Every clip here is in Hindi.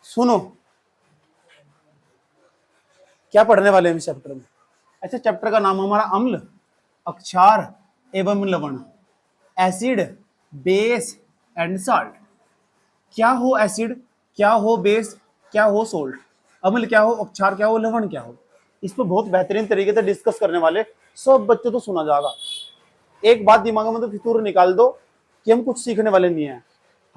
सुनो क्या पढ़ने वाले हैं इस चैप्टर में। ऐसे चैप्टर का नाम हमारा अम्ल, अक्षार एवं लवण, एसिड, बेस एंड साल्ट। क्या हो एसिड, क्या हो बेस, क्या हो सोल्ट, अम्ल क्या हो, अक्षार क्या हो, लवण क्या हो। इस पर बहुत बेहतरीन तरीके से डिस्कस करने वाले, सब बच्चों तो सुना जाएगा। एक बात दिमाग में तो फितूर निकाल दो कि हम कुछ सीखने वाले नहीं है।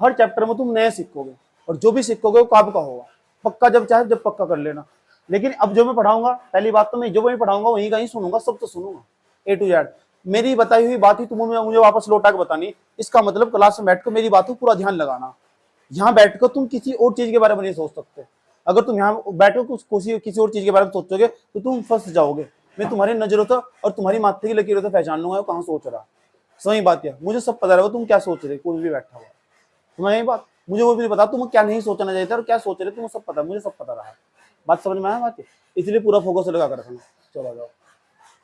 हर चैप्टर में तुम नए सीखोगे और जो भी सीखोगे वो काम का होगा। पक्का जब चाहे जब पक्का कर लेना। लेकिन अब जो मैं पढ़ाऊंगा, पहली बात तो मैं जो मैं पढ़ाऊंगा वहीं का ही सुनूंगा, सब तो सुनूंगा ए टू जेड। मेरी बताई हुई बात ही तुम्हें मुझे वापस लौटा के बतानी। इसका मतलब क्लास में बैठ कर मेरी बात को पूरा ध्यान लगाना। यहाँ बैठकर तुम किसी और चीज के बारे में नहीं सोच सकते। अगर तुम यहाँ बैठकर कुछ किसी और चीज के बारे में सोचोगे तो तुम फंस जाओगे। मैं तुम्हारी नजरों से और तुम्हारी माथे की लकीरों से पहचान लूंगा वो कहाँ सोच रहा। सही बात है, मुझे सब पता है तुम क्या सोच रहे, कोई भी बैठा हुआ तुम्हें यही बात। मुझे वो भी बता तुम क्या नहीं सोचना चाहिए था और क्या सोच रहे, तुम्हें सब पता, मुझे सब पता रहा। बात समझ में आया बात है, इसलिए पूरा फोकस लगा कर रखना। चलो जाओ,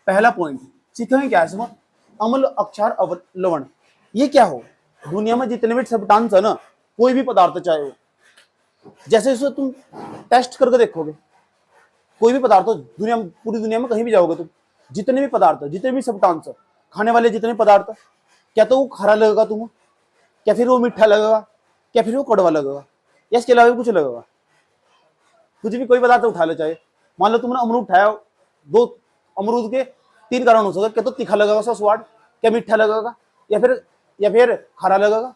पहला पॉइंट सीखेंगे क्या है इसमें। अम्ल, अक्षार, लवण, ये क्या हो। दुनिया में जितने भी सब्सटेंस है ना, कोई भी पदार्थ चाहे हो, जैसे इसे तुम टेस्ट करके देखोगे, कोई भी पदार्थ हो दुनिया में, पूरी दुनिया में कहीं भी जाओगे तुम, जितने भी पदार्थ, जितने भी सब्सटेंस, खाने वाले जितने पदार्थ, क्या तो वो खरा लगेगा तुम्हें, क्या फिर वो मीठा लगेगा, क्या फिर वो कड़वा लगेगा, या इसके अलावा भी कुछ लगेगा। कुछ भी कोई पदार्थ उठा लो, चाहे मान लो तुमने अमरूद उठाया, दो अमरूद के तीन कारण हो सकते, क्या तो तीखा लगेगा उसका स्वाद, क्या मीठा लगेगा, या फिर खरा लगेगा।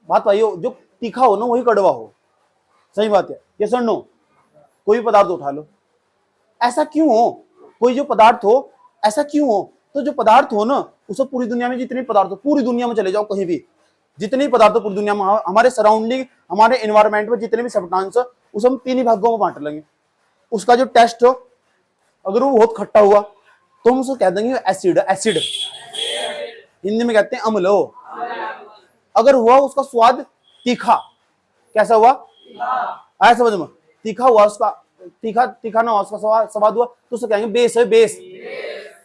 बात भाई, जो तीखा हो ना वही कड़वा हो। सही बात है, ये सर नो। कोई पदार्थ उठा लो, ऐसा क्यों हो, कोई जो पदार्थ हो ऐसा क्यों हो। तो जो पदार्थ हो ना, उसे पूरी दुनिया में जितने पदार्थ हो, पूरी दुनिया में चले जाओ कहीं भी, जितने भी पदार्थ पूरी दुनिया में, हमारे सराउंडिंग, हमारे एनवायरमेंट में जितने भी सब्सटेंस है, उसे हम तीन ही भागों में बांट लेंगे। उसका जो टेस्ट हो, अगर वो बहुत खट्टा हुआ तो हम उसे कह देंगे एसिड। एसिड हिंदी में कहते हैं अम्ल हो। अगर हुआ उसका स्वाद तीखा, कैसा हुआ, आया समझ में, तीखा हुआ उसका, तीखा तीखा ना हुआ उसका स्वाद हुआ, तो उसे कहेंगे बेस है। बेस,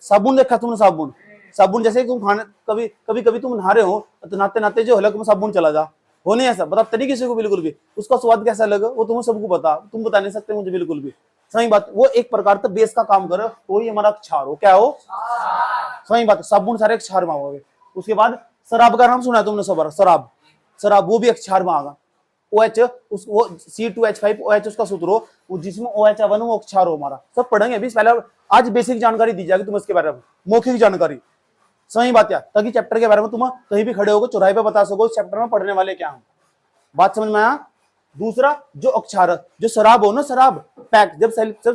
साबुन देखा तुमने, साबुन, साबुन जैसे तुम खाने, कभी कभी कभी तुम नहा रहे हो तो नहाते नहाते जो हलक में साबुन चला जा, हो नहीं ऐसा, बता नहीं किसी को बिल्कुल भी, उसका स्वाद कैसा लगे वो तुम्हें सबको पता, तुम बता नहीं सकते मुझे बिल्कुल भी। सही बात, वो एक प्रकार का बेस का काम करे, तो ही हमारा क्षार हो, क्या हो, सही बात है, साबुन सारे क्षार में आओगे। उसके बाद शराब का नाम सुना है तुमने, शराब, शराब वो भी क्षार में आगा। OH, वो C2H5OH उसका सूत्र हो, वो जिसमें OH है वो क्षार हो हमारा। सब पढ़ेंगे अभी, पहले आज बेसिक जानकारी दी जाएगी तुम्हें इसके बारे में, मौखिक जानकारी। सही बात है, ताकि चैप्टर के बारे में तुम कहीं भी खड़े होगे चौराहे पे बता सको चैप्टर में पढ़ने वाले क्या हम। बात समझ में आया। दूसरा जो अक्षार, जो शराब हो ना, शराब पैक, जब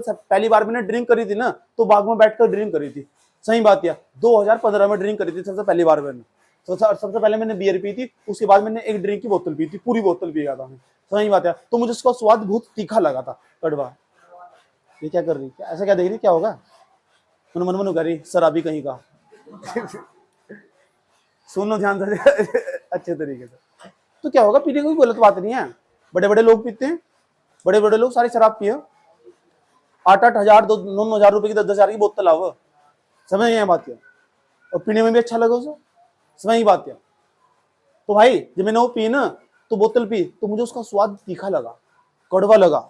पहली बार मैंने ड्रिंक करी थी ना, तो बाग में बैठकर ड्रिंक करी थी। सही बात है, 2015 में ड्रिंक करी थी सबसे पहली बार मैंने। सबसे पहले मैंने बियर पी थी, उसके बाद मैंने एक ड्रिंक की बोतल पी थी, पूरी बोतल पी गया था मैं। सही बात है, तो मुझे उसका स्वाद बहुत तीखा लगा था, कड़वा। ये क्या कर रही, ऐसा क्या देख रही, क्या होगा, मन मन कर रही शराबी कहीं का। सुनो ध्यान से अच्छे तरीके से। तो क्या होगा, पीने की कोई गलत बात नहीं है, बड़े बड़े लोग पीते हैं, बड़े बड़े लोग सारी शराब पिए, 8-8 हजार 9-9 हजार रुपए की 10-10 हजार की बोतल आओ, समझ नहीं बात है, और पीने में भी अच्छा लगा उसे, समझ बात है। तो भाई जब मैंने वो पी ना, तो बोतल पी, तो मुझे उसका स्वाद तीखा लगा, कड़वा लगा।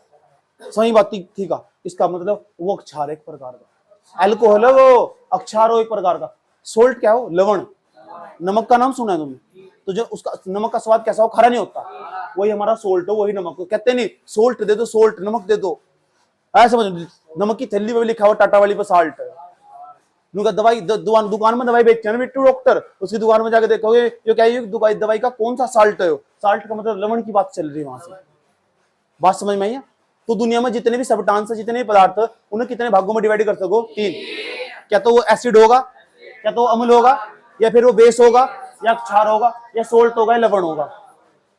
सही बात, तीखा, इसका मतलब वो अक्षार एक प्रकार का, अल्कोहल है वो, अक्षार हो एक प्रकार का। सोल्ट क्या हो, लवण, नमक का नाम सुना है तुमने, तो जो उसका नमक का स्वाद कैसा हो, खरा नहीं होता, वही हमारा सोल्ट हो, वही नमक हो। कहते नहीं सोल्ट दे दो, सोल्ट नमक दे दो, ऐसा समझ। नमक की थैली में लिखा हुआ टाटा वाली पर साल्ट, दवाई दुकान में दवाई बेचते हैं ना बिट्टू डॉक्टर, उसकी दुकान में जाके देखोगे जो क्या है दवाई का कौन सा साल्ट है, साल्ट का मतलब लवण की बात चल रही है वहां से। बात समझ में आई है। तो दुनिया में जितने भी सब्सटेंस, जितने भी पदार्थ, उन्हें कितने भागों में डिवाइड कर सको, 3। क्या तो वो एसिड होगा, क्या तो अम्ल होगा, या फिर वो बेस होगा, या क्षार होगा, या सोल्ट होगा, या लवण होगा।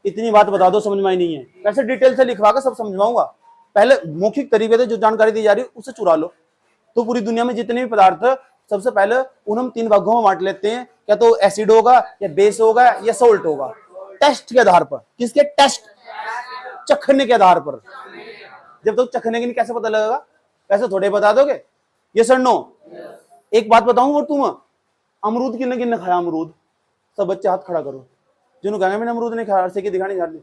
इतनी बात बता दो, समझ में आई नहीं है, कैसे डिटेल से लिखवा कर सब समझवाऊंगा। पहले मौखिक तरीके से जो जानकारी दी जा रही है उसे चुरा लो। तो पूरी दुनिया में जितने भी पदार्थ, सबसे पहले उन्हें हम 3 भागों में बांट लेते हैं, क्या तो एसिड होगा, या बेस होगा, या सोल्ट होगा। टेस्ट के आधार पर, किसके टेस्ट, चखने के आधार पर। जब तक चखने के नहीं कैसे पता लगेगा, कैसे थोड़े बता दोगे, ये सर नो। एक बात बताऊं, और तुम अमरूद किन्ने किन्ने खाया, अमरूद, सब बच्चे हाथ खड़ा करो जिन्होंने कहा मैंने अमरूद नहीं खाया, अर्से की दिखानी झाड़ ली।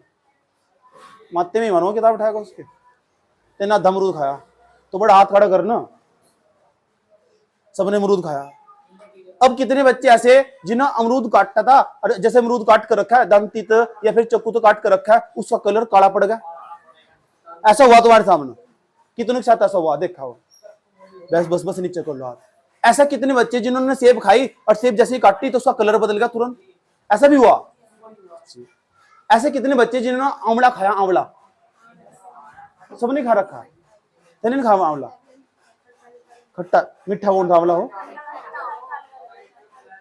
माते में ही मानो किताब उठाएगा उसके। तेना अमरूद खाया तो बड़ा हाथ खड़ा करना, सबने अमरूद खाया। अब कितने बच्चे ऐसे जिन्हें अमरूद काटता था, और जैसे अमरूद काट कर रखा है दंतित या फिर चक्कू तो काट कर रखा है, उसका कलर काला पड़ गया। ऐसा हुआ तुम्हारे सामने? कितने के साथ ऐसा हुआ? देखा हो? बस बस बस नीचे कर लो हाथ। ऐसा कितने बच्चे जिन्होंने सेब खाई और सेब जैसे ही काटी तो उसका कलर बदल गया तुरंत? ऐसा भी हुआ? ऐसे कितने बच्चे जिन्होंने आंवला खाया? आंवला सबने खा रखा, नहीं खाया आंवला? खट्टा मीठा कौन सा आंवला हो?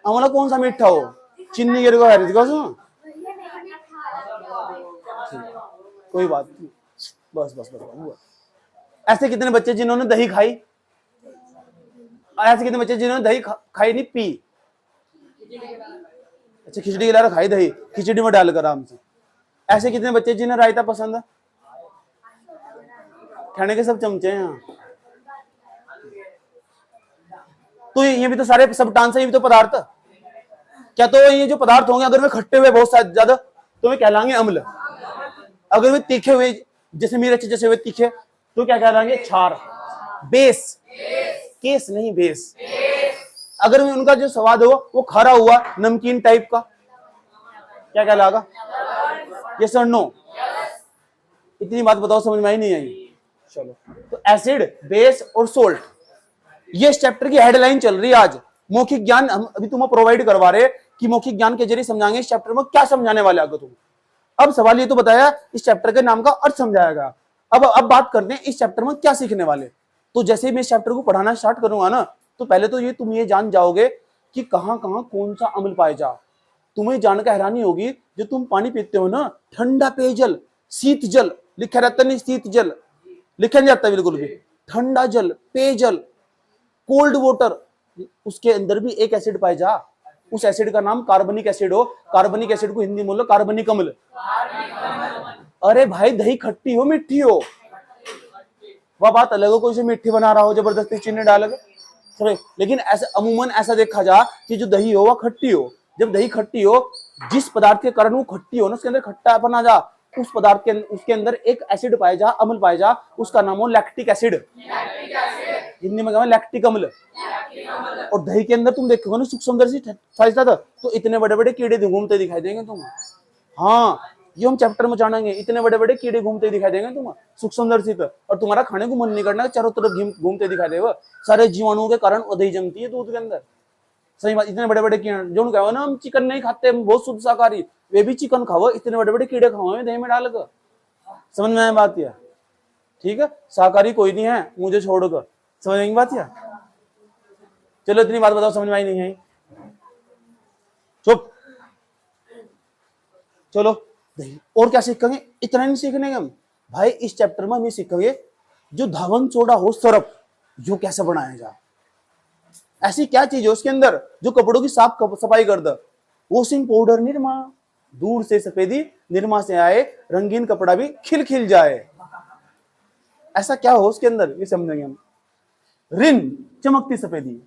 आंवला कौन सा मीठा हो? चीनी गिर गया कोई बात नहीं, बस बस बस। ऐसे कितने बच्चे जिन्होंने दही खाई? ऐसे कितने बच्चे जिन्होंने दही खाई नहीं पी? अच्छा खिचड़ी के लारा खाई दही, खिचड़ी में डालकर आराम से। ऐसे कितने बच्चे जिन्हें रायता पसंद है? खाने के सब चमचे हैं यहाँ। तो ये भी तो सारे सब टांस है, ये भी तो पदार्थ। क्या तो ये जो पदार्थ होंगे अगर वे खट्टे हुए बहुत ज्यादा तो वे कहलाएंगे अम्ल। अगर वे तीखे हुए जैसे मिर्च जैसे वे तीखे तो क्या कहलाएंगे? क्षार। बेस, केस नहीं बेस। अगर उनका जो स्वाद हो वो खारा हुआ नमकीन टाइप का, क्या कहलाएगा? ये सर नो? इतनी बात बताओ समझ में आई नहीं आई? चलो, तो एसिड, बेस और सोल्ट, ये इस चैप्टर की हेडलाइन चल रही है आज। मौखिक ज्ञान हम अभी तुम्हें प्रोवाइड करवा रहे कि मौखिक ज्ञान के जरिए समझाएंगे इस चैप्टर में क्या समझाने वाले आगे तुम। अब सवाल ये तो बताया इस चैप्टर के नाम का अर्थ समझाएगा। अब बात करते हैं इस चैप्टर में क्या सीखने वाले। तो जैसे ही मैं इस चैप्टर को पढ़ाना स्टार्ट करूंगा ना, तो पहले तो तुम ये जान जाओगे कि कहां कहां कौन सा अम्ल पाया जा। तुम्हें जानकर हैरानी होगी, जो तुम पानी पीते हो ना, ठंडा पेयजल, शीत जल लिखा रहता नहीं, शीत जल लिखा नहीं जाता बिल्कुल भी। ठंडा जल, पेयजल, कोल्ड वाटर, उसके अंदर भी एक एसिड पाया जा। उस एसिड का नाम कार्बनिक एसिड हो। कार्बनिक एसिड को हिंदी में बोलो कार्बनिक अम्ल। अरे भाई दही खट्टी हो मीठी हो वह बात अलग हो, कोई से मीठी बना रहा हो जबरदस्ती चीनी डाल के, लेकिन ऐसा अमूमन ऐसा देखा जा कि जो दही हो वह खट्टी हो। जब दही खट्टी हो, जिस पदार्थ के कारण वो खट्टी हो ना, उसके अंदर खट्टा बना जा, उस पदार्थ के उसके अंदर एक एसिड पाया जा, अम्ल पाया जा, उसका नाम हो लैक्टिक एसिड। हिंदी में कहते लैक्टिक अम्ल। और दही के अंदर तुम देखोगे ना सूक्ष्मदर्शी साइज था तो इतने बड़े बड़े कीड़े घूमते दिखाई देंगे तुम। हाँ, ये हम चैप्टर में जानेंगे, इतने बड़े बड़े कीड़े घूमते दिखाई देंगे तुम सूक्ष्मदर्शी पे, और तुम्हारा खाने को मन नहीं करना, चारों तरफ घूमते दिखाई देगा। सारे जीवाणुओं के कारण दही जमती है दूध के अंदर। सही बात, इतने बड़े बड़े कीड़े जो कहो ना हम चिकन नहीं खाते, हम बहुत शुद्ध शाकाहारी, वे भी चिकन खाओ, इतने बड़े बड़े कीड़े खाओ दही में डाल कर। समझ में आया बात? यह ठीक है, शाकाहारी कोई नहीं है मुझे छोड़कर। समझ में बात? यह चलो इतनी बात बताओ, समझ में आई नहीं आई? चुप। चलो और क्या सीखेंगे? इतना नहीं सीखने हम भाई, इस चैप्टर में हम ये सीखेंगे जो धावन सोडा हो सरफ, जो कैसे बनाया जाए। ऐसी क्या चीज है उसके अंदर जो कपड़ों की साफ सफाई कर दे? वॉशिंग पाउडर निरमा, दूर से सफेदी निरमा से आए, रंगीन कपड़ा भी खिल खिल जाए। ऐसा क्या हो उसके अंदर, ये समझेंगे हम। रिन, चमकती सफेदी।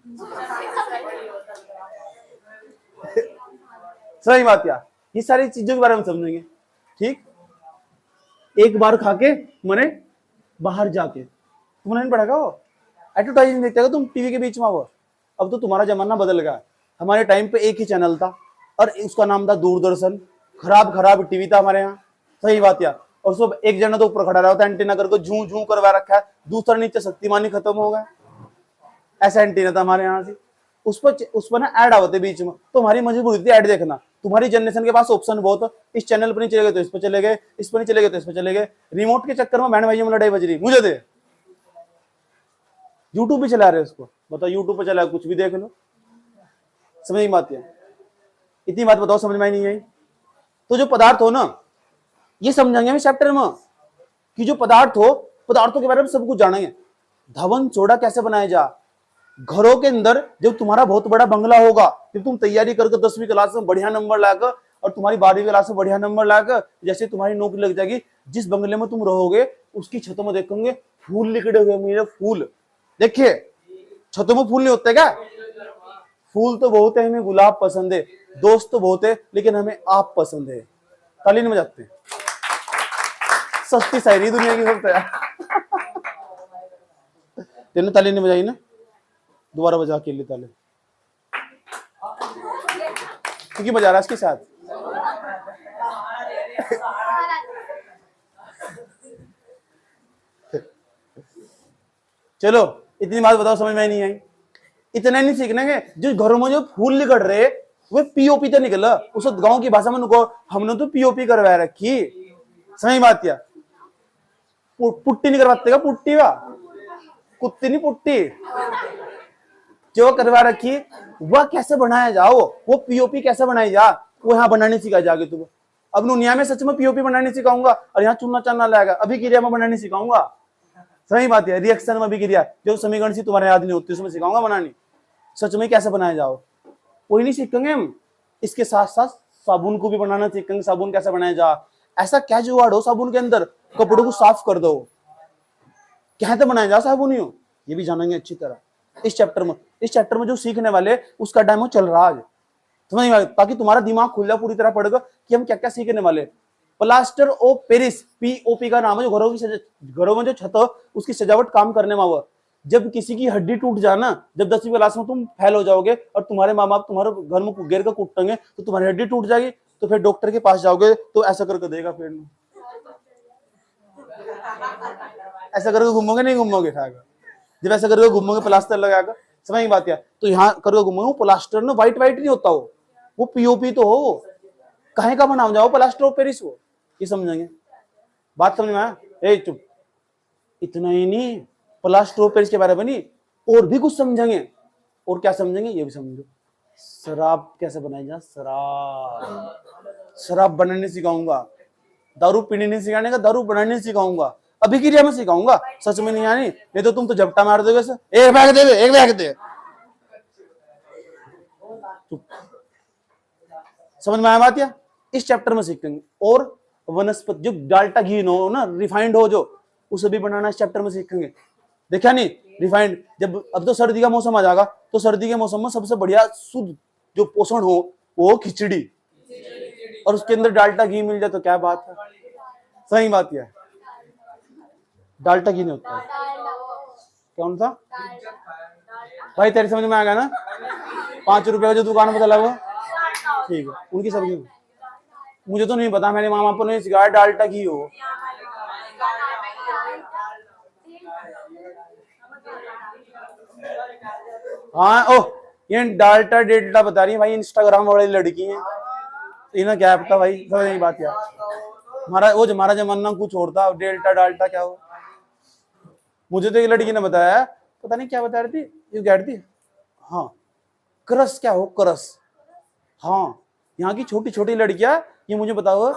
सही बात क्या? ये सारी चीजों के बारे में समझेंगे। ठीक, एक बार खा के मने बाहर जाके, तुमने नहीं पढ़ा वो एडवर्टाइजिंग देखते हो तुम टीवी के बीच में? वो अब तो तुम्हारा जमाना बदल गया। हमारे टाइम पे एक ही चैनल था और उसका नाम था दूरदर्शन। खराब खराब टीवी था हमारे यहाँ। सही बात या? और सब एक जना तो ऊपर खड़ा रहा होता है, एंटीना करके झू झू करवा रखा है, दूसरा नीचे शक्तिमान ही खत्म हो गया। ऐसा एंटीना था हमारे यहाँ से। उस पर ना ऐड आवते बीच में, तो हमारी मजबूरी थी ऐड देखना। तुम्हारी जनरेशन के पास ऑप्शन बहुत, इस चैनल पर नहीं चले गए तो इस पर चले गए, इस पर नहीं चले गए तो इस पर चले गए। रिमोट के चक्कर में बहन भाइयों में लड़ाई बज रही। मुझे दे, यूट्यूब पे चला रहे उसको, बताओ यूट्यूब पे चला कुछ भी देख लो। समझ नहीं आती है? इतनी बात बताओ समझ में नहीं आई? तो जो पदार्थ हो ना, ये समझेंगे हम चैप्टर में कि जो पदार्थ हो, पदार्थों के बारे में सब कुछ जानेंगे। धवन सोडा कैसे बनाया जा। घरों के अंदर जब तुम्हारा बहुत बड़ा बंगला होगा, जब तुम तैयारी करके 10वीं क्लास में बढ़िया नंबर लाकर और तुम्हारी 12वीं क्लास में बढ़िया नंबर लाकर जैसे तुम्हारी नौकरी लग जाएगी, जिस बंगले में तुम रहोगे उसकी छतों में देखोगे फूल निकले हुए। मेरे फूल देखिए, छतों में फूल नहीं होते क्या? फूल तो बहुत है, हमें गुलाब पसंद है, दोस्त तो बहुत है, लेकिन हमें आप पसंद है। ताली नहीं बजाते? सस्ती शायरी दुनिया की सबसे यार। तेने ताली नहीं बजाई ना, दोबारा बजा के लिए ताली। क्योंकि बजा रहा है इसके साथ। चलो इतनी बात बताओ, समझ में नहीं आई? इतना नहीं सीखना है जो घरों में जो फूल निकल रहे वो पीओपी तो निकला, उस गांव की भाषा में नुको हमने तो पीओपी करवा रखी। सही बात क्या? पुट्टी नहीं करवाते का, पुट्टी वा कुत्ती नहीं पुट्टी जो करवा रखी वह कैसे बनाया जाओ, वो पीओपी कैसे बनाई जा, वो यहाँ बनाने सिखा जागे तुम। अब दुनिया में सच में पीओपी बनाने सिखाऊंगा और यहाँ चुनना चानना लाएगा, अभी क्रिया में बनाने सिखाऊंगा। सही बात है, रिएक्शन में अभिक्रिया जो समीकरण से तुम्हारे याद नहीं होती उसमें सिखाऊंगा बनानी। सच में कैसे बनाया जाओ वही नहीं सीखेंगे हम, इसके साथ साथ साबुन को भी बनाना सीखेंगे, साबुन कैसे बनाया जा, ऐसा क्या जुगाड़ हो साबुन के अंदर, कपड़ों को साफ कर दो, कैसे बनाया जा साबुन, ये भी जानेंगे अच्छी तरह इस चैप्टर में। इस चैप्टर में जो सीखने वाले उसका टाइम चल रहा है आज, समझ में, ताकि तुम्हारा दिमाग खुल जाए पूरी तरह पड़ेगा कि हम क्या क्या सीखने वाले। प्लास्टर ऑफ पेरिस, पीओपी का नाम है, जो घरों में जो छत उसकी सजावट काम करने में हुआ। जब किसी की हड्डी टूट जाना, जब 10वीं क्लास में तुम फेल हो जाओगे और तुम्हारे माँ बाप तुम्हारे घर में गिर कर कूटेंगे तो तुम्हारी हड्डी टूट जाएगी, तो फिर डॉक्टर के पास जाओगे तो ऐसा करके देगा पेड़ में, ऐसा करके घूमोगे नहीं घूमोगे खाएगा, जब ऐसा करके घूमोगे प्लास्टर लगाकर, समझ बात क्या? तो यहाँ करके घूमोगे प्लास्टर ना व्हाइट नहीं होता वो पीओपी तो हो, कहे का बनाओ जाओ प्लास्टर ऑफ पेरिस, वो ये समझेंगे। बात समझ में आया? ए चुप, इतना ही नहीं, प्लास्टर ऑफ पेरिस के बारे में नहीं और भी कुछ समझेंगे। और क्या समझेंगे ये भी समझो, शराब कैसे बनाई जा, शराब बनाने सिखाऊंगा, दारू पीने नहीं सिखाने का, दारू बनाने सिखाऊंगा, अभिक्रिया में सिखाऊंगा। सच में नहीं आनी, नहीं तो तुम तो झपटा मार दोगे, एक बैग दे, एक बैग दे। समझ में आया बात? या इस चैप्टर में सीखेंगे। और वनस्पति जो डाल्टा घी हो ना, रिफाइंड हो जो, उसे भी बनाना इस चैप्टर में सीखेंगे। देखा नहीं रिफाइंड, जब अब तो सर्दी का मौसम आ जाएगा, तो सर्दी के मौसम में सबसे बढ़िया शुद्ध जो पोषण हो वो खिचड़ी, और उसके अंदर डाल्टा घी मिल जाए तो क्या बात है। सही बात है, डाल्टा घी नहीं होता है। कौन सा भाई तेरी समझ में आ गया ना? 5 रुपए का जो दुकान पता लगा, ठीक है, उनकी सब्जी मुझे तो नहीं पता, मेरे माँ बाप ने सिखाया डाल्टा घी हो। हाँ ओह, ये डाल्टा डेल्टा बता रही है भाई, इंस्टाग्राम वाली लड़की है, इन्हें क्या पता भाई, समझ नहीं बात यार। हमारा जमाना कुछ और था, डेल्टा डाल्टा क्या हो। मुझे तो एक लड़की ने बताया, पता नहीं क्या बता रही थी, ये कह रही थी हाँ क्रश क्या हो, क्रश, हाँ यहाँ की छोटी छोटी लड़कियां ये मुझे बताओ,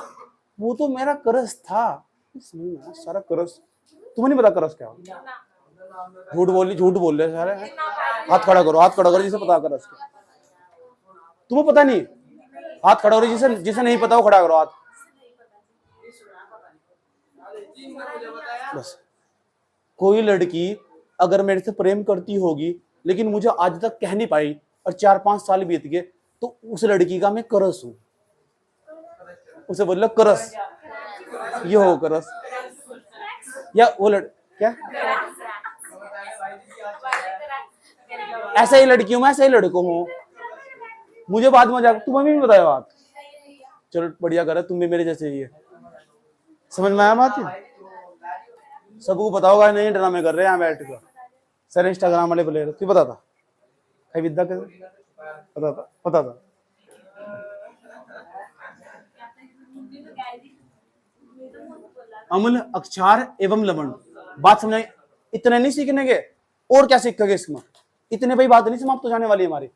वो तो मेरा क्रश था। सारा क्रश तुम्हें नहीं पता क्रश क्या हो? झूठ बोल रहे सारे। हाथ खड़ा करो जिसे पता क्रश क्या, तुम्हें पता नहीं, हाथ खड़ा करो, जिसे नहीं पता वो खड़ा करो हाथ। बस कोई लड़की अगर मेरे से प्रेम करती होगी लेकिन मुझे आज तक कह नहीं पाई और 4-5 साल बीत गए, तो उस लड़की का मैं क्रश हूं, उसे बोल लो क्रश, ये हो क्रश। या वो क्या ऐसा ही लड़की हूं मैं, ऐसा ही लड़कों हूं, मुझे बाद में जाकर तुम्हें भी बताया बात। चलो बढ़िया कर, तुम भी मेरे जैसे ही है, समझ में आया बात? सबको बताओगा नहीं ड्रामे कर रहे हैं यहाँ बैठ कर, सर इंस्टाग्राम वाले प्लेयर क्यों पता था, कई विद्या कर पता था। अम्ल, अक्षार एवं लवण, बात समझाई? इतने नहीं सीखने के, और क्या सीखोगे इसमें? इतने भाई बात नहीं समाप्त हो जाने वाली हमारी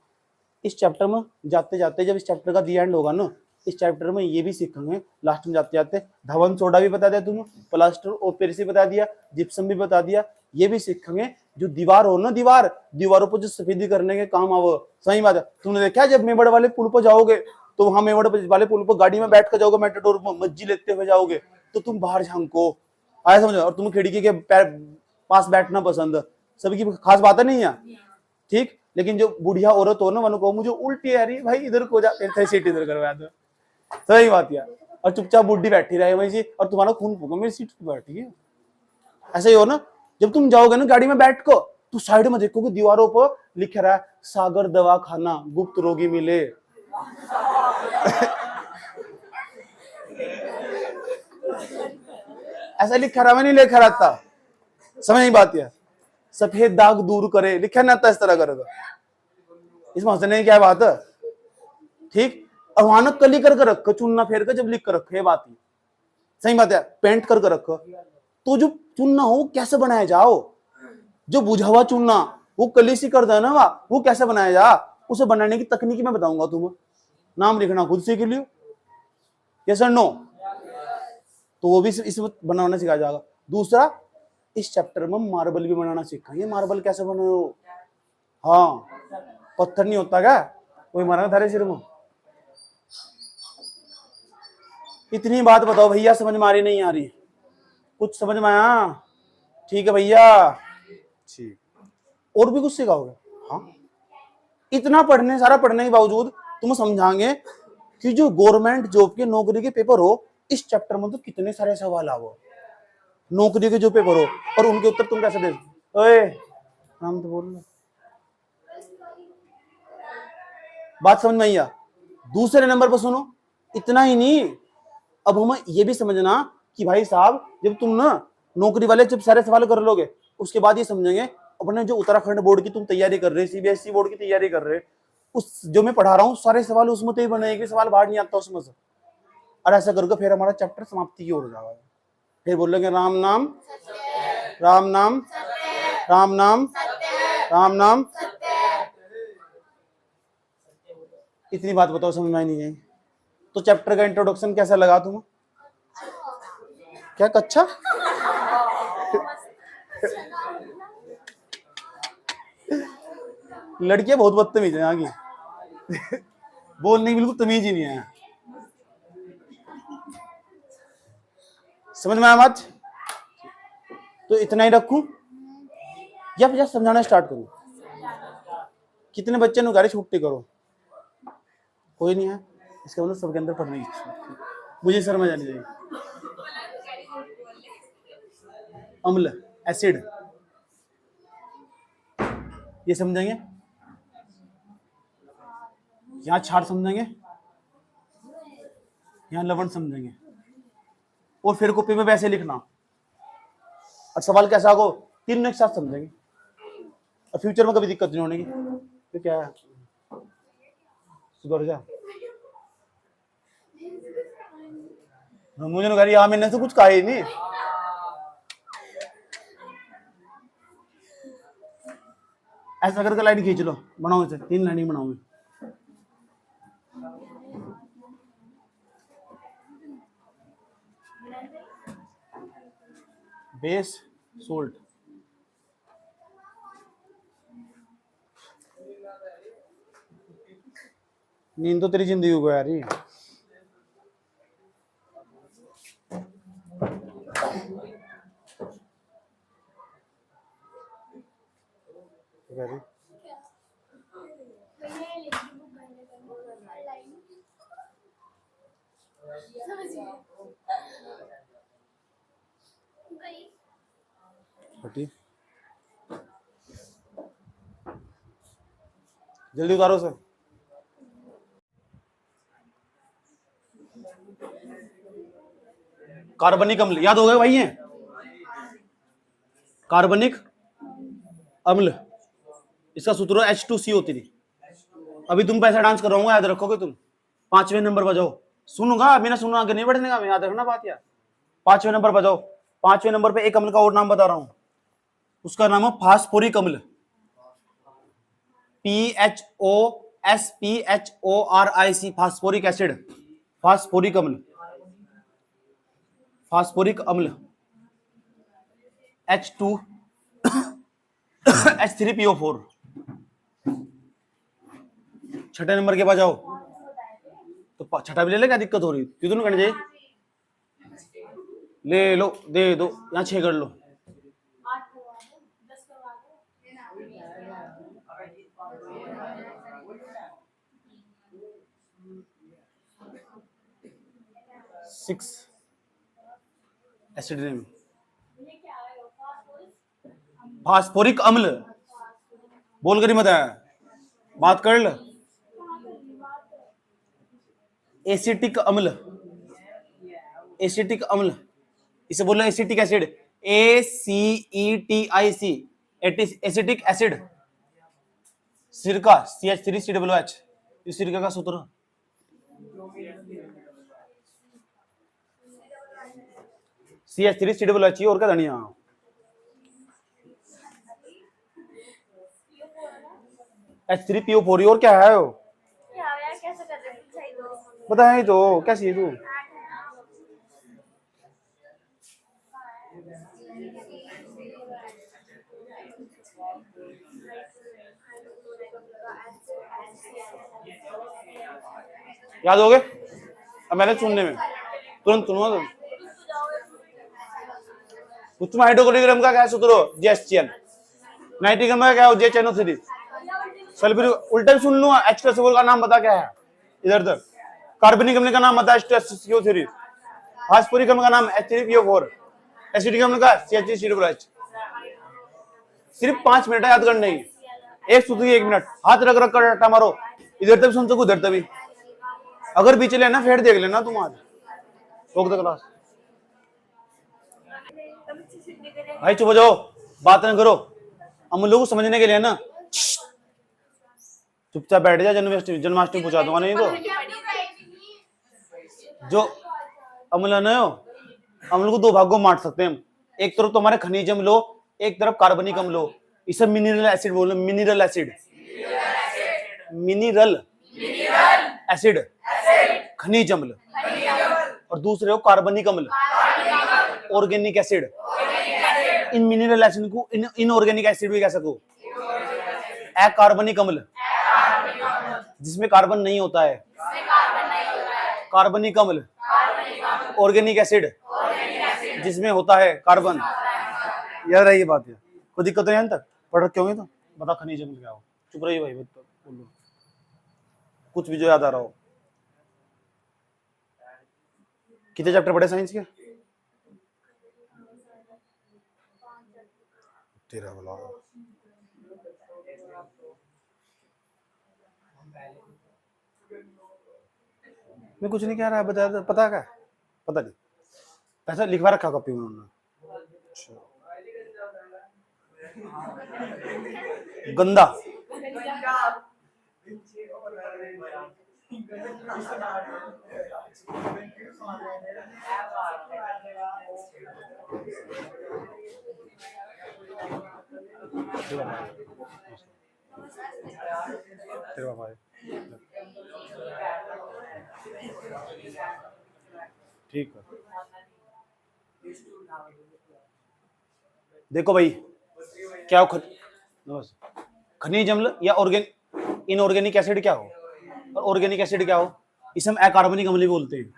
इस चैप्टर में। जाते जाते जब इस चैप्टर का दी एंड होगा ना, इस चैप्टर में ये भी सीखेंगे लास्ट में जाते जाते। धवन सोडा भी बता दिया तुम्हें, प्लास्टर ऑफ पेरिस बता दिया, जिप्सम भी बता दिया, ये भी सीखेंगे। जो दीवार हो ना, दीवारों पर जो सफेदी करने के काम आओ। सही बात है, तुमने देखा जब मेवाड़ वाले पुल पर जाओगे तो वहां मेवाड़ वाले पुल पर गाड़ी में बैठ कर जाओगे, मेटाडोर में मज्जी लेते हुए जाओगे तो तुम बाहर झांको, आया समझो, और तुम्हें खिड़की के पास बैठना पसंद, सबकी खास बात नहीं है, ठीक। लेकिन जो बुढ़िया औरत हो ना, वन को मुझे उल्टी आ रही भाई, इधर को जा, सीट इधर करवा दो, सही बात है। और चुपचाप बुढ़ी बैठी रहे वहीं से, और तुम्हारा खून फूका मेरी सीट पर बैठी है। ऐसा ही हो ना, जब तुम जाओगे ना गाड़ी में बैठ को, तो साइड में देखोगे दीवारों पर लिख रहा है सागर दवा खाना, गुप्त रोगी मिले। ऐसा लिखा रहा, नहीं लिखा रहता, समझ नहीं बात है। सफेद दाग दूर करे लिखा ना था, इस तरह करेगा, इसमें हंसने की क्या बात है, ठीक। और वहां ना कली करके रखो, चुनना फेर कर जब लिख कर रखो, ये बात है, सही बात है, पेंट करके रखो। तो जो चुनना हो कैसे बनाया जाओ, जो बुझा हुआ चुनना वो कली सी कर देना, वो कैसे बनाया जा, उसे बनाने की तकनीक मैं बताऊंगा तुम्हें। नाम लिखना खुद सीख लियो, यस और नो, तो वो भी इस बनाना सिखाया जाएगा। दूसरा, इस चैप्टर में मार्बल भी बनाना सीखा। ये मार्बल कैसे बने हो, हाँ पत्थर नहीं होता क्या, कोई मारा थारे सिर में। इतनी बात बताओ भैया, समझ में आ रही नहीं आ रही, कुछ समझ में आया, ठीक है भैया, ठीक। और भी कुछ सिखाओगे, हाँ इतना पढ़ने, सारा पढ़ने के बावजूद तुम समझाएंगे कि जो गवर्नमेंट जॉब के नौकरी के पेपर हो, इस चैप्टर में तो कितने सारे सवाल आओ, नौकरी के जो पेपर हो, और उनके उत्तर तुम कैसे दे। ओए नाम तो बोल, बात समझ में आई। दूसरे नंबर पर सुनो, इतना ही नहीं, अब हमें ये भी समझना कि भाई साहब जब तुम ना नौकरी वाले जब सारे सवाल कर लोगे, उसके बाद ये समझेंगे अपने जो उत्तराखंड बोर्ड की तुम तैयारी कर रहे, सीबीएसई बोर्ड की तैयारी कर रहे, उस जो मैं पढ़ा रहा हूँ सारे सवाल उसमें तो ही बनेंगे, सवाल बाहर नहीं आता उसमें से। और ऐसा करके फिर हमारा चैप्टर समाप्ति की ओर हो जाएगा। फिर बोलेंगे राम नाम राम नाम राम नाम राम नाम। इतनी बात बताओ, समझ में नहीं आई तो चैप्टर का इंट्रोडक्शन कैसा लगा तुम्हें, क्या कच्चा। लड़कियां बहुत बदतमीज है यहाँ की, बोलने की बिल्कुल तमीज ही नहीं है, समझ में आया बात। तो इतना ही रखूं या फिर समझाना स्टार्ट करूं, कितने बच्चे ने गाड़ी छुट्टी करो, कोई नहीं है, इसका मतलब सबके अंदर पढ़ने की, मुझे शर्म जानी चाहिए। अम्ल, एसिड, ये समझेंगे, यहाँ क्षार समझेंगे, यहाँ लवण समझेंगे, और फिर कॉपी में वैसे लिखना, और सवाल कैसा हो तीनों एक साथ समझेंगे, और फ्यूचर में कभी दिक्कत नहीं होने की। तो क्या है, सुधर जा, मुझे गाड़ी यहाँ मैंने से कुछ कहा ही नहीं। ऐसा करके लाइन खींच लो, बनाओ इसे, 3 लाइन बनाओ। बेस सोल्ट, नींद तो तेरी जिंदगी को यार ही। जल्दी उतारो सर। कार्बनिक अम्ल याद हो गया भाई, है कार्बनिक अम्ल, इसका सूत्र H2C होती थी। अभी तुम पैसा डांस कर रहा हूँ, याद रखोगे तुम, 5वें नंबर पर जाओ, सुनूंगा मैंने, सुना आगे नहीं बढ़ने का, मैं याद रखना बात यार। 5वें नंबर पर जाओ, 5वें नंबर पे एक अम्ल का और नाम बता रहा हूं, उसका नाम है फास्फोरिक अम्ल, PHOSPHORIC, फास्फोरिक एसिड, फास्फोरिक अम्ल, फास्फोरिक अम्ल, H2 H3PO4। 6ठे नंबर के पास जाओ, तो छठा भी ले ले, क्या दिक्कत हो रही है, क्यों करना चाहिए, ले लो दे दो, यहाँ 6 कर लो। 6 एसिड नेम, फास्फोरिक अम्ल। बोल कर ही मत आया, बात कर ल। एसिटिक अम्ल, एसिटिक अम्ल, इसे बोलो acetic acid, ACETIC, acetic acid. सिरका, CH3COOH, इस सिरका का सूत्र CH3COOH, और क्या धनिया। H3PO4, और क्या है वो, बताया तो, कैसी है तू। याद हो गए, अब मैंने सुनने में तुरंत सुनो। तो हाइड्रोक्लोरिक का क्या सूत्र हो, JHCl। नाइट्रिक का क्या हो, JHNO3। सल्फ्यूर, उल्टा भी सुन लो, H2SO4 का नाम बता क्या है इधर तक। कार्बनिक अम्ल का नाम बता H2SO3। फास्फोरिक अम्ल का नाम H3PO4। एसिटिक अम्ल का CH3COOH। सिर्फ 5 मिनट याद करने ही, एक सूत्र 1 मिनट, हाथ रख रख कर रट्टा मारो, इधर तक सुन सको उधर तक भी। अगर बीच लेना फिर देख लेना तुम, आज रोक दो क्लास। भाई चुप हो जाओ, बात न करो, अमलों को समझने के लिए ना चुपचाप बैठ जा। जन्माष्टमी पूछा दूंगा नहीं तो। जो अम्ल है ना, अम्ल को 2 भागों में बांट सकते हैं हम। एक तरफ तुम्हारे खनिज अम्ल लो, एक तरफ कार्बनिक अम्ल लो। इसे मिनरल एसिड बोलो, मिनरल एसिड, मिनरल एसिड, खनिज अम्ल। और दूसरे हो कार्बनिक अम्ल, ऑर्गेनिक एसिड। इन मिनरल एसिड को इनऑर्गेनिक एसिड भी कह सको। अकार्बनिक अम्ल, जिसमें कार्बन नहीं होता है, कार्बनिक अम्ल। ऑर्गेनिक एसिड, जिसमें होता है कार्बन। याद रही ये बात है, कोई दिक्कत नहीं तक पढ़ रखे होंगे तो। बता खनिज अम्ल क्या हो, चुप रहिए भाई, बोलो कुछ भी जो याद आ रहा हो। कितने चैप्टर पढ़े साइंस के, 13 वाला। मैं कुछ नहीं कह रहा है, बता, पता क्या, पता नहीं, ऐसा लिखवा रखा कॉपी में उन्होंने। गंदा, ठीक है। देखो भाई क्या हो, खनिज अम्ल या इनऑर्गेनिक एसिड क्या हो, और ऑर्गेनिक एसिड क्या हो। इसे हम अकार्बनिक अम्ल भी बोलते हैं।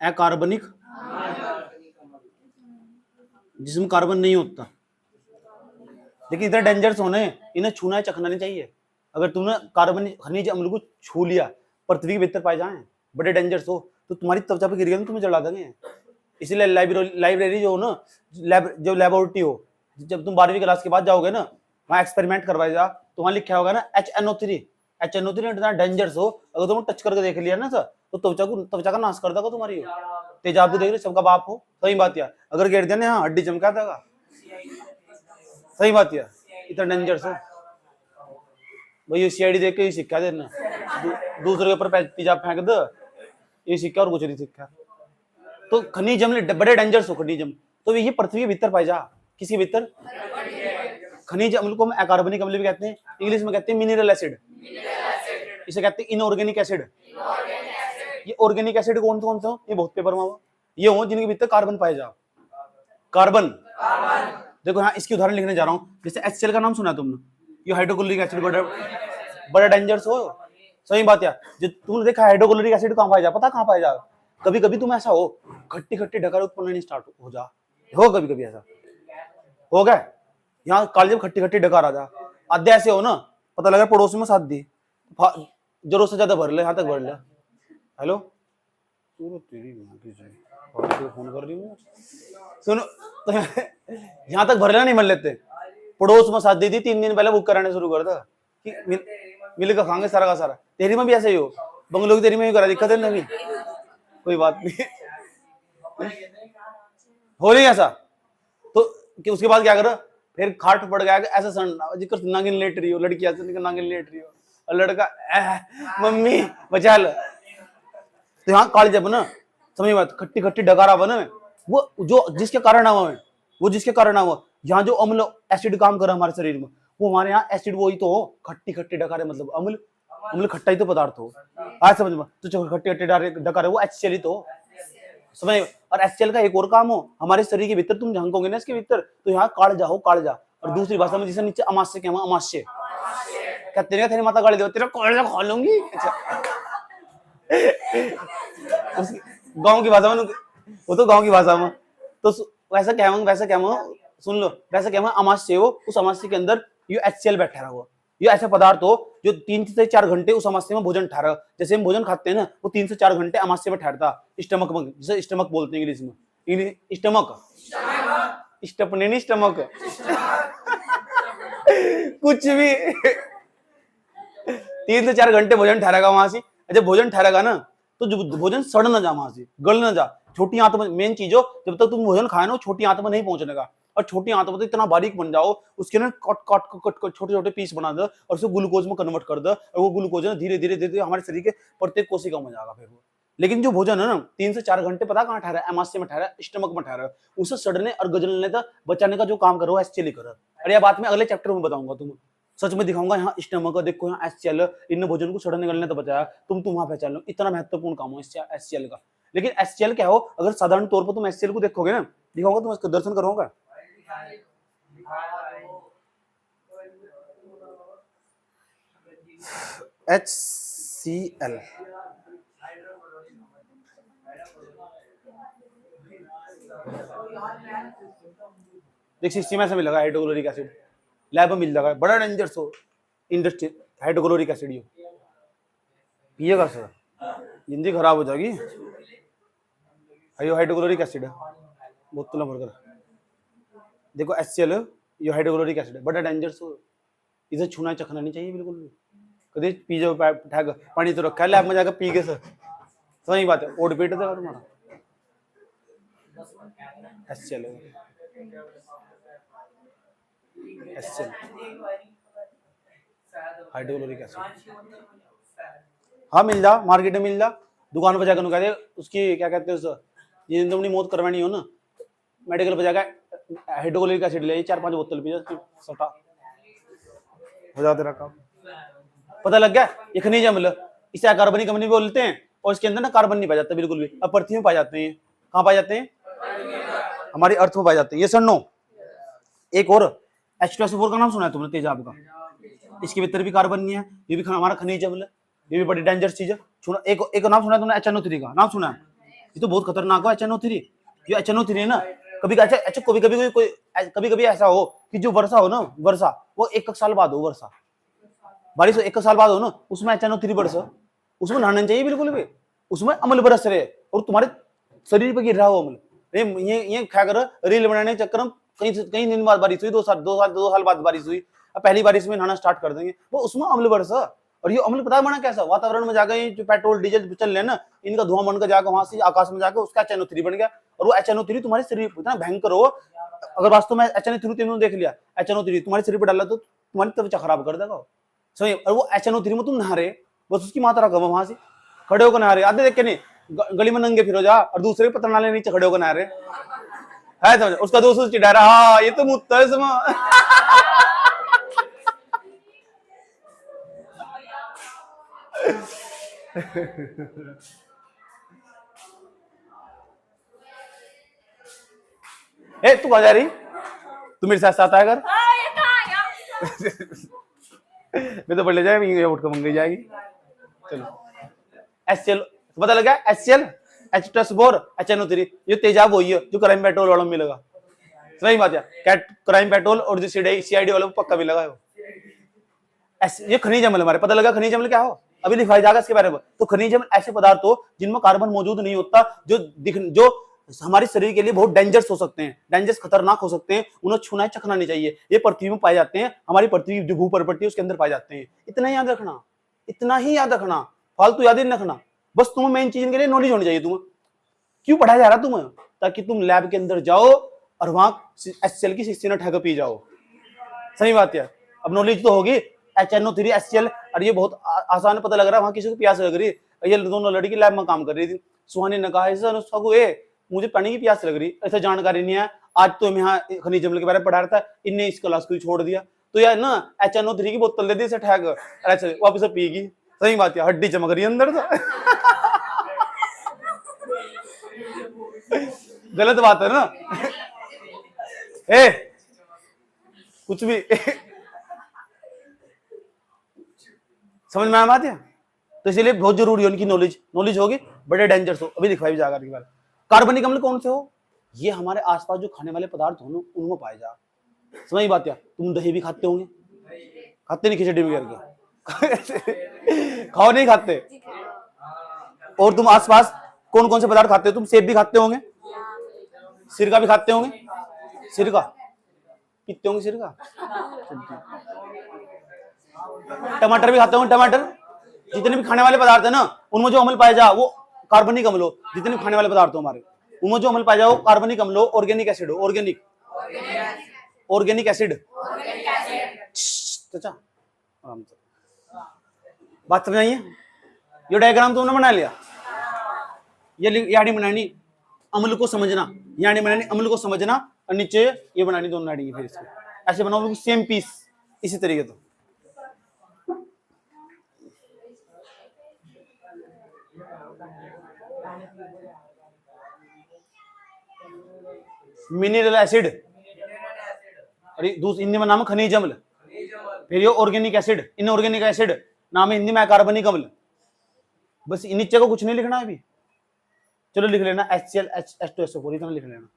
अकार्बनिक, जिसमें कार्बन नहीं होता। लेकिन इधर डेंजरस होने, इन्हें छूना चखना नहीं चाहिए। अगर तुमने कार्बन खनिज अम्ल को छू लिया, पृथ्वी के भीतर पाए जाए, बड़े डेंजरस हो, तो तुम्हारी त्वचा पे गिर गया तो तुम्हें जला देंगे। इसलिए लाइब्रेरी जो हो ना, जो लेबोरेटरी हो, जब तुम 12वीं क्लास के बाद जाओगे ना, वहाँ एक्सपेरिमेंट करवाया जा, तो वहाँ लिखा होगा ना HNO3। HNO3 इतना डेंजरस हो, अगर तुम टच करके देख लिया ना सर, तो त्वचा का नाश कर देगा तुम्हारी। तेजाब को देख रहे, सबका बाप हो, सही बात यार। अगर गिर दिया ना, हाँ हड्डी चमका देगा, सही बात यार। इतना डेंजरस हो भाई, ये CID देख के ये सिक्का देना, दूसरे के ऊपर तेजाब फेंक दो, ये सिक्का और कुछ नहीं सिक्का। तो खनिज अम्ल बड़े डेंजरस हो, खनिज अम्ल तो ये पृथ्वी के भीतर पाए जा, किसी भीतर। खनिज अम्ल को हम अकार्बनिक अम्ल भी कहते हैं, इंग्लिश में कहते हैं मिनरल एसिड, इसे कहते हैं इनऑर्गेनिक एसिड। ये ऑर्गेनिक एसिड कौन से हो, ये बहुत पेपर में हो, ये हो जिनके भीतर कार्बन पाए जा। कार्बन, देखो यहाँ इसकी उदाहरण लिखने जा रहा हूँ। जैसे HCl का नाम सुना है तुमने, ये हाइड्रोक्लोरिक एसिड बड़ा डेंजरस हो, सही बात यार। जो तुमने देखा हाइड्रोक्लोरिक एसिड कहाँ पाया जा, पता कहाँ पाया जा। कभी कभी तुम ऐसा हो, खट्टी खट्टी डकार उत्पन्न नहीं स्टार्ट हो जा, हो कभी कभी ऐसा हो गया। यहाँ कॉलेज में खट्टी खट्टी डकार आ जा, आधे ऐसे हो ना, पता लगा पड़ोस में साथ दी, जरूरत से ज्यादा भर ले, यहाँ तक भर ले। हेलो, तू तेरी मां की जाए और तो फोन कर रही हूँ सुनो तो यहाँ तक भरना नहीं मन लेते पड़ोस में साथ दी थी 3 दिन पहले बुक कराने शुरू कर था कि मिल कर खाएंगे सारा का सारा तेरी में भी ऐसे ही हो बंगलों की तेरी में भी करा दिक्कत है नहीं कोई बात नहीं हो नहीं ऐसा तो कि उसके बाद क्या करो फिर खाट पड़ गया ऐसा जिक्र नागिन लेट रही हो लड़की ऐसे नागिन लेट रही हो और लड़का मम्मी बचा लो तो यहाँ काल जब ना समझ बात खट्टी खट्टी डगारा बने वो जो जिसके कारण हुआ है वो जिसके कारण हुआ यहाँ जो अम्ल एसिड काम कर रहा है हमारे शरीर में वो हमारे यहाँ एसिड वही तो हो खट्टी खट्टी डकारे मतलब अम्ल अम्ल खट्टा ही तो पदार्थ हो आज समझ में तो खट्टी खट्टी डकारे वो HCl ही तो समझ और HCl का एक और काम हो हमारे शरीर के भीतर तुम झांकोगे ना इसके भीतर तो यहाँ कालजा हो कालजा और दूसरी भाषा में जिसे नीचे अमास्य क्या अमास्य क्या तेरे तेरी माता गाली दो तेरा कालजा खा लूंगी गांव की भाषा में वो तो गांव की भाषा में तो वैसा क्या सुन लो वैसा क्या अमास्य हो उस अमास्य के अंदर ये HCl बैठा रहा हुआ ये ऐसा पदार्थ हो जो 3 से 4 घंटे उस अमास्य में भोजन ठहरा जैसे हम भोजन खाते हैं ना वो 3 से 4 घंटे अमास्य में ठहरता स्टमक में जिसे स्टमक बोलते हैं इंग्लिश में स्टमक स्टपने नहीं स्टमक कुछ भी 3 से 4 घंटे भोजन ठहरेगा वहां से जब भोजन ठहरेगा ना तो जो भोजन सड़ ना जा वहां से गल ना जा छोटी आंत में मेन चीज हो जब तक तुम भोजन खाए ना छोटी आंत में नहीं पहुंचने का और छोटी आंत में तो इतना बारीक बन जाओ उसके ना कट छोटे छोटे पीस बना दो और उसको ग्लूकोज में कन्वर्ट कर दो और वो ग्लूकोज ना धीरे धीरे धीरे हमारे शरीर के प्रत्येक कोशिका में जाएगा फिर वो लेकिन जो भोजन है ना 3 से 4 घंटे पता कहाँ ठहरा अमास्य में ठहरा स्टमक में ठहरा उसे सड़ने और गजलने तक बचाने का जो काम करो HCl करो और यह बात मैं अगले चैप्टर में बताऊंगा तुम्हें सच में दिखाऊंगा यहाँ स्टमक देखो यहाँ HCl इन भोजन को सड़ने गलने तो बचाया तुम वहां पहचान लो इतना महत्वपूर्ण काम हो HCl का लेकिन HCl क्या हो अगर साधारण तौर पर तुम HCl को देखोगे ना दिखाऊंगा तुम इसका दर्शन करोगे HCl देख सिस्टम ऐसा मिलेगा हाइड्रोक्लोरिक एसिड लैब में मिल जाएगा बड़ा danger so industry hydrochloric acid ये पिएगा सर जिंदगी खराब हो जाएगी हाइड्रोक्लोरिक एसिड है बोतल भरकर देखो HCl ये हाइड्रोक्लोरिक एसिड है बड़ा डेंजर सो इसे छूना चखना नहीं चाहिए बिल्कुल भी कभी पी जाओ पानी तो रखा है लैब में जाकर पी के सर सही बात है ओट पेट देगा तुम्हारा HCl हाइड्रोक्लोरिक एसिड हाँ मिल जा मार्केट में मिल जा दुकान पर जाकर कह दे उसकी क्या कहते हैं उस जिन तुमने मौत करवानी हो ना मेडिकल पर जाकर हाइड्रोक्लोरिक एसिड ले 4-5 बोतल पी जा सटा हो जाता तेरा काम पता लग गया ये खनिज अम्ल इसे कार्बनिक अम्ल बोलते हैं और इसके अंदर ना कार्बन नहीं पाया जाता बिल्कुल भी अब पृथ्वी में पाए जाते हैं कहाँ पाए जाते हैं हमारी अर्थ में पाए जाते हैं ये सन्नो एक और H2SO4 का नाम सुना है तुमने तेजाब का इसके भीतर भी कार्बन नहीं है ये भी हमारा खनिज अम्ल ये भी बड़ी डेंजर चीज है सुना एक नाम सुना है तुमने HNO3 का नाम सुना है ये तो बहुत खतरनाक है HNO3 ये HNO3 है ना कभी अच्छा कभी ऐसा हो कि जो वर्षा हो ना वर्षा वो 1 साल बाद हो वर्षा बारिश 1 साल बाद हो ना उसमें HNO3 बरस उसमें नहाना चाहिए बिल्कुल भी उसमें अम्ल बरस रहे और तुम्हारे शरीर पर गिर रहा हो अम्ल ये क्या कर रील बनाने के चक्कर में कई दिन बाद बारिश हुई 2 साल बाद बारिश हुई अब पहली बारिश में नहाना स्टार्ट कर देंगे वो उसमें अम्ल बरस और ये अम्ल पता है बना कैसा वातावरण में जाकर जो पेट्रोल डीजल चल रहे ना इनका धुआं बनकर जाकर वहां से आकाश में जाकर उसका HNO3 बन गया और वो HNO3 तुम्हारे शरीर इतना भयंकर हो अगर वास्तव में HNO3 तुमने देख लिया HNO3 तुम्हारे शरीर पर डाला तो तुम्हारी त्वचा खराब कर देगा सही और वो HNO3 में तुम नहा रहे बस उसकी मात्रा कम है वहां से खड़े होकर नहा रहे आधे देख के नहीं गली में नंगे फिरो जा और दूसरे पत्र नाले नीचे खड़े होकर नहा रहे है समझ उसका दोस्त चिढ़ा रहा हाँ ये तो मुत्ता है ए तू कहाँ जा रही तू मेरे साथ आया कर मैं तो पढ़ ले जाए उठ कर मंगई जाएगी चलो HCl पता लगा HCl H2SO4 HNO3 ये तेजाब वही है जो क्राइम पेट्रोल वालों में मिलेगा सही बात है क्राइम पेट्रोल और जो CID वालों को पक्का मिलेगा ये खनिज अम्ल हमारे पता लगा खनिज अम्ल क्या हो अभी लिखवाया जाएगा इसके बारे में। तो खनिज अम्ल ऐसे पदार्थ हो जिनमें कार्बन मौजूद नहीं होता, जो हमारे शरीर के लिए बहुत डेंजरस हो सकते हैं, डेंजरस खतरनाक हो सकते हैं, उन्हें छूना चखना नहीं चाहिए। ये पृथ्वी में पाए जाते हैं, हमारी पृथ्वी जो भूपर्वत है उसके अंदर पाए जाते हैं। इतना ही याद रखना, इतना ही याद रखना, फालतू याद ही नहीं रखना। बस तुम्हें मेन चीज के लिए नॉलेज होनी चाहिए। तुम्हें क्यों पढ़ाया जा रहा तुम्हें? ताकि तुम लैब के अंदर जाओ और वहां HCl की 16 ठेका पी जाओ। सही बात है। अब नॉलेज तो होगी HNO3 HCl, और ये बहुत आसान पता लग रहा है। वहां किसी को प्यास लग रही है, ये दोनों लड़की लैब में काम कर रही थी। सुहानी ने कहा ऐसा मुझे पानी की प्यास लग रही, ऐसा जानकारी नहीं है। आज तो मैं यहाँ खनिज अम्ल के बारे में पढ़ा रहा था, इनने इस क्लास को ही छोड़ दिया। तो यार ना HNO3 की बोतल दे दी इसे ठेक, ऐसे वापस पीगी। सही बात है, हड्डी चमक रही है अंदर तो। गलत बात है ना। ए कुछ भी समझ में आया बात है? तो इसलिए बहुत जरूरी है उनकी नॉलेज होगी, बड़े डेंजरस हो। अभी लिखवाई जाएगा के बारे। कार्बनिक अम्ल कौन से हो? ये हमारे आसपास जो खाने वाले पदार्थ हो उनमें पाए जा। समझ बात है? तुम दही भी खाते होंगे, खाते नहीं खिचड़ी में करके? खाओ नहीं खाते? और तुम आसपास कौन कौन से पदार्थ खाते हो? तुम सेब भी खाते होंगे, सिरका भी खाते होंगे, सिरका पीते होंगे, सिरका। टमाटर भी खाते होंगे, टमाटर। जितने भी खाने वाले पदार्थ है ना उनमें जो अम्ल पाए जा वो कार्बनिक अम्ल हो। जितने भी खाने वाले पदार्थ हो हमारे उनमें जो अम्ल पाए जा वो कार्बनिक अम्ल हो, ऑर्गेनिक एसिड हो, ऑर्गेनिक एसिड। अच्छा बात समझ आई है? ये डायग्राम तुमने बना लिया, ये यानी बनानी अम्ल को समझना, यानी बनानी अम्ल को समझना, और नीचे ये बनानी दोनों नाड़ी। फिर इसको ऐसे बनाओ सेम पीस इसी तरीके से। मिनरल एसिड, अरे दूसरे हिंदी में नाम है खनिज अम्ल। फिर ये ऑर्गेनिक एसिड, इनऑर्गेनिक एसिड नाम है हिंदी में कार्बनिक अम्ल। बस नीचे को कुछ नहीं लिखना है अभी। चलो लिख लेना HCl H2SO4 इतना लिख लेना।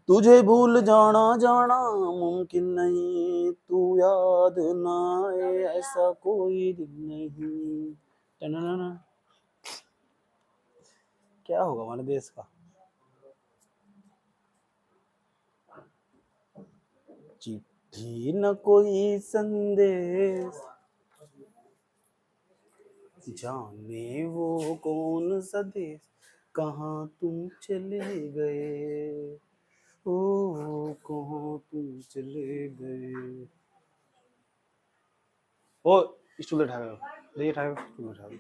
तुझे भूल जाना मुमकिन नहीं, तू याद ना आए ऐसा कोई दिन नहीं। क्या होगा हमारे देश का? चिट्ठी न कोई संदेश, जाने वो कौन सा देश, कहाँ तुम चले गए, ओ कहाँ तुम चले गए। ओ स्टूल उठा लो, देखिए उठा लो, स्टूल उठा लो।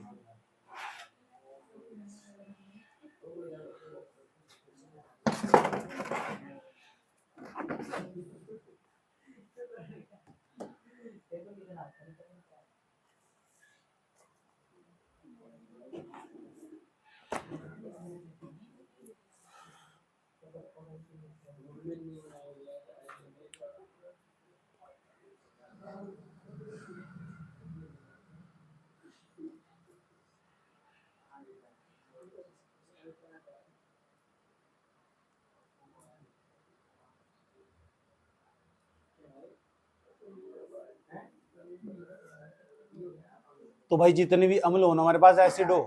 तो भाई जितने भी अम्ल हो हमारे पास, एसिड हो,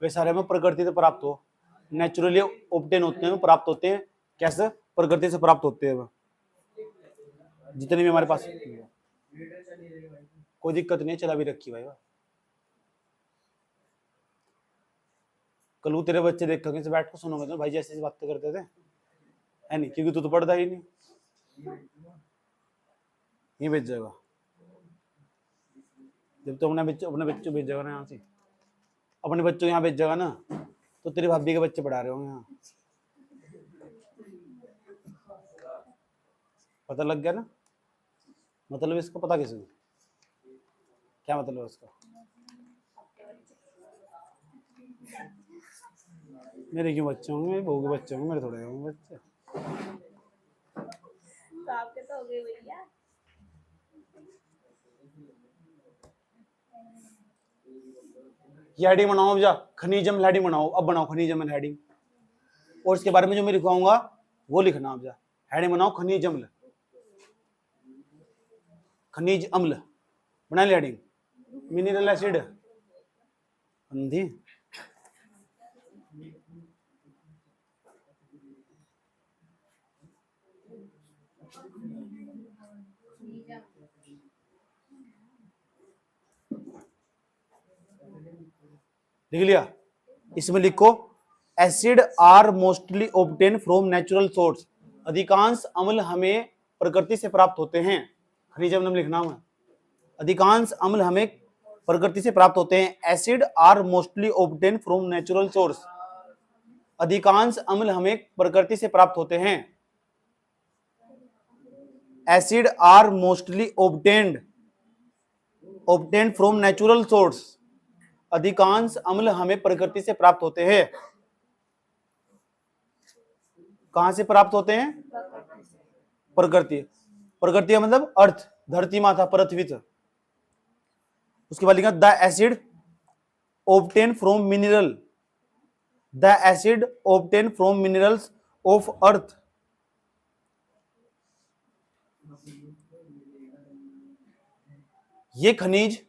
वे सारे हमें प्रकृति से प्राप्त हो, नेचुरली ऑब्टेन होते हैं, प्राप्त होते हैं। कैसे? प्रकृति से प्राप्त होते हैं। जितने भी हमारे पास, कोई दिक्कत नहीं, चला भी रखी भाई। कल वो तेरे बच्चे देखोगे से बैठ कर सुनोगे तो भाई जैसे बातें करते थे, है नहीं? क्योंकि तू तो पढ़ता ही नहीं। ये भेज जाएगा जब तो अपने बच्चों भेजेगा ना यहाँ से, अपने बच्चों यहाँ भेजेगा ना, तो तेरी भाभी के बच्चे पढ़ा रहे होंगे यहाँ। पता लग गया ना? मतलब इसका पता किसी को? क्या मतलब है उसका? मेरे क्यों बच्चे होंगे? मेरे बहू के बच्चे होंगे, मेरे थोड़े होंगे बच्चे। तो आपके तो हो गए भैया। ये हेडिंग बनाओ, अब जा खनिज अम्ल हेडिंग बनाओ। अब बनाओ खनिज अम्ल हेडिंग, और इसके बारे में जो मैं लिखवाऊंगा वो लिखना। अब जा हेडिंग बनाओ खनिज अम्ल, खनिज अम्ल बना लिया हेडिंग। मिनरल एसिड अंधी। लिख लिया। इसमें लिखो acids are mostly obtain from natural source. अधिकांश अम्ल हमें प्रकृति से प्राप्त होते हैं। खनिज अम्ल लिखना है। अधिकांश अम्ल हमें प्रकृति से प्राप्त होते हैं। Acid are mostly obtain from natural source. अधिकांश अम्ल हमें प्रकृति से प्राप्त होते हैं। Acid are mostly obtained from natural source. अधिकांश अम्ल हमें प्रकृति से प्राप्त होते हैं। कहां से प्राप्त होते हैं? प्रकृति। प्रकृति मतलब अर्थ, धरती माता, पृथ्वी। उसके बाद लिखा the acid obtain from mineral. The acid obtain from minerals of अर्थ। ये खनिज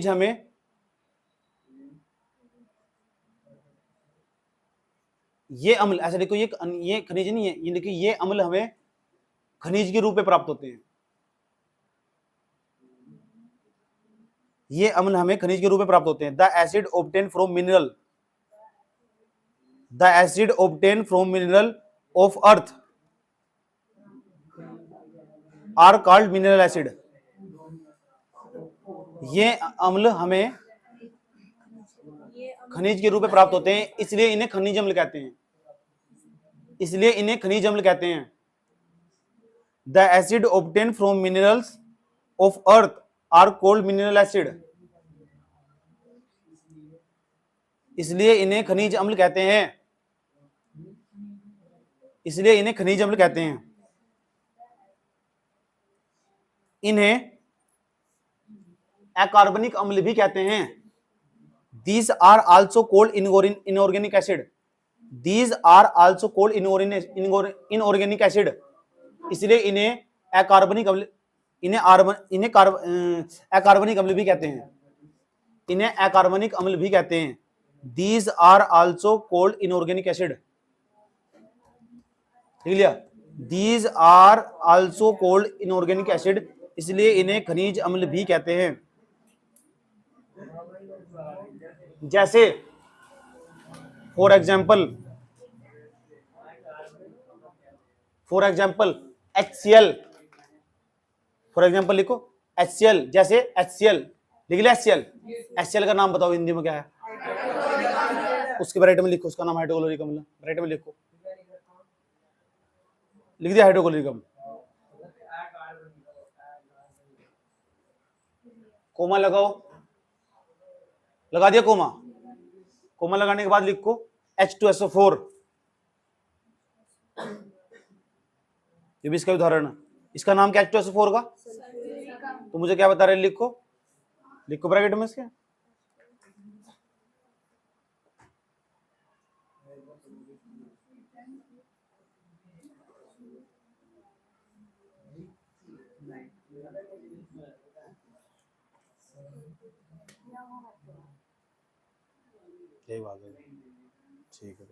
हमें ये अम्ल, ऐसा देखो, ये खनिज नहीं है, ये देखिए, ये अम्ल हमें खनिज के रूप में प्राप्त होते हैं। ये अम्ल हमें खनिज के रूप में प्राप्त होते हैं। The acid obtain from mineral. The acid obtain from mineral of earth are called mineral acid. ये अम्ल हमें खनिज के रूप में प्राप्त होते हैं, इसलिए इन्हें खनिज अम्ल कहते हैं। इसलिए इन्हें खनिज अम्ल कहते हैं। The acid obtain from minerals of earth are called mineral acid. इसलिए इन्हें खनिज अम्ल कहते हैं। इसलिए इन्हें खनिज अम्ल कहते हैं। इन्हें अकार्बनिक अम्ल भी कहते हैं। These are also called inorganic acid. These are also called inorganic acid. इसलिए इन्हें अकार्बनिक अम्ल अकार्बनिक अम्ल भी कहते हैं। इन्हें अकार्बनिक अम्ल भी कहते हैं। These are also called inorganic acid. ठीक लिया? These are also called inorganic acid. इसलिए इन्हें खनिज अम्ल भी कहते हैं। जैसे for example HCl। For example लिखो HCl। जैसे HCl लिख लिया। HCl का नाम बताओ हिंदी में क्या है? उसके ब्रैकेट में लिखो, उसका नाम हाइड्रोक्लोरिक अम्ल। ब्रैकेट में लिखो, लिख दिया हाइड्रोक्लोरिक अम्ल। कोमा लगाओ, लगा दिया कोमा। कोमा लगाने के बाद लिखो H2SO4। ये भी इसका उदाहरण है। इसका नाम क्या H2SO4 का? तो मुझे क्या बता रहे, लिखो ब्रैकेट में इसके। यही बात है, ठीक है।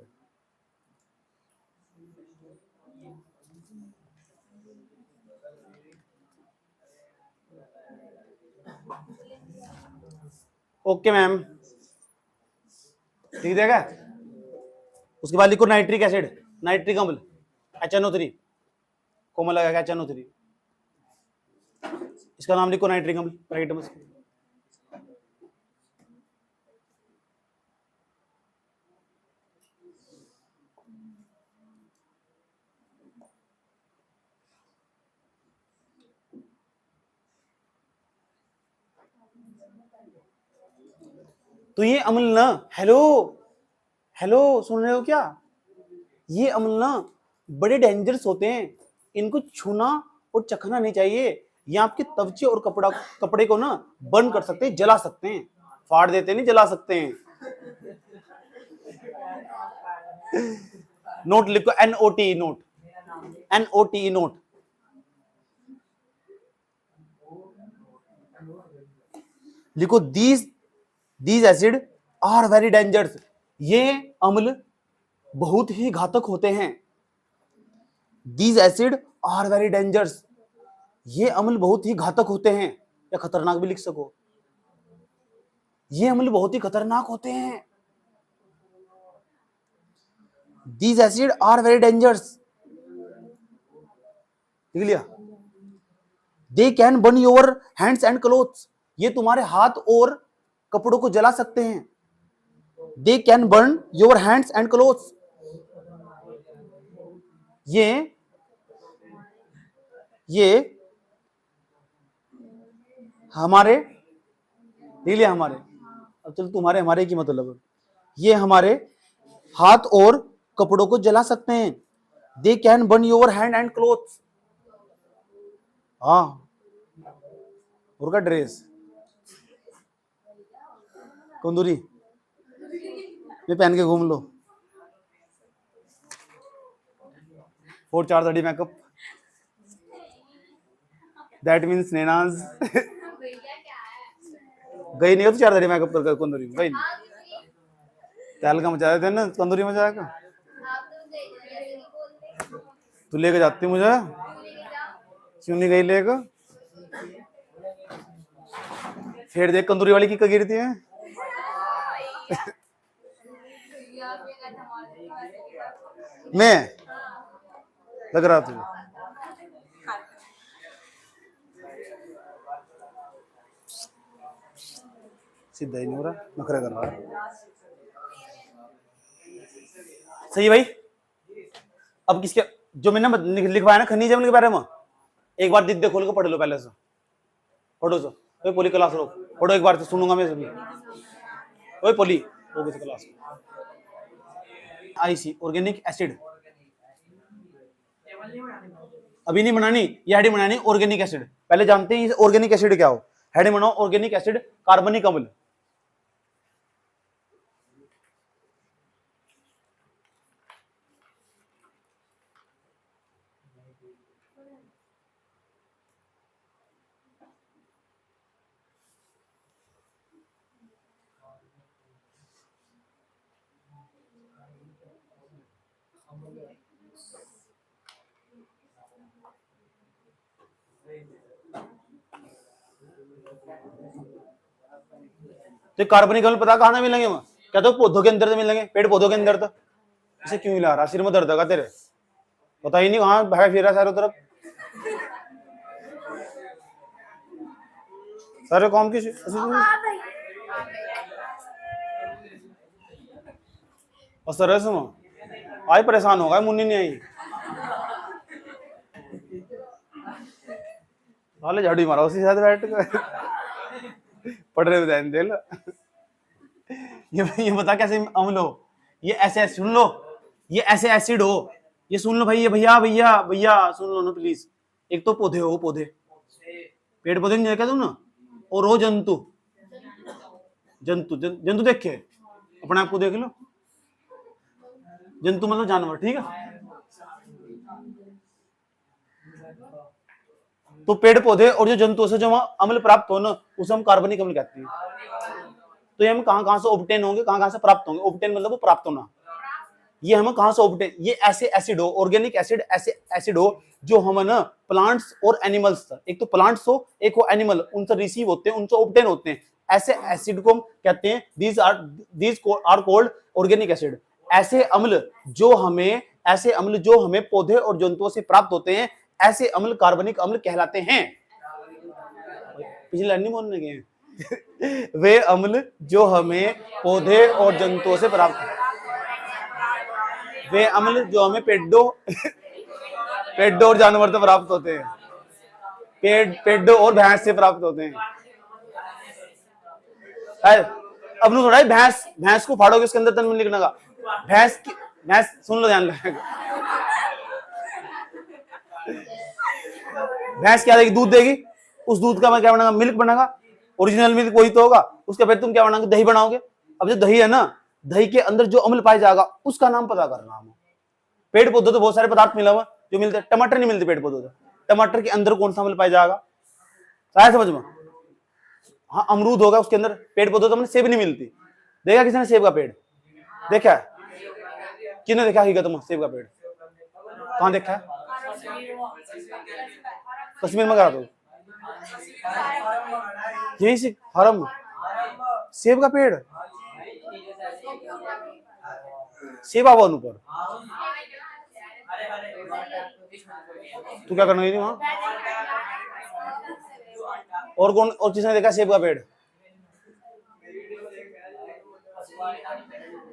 ओके मैम, ठीक देगा। उसके बाद लिखो नाइट्रिक एसिड, नाइट्रिक अम्ल HNO3। कोमल लगा HNO3। इसका नाम लिखो नाइट्रिक अम्ल ब्रैकेट में। तो ये अम्ल ना, हेलो सुन रहे हो क्या? ये अम्ल ना बड़े डेंजरस होते हैं। इनको छूना और चखना नहीं चाहिए। ये आपके त्वचा और कपड़े को ना बर्न कर सकते हैं, जला सकते हैं। फाड़ देते नहीं, जला सकते हैं। नोट लिखो, NOTE नोट, NOTE नोट। लिखो these acid are very dangerous, ये अम्ल बहुत ही घातक होते हैं। These acid are very dangerous, ये अम्ल बहुत ही घातक होते हैं, या खतरनाक भी लिख सको, ये अम्ल बहुत ही खतरनाक होते हैं। These acid are very dangerous, लिख लिया। They can burn your hands and clothes, ये तुम्हारे हाथ और कपड़ों को जला सकते हैं। They can burn your hands and clothes, ये हमारे, लिख लिया हमारे, अब चल तुम्हारे हमारे की मतलब, ये हमारे हाथ और कपड़ों को जला सकते हैं। They can burn your hand and clothes, हाँ, और का ड्रेस कंदूरी ये पहन के घूम लो। 4-4 मेकअप, दैट मीन्स नैनाज गई नहीं हो तो 4 मेकअप कर कंदूरी गई नहीं, तेल का मचा देते ना कंदूरी में जाएगा। तू लेके जाती मुझे, क्यों नहीं गई लेकर? फिर देख कंदूरी वाली की गिरती है। मैं लग रहा तुझे सीधा ही नहीं हो रहा, नखरे कर रहा है। सही भाई। अब किसके जो मैंने लिखवाया ना खनिज अम्ल के बारे में, एक बार दिद्दे खोल के पढ़ लो पहले से, पढ़ो सो तो पोली क्लास रो पढ़ो एक बार, तो सुनूंगा मैं सभी। ओए पोली हो गई क्लास। आईसी ऑर्गेनिक एसिड, अभी नहीं बनानी, ये हेडिंग बनानी ऑर्गेनिक एसिड। पहले जानते हैं ऑर्गेनिक एसिड क्या हो, हेडिंग बनाओ ऑर्गेनिक एसिड कार्बनिक अम्ल। तो कार्बनिक अम्ल पता कहां से मिलेंगे? क्या तो पौधों के अंदर से मिलेंगे, पेड़ पौधों के अंदर। तो इसे क्यों मिला रहा, सिर में दर्द है तेरे? पता ही नहीं कहां भाग फिर रहा चारों तरफ। सारे काम की असर है सुनो, आई परेशान होगा, मुन्नी नहीं आई साले, झाड़ू मारा उसी साथ बैठ कर पढ़ रहे ध्यान दे लो। ये बता कैसे अम्ल हो, ये ऐसे सुन लो, ये ऐसे एसिड हो, ये सुन लो भाई, ये भैया भैया भैया सुन लो ना प्लीज। एक तो पौधे हो, पौधे पेड़ पौधे नहीं देखा तुम ना, और हो जंतु, जंतु देखे अपने आप को देख लो, जंतु मतलब जानवर, ठीक है। तो पेड़ पौधे और जो जंतुओं से जो अम्ल प्राप्त हो ना, उसे हम कार्बनिक अम्ल कहते हैं। तो ये हम कहां से ऑब्टेन होंगे, कहां से प्राप्त होंगे? ऑब्टेन मतलब वो प्राप्त होना। ये हम कहां से ऑब्टेन, ये ऐसे एसिड हो, ऑर्गेनिक एसिड ऐसे एसिड हो जो हम ना प्लांट्स और एनिमल्स, एक तो प्लांट्स हो एक हो एनिमल, उनसे रिसीव होते हैं, उनसे ऑब्टेन होते हैं। ऐसे एसिड को हम कहते हैं these are called organic acid. ऐसे अम्ल जो हमें पौधे और जंतुओं से प्राप्त होते हैं, ऐसे अम्ल कार्बनिक अम्ल कहलाते हैं। पिछले नहीं बोलने गए वे अम्ल जो हमें पौधे और जंतुओं से प्राप्त, वे अम्ल जो हमें पेड़ों और जानवर से प्राप्त होते हैं, पेड़ों और भैंस से प्राप्त होते हैं। अब नु थोड़ा भैंस को फाड़ोगे उसके अंदर तन में लिखना का, भैंस सुन लो ध्यान लगेगा। भैंस क्या देगी? दूध देगी, उस दूध का मैं क्या बनाऊंगा? मिल्क बनाऊंगा, ओरिजिनल मिल्क वही तो होगा। उसके बाद तुम क्या बनाओगे? दही बनाओगे। अब जो दही है ना, दही के अंदर जो अम्ल पाया जाएगा उसका नाम पता करना हमें। पेड़ पौधों तो बहुत सारे पदार्थ मिला हुआ जो मिलते हैं, टमाटर नहीं मिलते पेड़ पौधों से। टमाटर के अंदर कौन सा अम्ल पाया जाएगा? सारा समझ में? हाँ अमरूद होगा उसके अंदर, पेड़ पौधे तो हमें सेब नहीं मिलती। देखा किसी ने सेब का पेड़? देखा है? किसने देखा हकीकत में सेब का पेड़? कहाँ देखा है? कश्मीर में करा तो यही से हरम सेब का पेड़, सेब आवा ऊपर। तू क्या करना है वहां? और कौन और किसने देखा सेब का पेड़?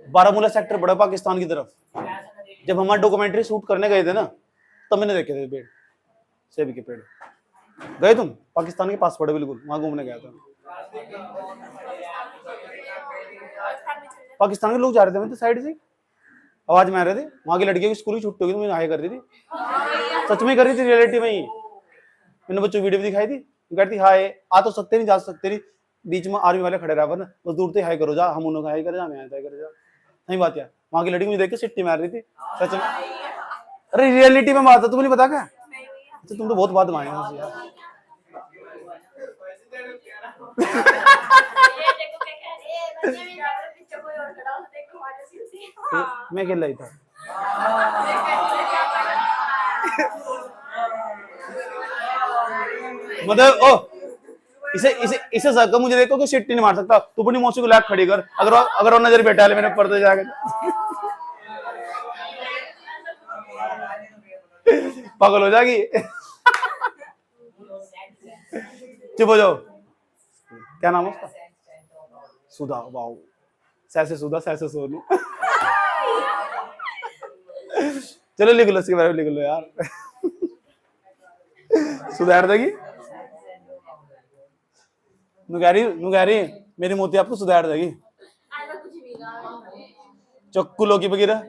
बारामूला सेक्टर बड़ा पाकिस्तान की तरफ, जब हमारा डॉक्यूमेंट्री शूट करने गए थे ना, तब मैंने देखे थे पेड़, सेब के पेड़। गए तुम? पाकिस्तान के पास पड़े, बिल्कुल वहां घूमने गया था। पाकिस्तान के लोग जा रहे थे, मैं तो साइड से आवाज में आ रहे थे, वहां की लड़कियों की स्कूल की छुट्टी हुई, मैंने हाई कर दी थी, सच में कर रही थी, रियलिटी में ही। मैंने बच्चों वीडियो भी दिखाई थी, कहती हाय, आ तो सकते नहीं, जा सकते नहीं, बीच में आर्मी वाले खड़े रहा, बस दूर से हाई करो जा, हम उन्होंने हाई कर जा, मैं हाई कर जा। नहीं बात यार, वहां की लड़की मुझे देख के सिट्टी मार रही थी, सच में। अरे रियलिटी में बात है, तुम्हें नहीं पता क्या? अच्छा तुम तो बहुत बात मांगे यार। मैं खेल रही था। मतलब ओ इसे सका मुझे देखो कि सिट्टी नहीं मार सकता, तू अपनी मौसी को लाख खड़ी कर, अगर वो नजर बैठा ले मेरे पर्दे जाके पागल हो जाएगी। चुप हो जाओ। क्या नाम है उसका? सुधा। वाओ, सैसे सुधा सैसे सोनू। चलो लिख लो, इसके बारे में लिख लो यार। सुधार देगी नुगारी मेरी मोती आपको सुधार देगी। चक्कू लौकी वगैरह,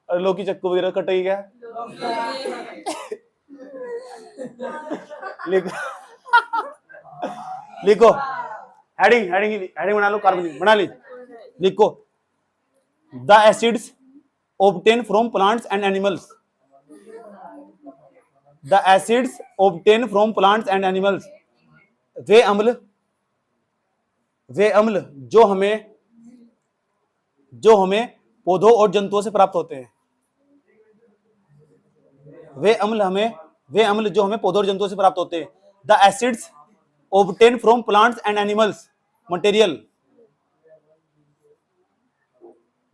लौकी चक्कू वगैरह कटेगी क्या? लिखो हेडिंग बना लो, कार्बन बना ली। लिखो the acids obtained from plants and animals, the acids obtained from plants and animals, वे अम्ल जो हमें पौधों और जंतुओं से प्राप्त होते हैं। वे अम्ल जो हमें पौधों और जंतुओं से प्राप्त होते हैं। The acids obtained from plants and animals material,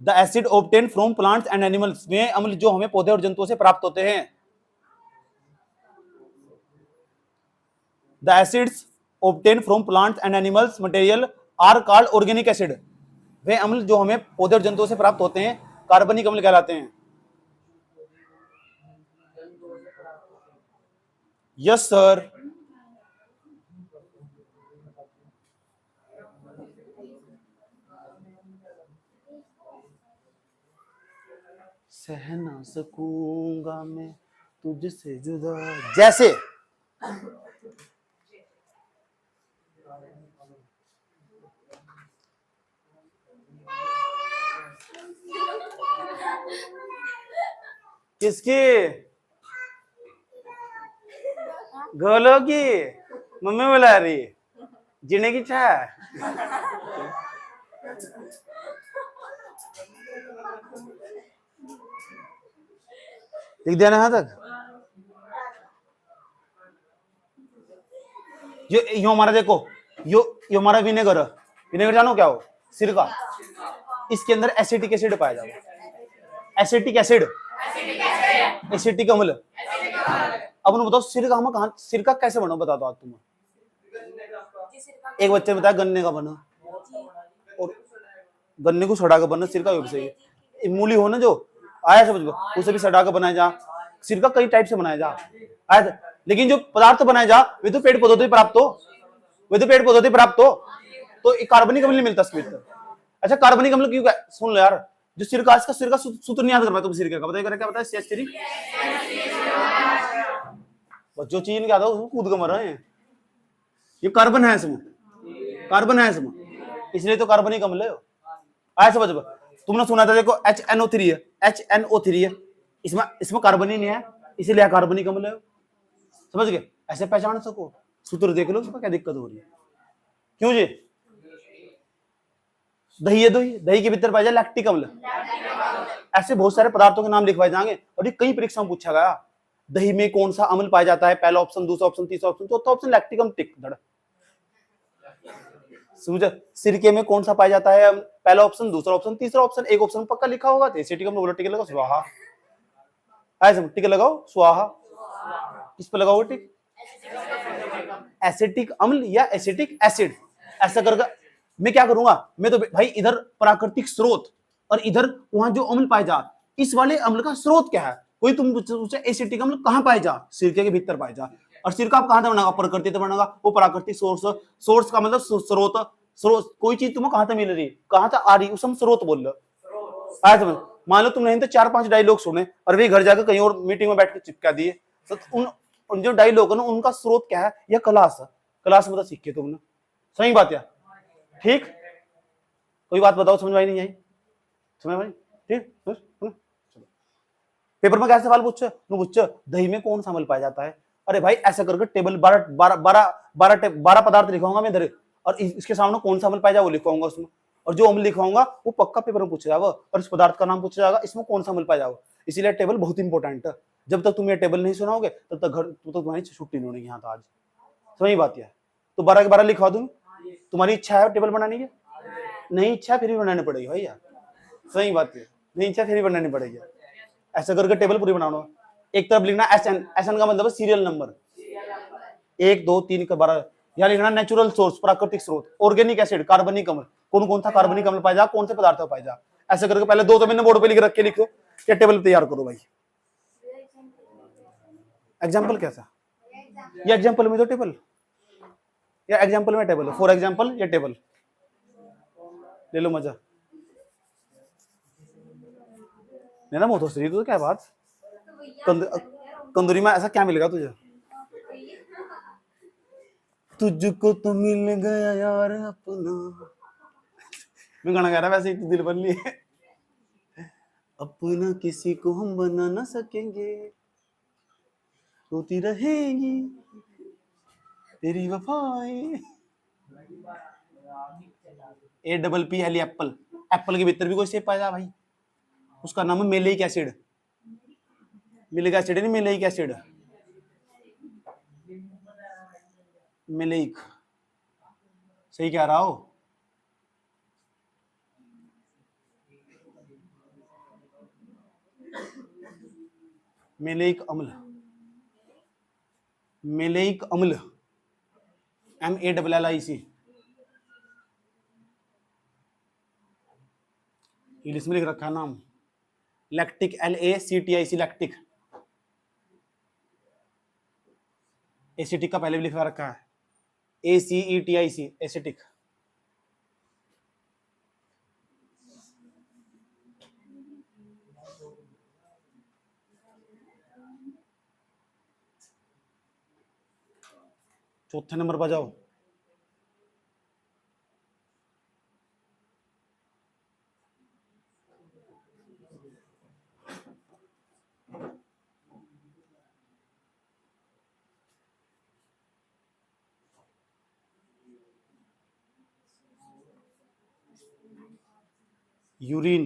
the acid obtained from plants and animals, वे अम्ल जो हमें पौधे और जंतुओं से प्राप्त होते हैं। The acids obtained from plants and animals material are called organic acid, वे अम्ल जो हमें पौधे और जंतुओं से प्राप्त होते हैं कार्बनिक अम्ल कहलाते हैं। Yes sir. सह ना सकूंगा मैं तुझसे जुदा, जैसे किसकी? गोलो की मम्मी बुला रही है, जीने की इच्छा है। लिख दिया ना यहां तक? यो हमारा देखो, यो हमारा विनेगर जानो क्या हो? सिरका। इसके अंदर एसिटिक एसिड पाया जाएगा। एसिटिक एसिड, एसिटिक अम्ल। अब उन्हें बताओ सिरका कैसे बना, बता दो आज तुम्हें। एक बच्चे ने बताया गन्ने का बना, और गन्ने को सड़ा कर बना सिरका योग से। मूली हो ना जो आया समझ लो, उसे भी सड़ा कर बनाया जा, सिरका कई टाइप से बनाया जा आया। लेकिन जो पदार्थ बनाया जा वे तो पेड़ पौधों से प्राप्त हो, तो कार्बनिक अम्ल नहीं मिलता इसके भीतर। अच्छा कार्बनिक अम्ल क्यों? सुन लो यार, जो सिरका, इसका सिरका सूत्र नहीं याद कर पाए तुम, सिरके का बताइए क्या बताया? CH3। जो चीज नहीं आता उसको कूद कर मर रहे हैं। ये कार्बन है इसमें, इसलिए तो कार्बनिक अम्ल है। आया समझ? तुमने सुना था देखो HNO3 है, इसमें कार्बन ही नहीं है, इसीलिए कार्बनिक अम्ल है। समझ गए? ऐसे पहचान सको, सूत्र देख लो उसमें क्या दिक्कत हो रही है। क्यों जी? दही है, दही के भीतर पाया जाए लैक्टिक अम्ल। ऐसे बहुत सारे पदार्थों के नाम लिखवाए जाएंगे और ये कई परीक्षा में पूछा गया। दही में कौन सा अम्ल पाया जाता है? पहला ऑप्शन, दूसरा ऑप्शन, तीसरा ऑप्शन, चौथा ऑप्शन लैक्टिक अम्ल, टिक धड़। समझ? सिरके में कौन सा पाया जाता है? पहला ऑप्शन, दूसरा ऑप्शन, तीसरा ऑप्शन, एक ऑप्शन पक्का लिखा होगा तो एसिटिक अम्ल बोलो, टिक लगाओ स्वाहा। ऐसे टिक लगाओ स्वाहा। किस पे लगाओगे टिक? एसिटिक अम्ल या एसिटिक एसिड। ऐसा करके मैं क्या करूंगा, मैं तो भाई इधर प्राकृतिक स्रोत और इधर वहां जो अम्ल पाए जा, इस वाले अम्ल का स्रोत क्या है? कोई तुम पूछे एसिटिक अम्ल कहां पाए जा? सिरके के भीतर पाए जा। और सिरका आप कहां से बनाओगा? प्रकृति से बनाओगा। वो प्राकृतिक सोर्स, सोर्स का मतलब स्रोत। स्रोत कोई चीज तुम्हें कहां से मिल रही है, कहां से आ रही, उस हम स्रोत बोल रहे। आया समझ? मान लो तुमने तो 4-5 डायलॉग सुने और वे घर जाकर कहीं और मीटिंग में बैठ के चिपका दिए, तो उन जो डायलॉग है ना उनका स्रोत क्या है? या क्लास, क्लास में तो सीख के तुमने। सही बात है, ठीक? कोई बात बताओ, समझ में आई नहीं आई? समझ में आई? ठीक। पेपर में क्या सवाल पूछे, दही में कौन सा अम्ल पाया जाता है? अरे भाई ऐसा करके टेबल 12 पदार्थ लिखवाऊंगा मैं इधर, और इसके सामने कौन सा अम्ल पाया जाए वो लिखवाऊंगा उसमें, और जो अम्ल लिखवाऊंगा वो पक्का पेपर में पूछा जाएगा, और इस पदार्थ का नाम पूछा जाएगा, इसमें कौन सा अम्ल पाया जाएगा। इसीलिए टेबल बहुत इंपॉर्टेंट है। जब तक तुम ये टेबल नहीं सुनाओगे तब तक घर तो तुम्हारी छुट्टी नहीं होगी यहाँ तो आज। सही बात है। तो 12 के 12 लिखवा दूं। तुम्हारी इच्छा है टेबल बनाने की? नहीं इच्छा फिर भी बनानी पड़ेगी भैया। सही बात है, नहीं इच्छा फिर भी बनानी पड़ेगी। ऐसा करके टेबल पूरी बनाना। एक तरफ लिखना SN, SN का मतलब है सीरियल नंबर, 1 2 3 का 12। यहाँ लिखना नेचुरल सोर्स, प्राकृतिक स्रोत, ऑर्गेनिक एसिड, कार्बनिक अम्ल, कौन कौन सा कार्बनिक अम्ल पाया जा, कौन से पदार्थ पाया जा। ऐसे करके पहले 2 तो मैंने बोर्ड पे लिख रख के लिखो, क्या टेबल तैयार करो भाई। एग्जाम्पल कैसा? ये एग्जाम्पल में तो टेबल, या एग्जाम्पल में टेबल, फॉर एग्जाम्पल ये टेबल ले लो मजा। नहीं ना मोतो श्री, तो क्या बात, तंदूरी में ऐसा क्या मिलेगा तुझे? तुझको तो मिल गया यार अपना, मैं गाना गा रहा वैसे ही तो दिल बन लिए। अपना किसी को हम बना ना सकेंगे, रोती रहेगी तेरी वफाएं। APPL एप्पल, एप्पल के भीतर भी कोई शेप पाया भाई, उसका नाम है मेलेइक एसिड। मिलेगा एसिड नहीं, मेलेइक एसिड, मेलेइक। सही कह रहा हो? मेलेइक अम्ल, मेलेइक अम्ल, MALLIC। इंग्लिश में लिख रखा है नाम, लैक्टिक, LACTIC, लैक्टिक। एसिटिक का पहले भी लिखा रखा है, ACETIC, एसिटिक। चौथे नंबर पर जाओ। Urine,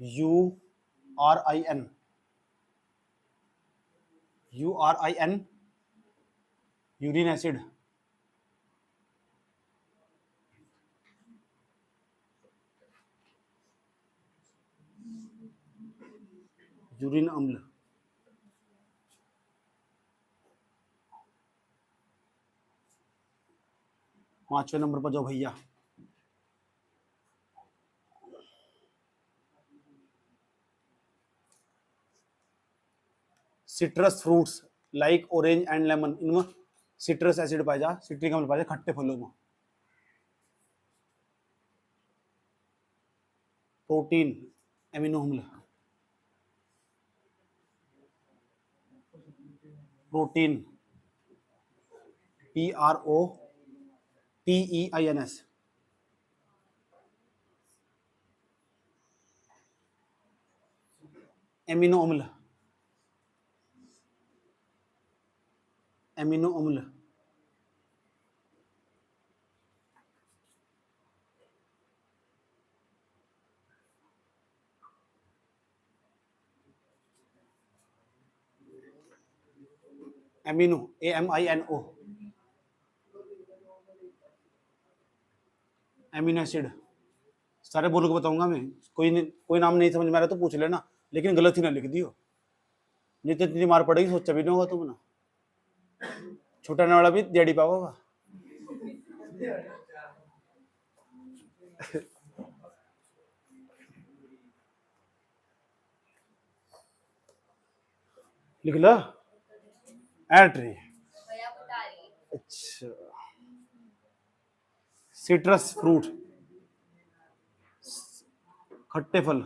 URIN, urine acid. Urine अम्ल। पांचवें नंबर पर जाओ भैया, citrus fruits like orange and lemon, इनमें सिट्रस एसिड पाया जा, सिट्रिक अम्ल पाया जा, खट्टे फलों में। प्रोटीन, एमिनो अम्ल, प्रोटीन, PROTEINS, एमिनो अम्ल, एमिनो अम्ल, एमिनो, AMINO, एमिनो एसिड। सारे बोल को बताऊंगा मैं, कोई नाम नहीं समझ में आ रहा तो पूछ लेना, लेकिन गलत ही ना लिख दियो, नहीं तो इतनी मार पड़ेगी सोचा भी नहीं होगा तुम ना। छुटाने वाला भी दिहाड़ी पाओगा। लिख लो एट्री। अच्छा, सिट्रस फ्रूट, खट्टे फल,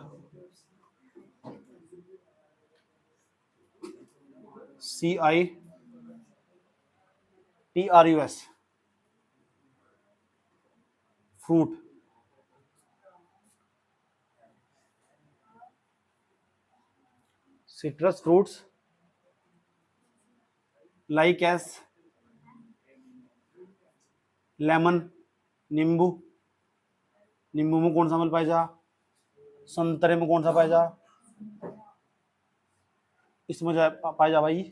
CITRUS, fruit. Citrus fruits like S lemon, नींबू। नींबू में कौन सा अम्ल पाया जा? संतरे में कौन सा पाया जा? इसमें पाया जा भाई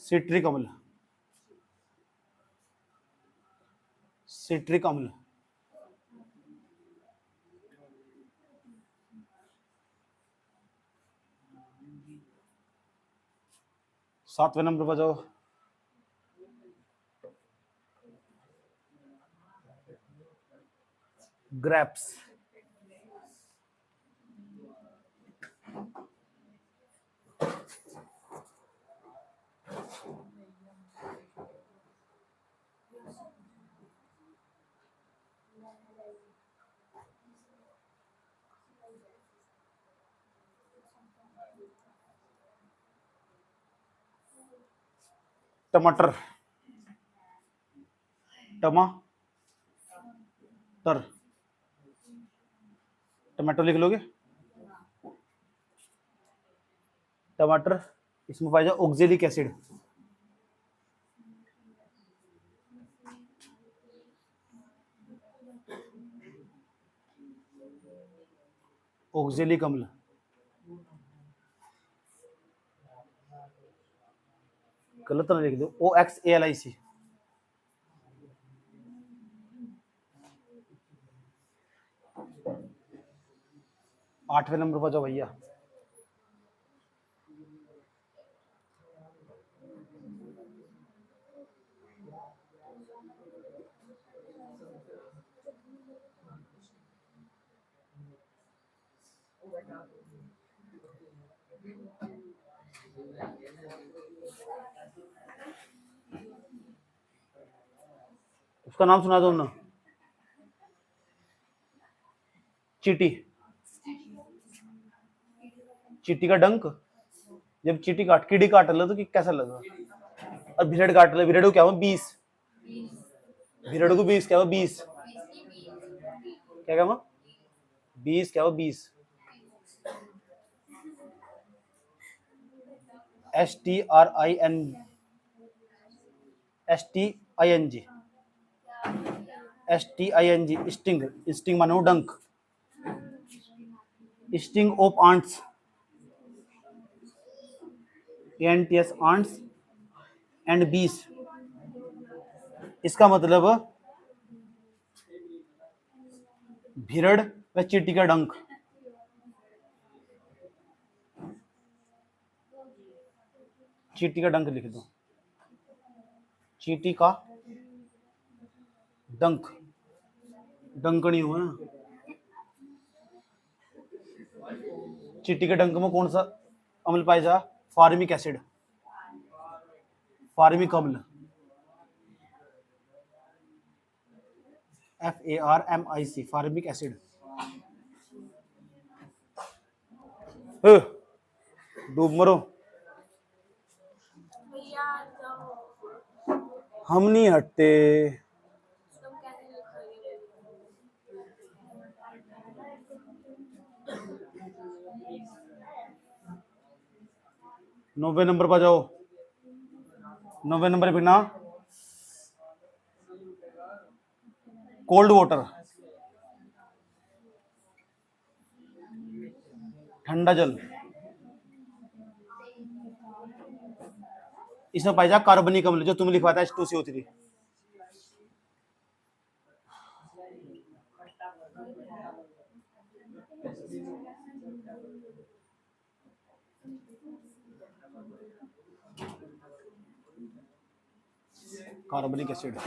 सिट्रिक अम्ल, सिट्रिक अम्ल। 7वें नंबर पर जाओ। ग्रेप्स, टमाटर, टमाटर, टमाटो लिख लोगे। टमाटर, इसमें पाया जाए ऑक्जेलिक एसिड, ऑक्जेलिक अम्ल। गलत ना लिख दो, OXALIC। 8वें नंबर पर जाओ भैया। उसका नाम सुना दो ना, चीटी। चीटी का डंक। जब चीटी कीड़ी काट लो तो कैसा लगा? और भिरड़ काट लो, भिरड़ को क्या हुआ? 20। भिरड़ को 20 क्या हुआ? 20 क्या हुआ? 20 क्या हुआ? 20। STING, sting. स्टिंग मानो डंक। Sting of ants, ANTS, ants and bees. इसका मतलब भिरड़ व चींटी का डंक। चींटी का डंक लिख दो, चींटी का डंक। डंक नहीं हुआ ना। चींटी के डंक में कौन सा अम्ल पाया जा? फार्मिक एसिड, फार्मिक अम्ल, FARMIC, फार्मिक एसिड। डूब मरो, हम नहीं हटते। नौवे नंबर पर जाओ। 9वें नंबर पे ना कोल्ड वाटर, ठंडा जल। इसमें पाया जा कार्बनिक अम्ल, जो तुम लिखवाता है H2CO3। कार्बनिक एसिड।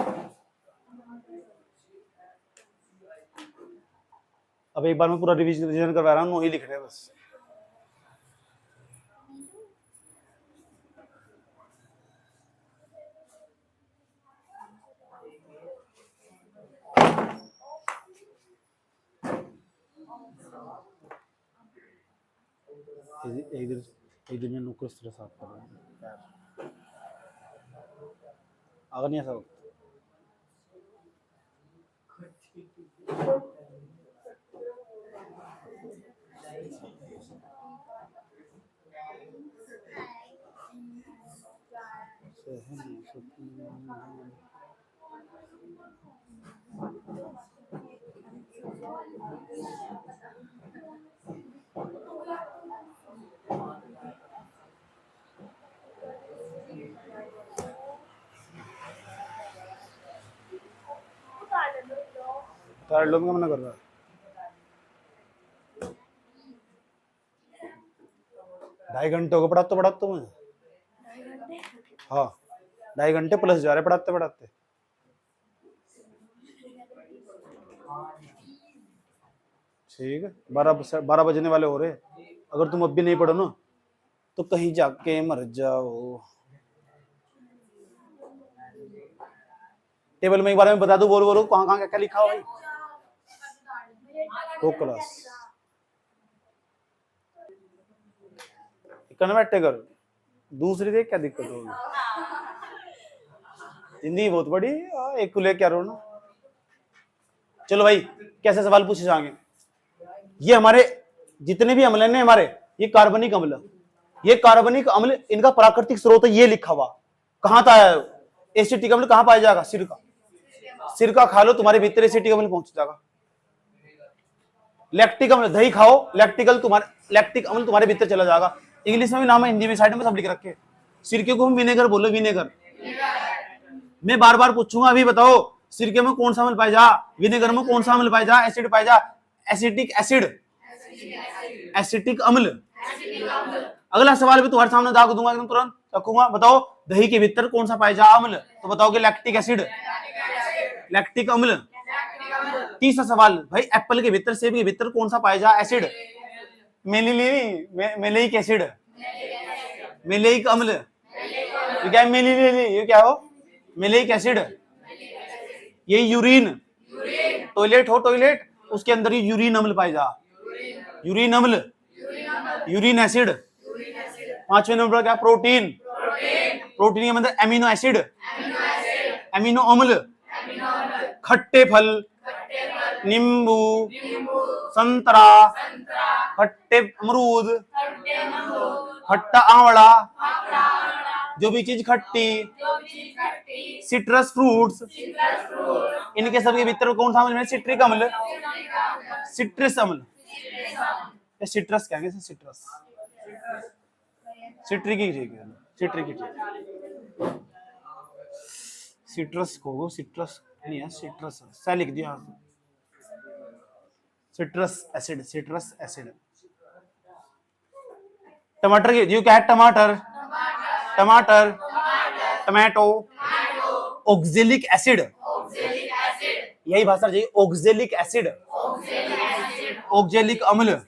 अब एक बार मैं पूरा रिवीजन करवा रहा हूँ, वही लिख रहे हैं बस। एक दिन में नुक्कड़ इस तरह साफ कर रहा हूँ, अगर नहीं ऐसा लो में मना कर रहा है। 2.5 घंटे को पढ़ाते मुझे, हाँ 2.5 घंटे प्लस जा रहे पढ़ाते। ठीक है, 12 बजने वाले हो रहे। अगर तुम अब भी नहीं पढ़ो ना तो कहीं जाके मर जाओ। टेबल में एक बार में बता दो, बोलो कहाँ क्या लिखा हो भाई। तो क्लास कन्वर्ट कर, दूसरी देख क्या दिक्कत होगी। हिंदी बहुत बड़ी, एक को ले क्या रोना। चलो भाई, कैसे सवाल पूछे जाएंगे। ये हमारे जितने भी अम्ल हैं हमारे, ये कार्बनिक अम्ल, ये कार्बनिक अम्ल इनका प्राकृतिक स्रोत ये लिखा हुआ कहां था। एसिटिक अम्ल कहां पाया जाएगा, सिरका खा लो तुम्हारे भीतर एसिटिक अम्ल पहुंच जाएगा। लैक्टिक अम्ल, दही खाओ, लैक्टिक अम्ल तुम्हारे भीतर चला जाएगा। इंग्लिश में भी नाम है, हिंदी में साइड में सब लिख रखे। सिरके को हम विनेगर बोलो, विनेगर। मैं बार बार पूछूंगा, अभी बताओ सिरके में कौन सा अम्ल पाया जा, विनेगर में कौन सा अम्ल पाया जा, एसिड पाया जा। एसिटिक एसिड, एसिटिक अम्ल। अगला सवाल भी तुम्हारे सामने दाग दूंगा एकदम तुरंत, रखूंगा। बताओ दही के भीतर कौन सा पाया जा अम्ल, तो बताओगे लैक्टिक एसिड, लैक्टिक अम्ल। तीसरा सवाल, भाई एप्पल के भीतर, सेब के भीतर कौन सा पाया जा एसिड, मेलेइक एसिड, मेलेइक अम्ल। ये क्या है, ये क्या हो, मेलेइक एसिड। ये यूरिन, टॉयलेट हो टॉयलेट, उसके अंदर ही यूरिन अम्ल पाया जा, यूरिन अम्ल, यूरिन एसिड। 5वें नंबर क्या, प्रोटीन, प्रोटीन के अंदर एमिनो एसिड, एमिनो अम्ल। खट्टे फल, नींबू, संतरा, खट्टे अमरूद, खट्टा आंवला, जो भी चीज खट्टी, सिट्रस फ्रूट्स, इनके सबके भीतर कौन सा अम्ल है, सिट्रिक अम्ल, सिट्रस अम्ल। सिट्रस क्या है, सिट्रस, सिट्रिक ही ठीक है, सिट्रिक ही ठीक। सिट्रस को सिट्रस नहीं है, सिट्रस सा लिख दिया, सिट्रस एसिड, सिट्रस एसिड। टमाटर की जो क्या है, टमाटर, टमाटर, टमाटो, ऑक्जेलिक एसिड, यही भाषा चाहिए, ऑक्जेलिक एसिड, ऑक्जेलिक अम्ल।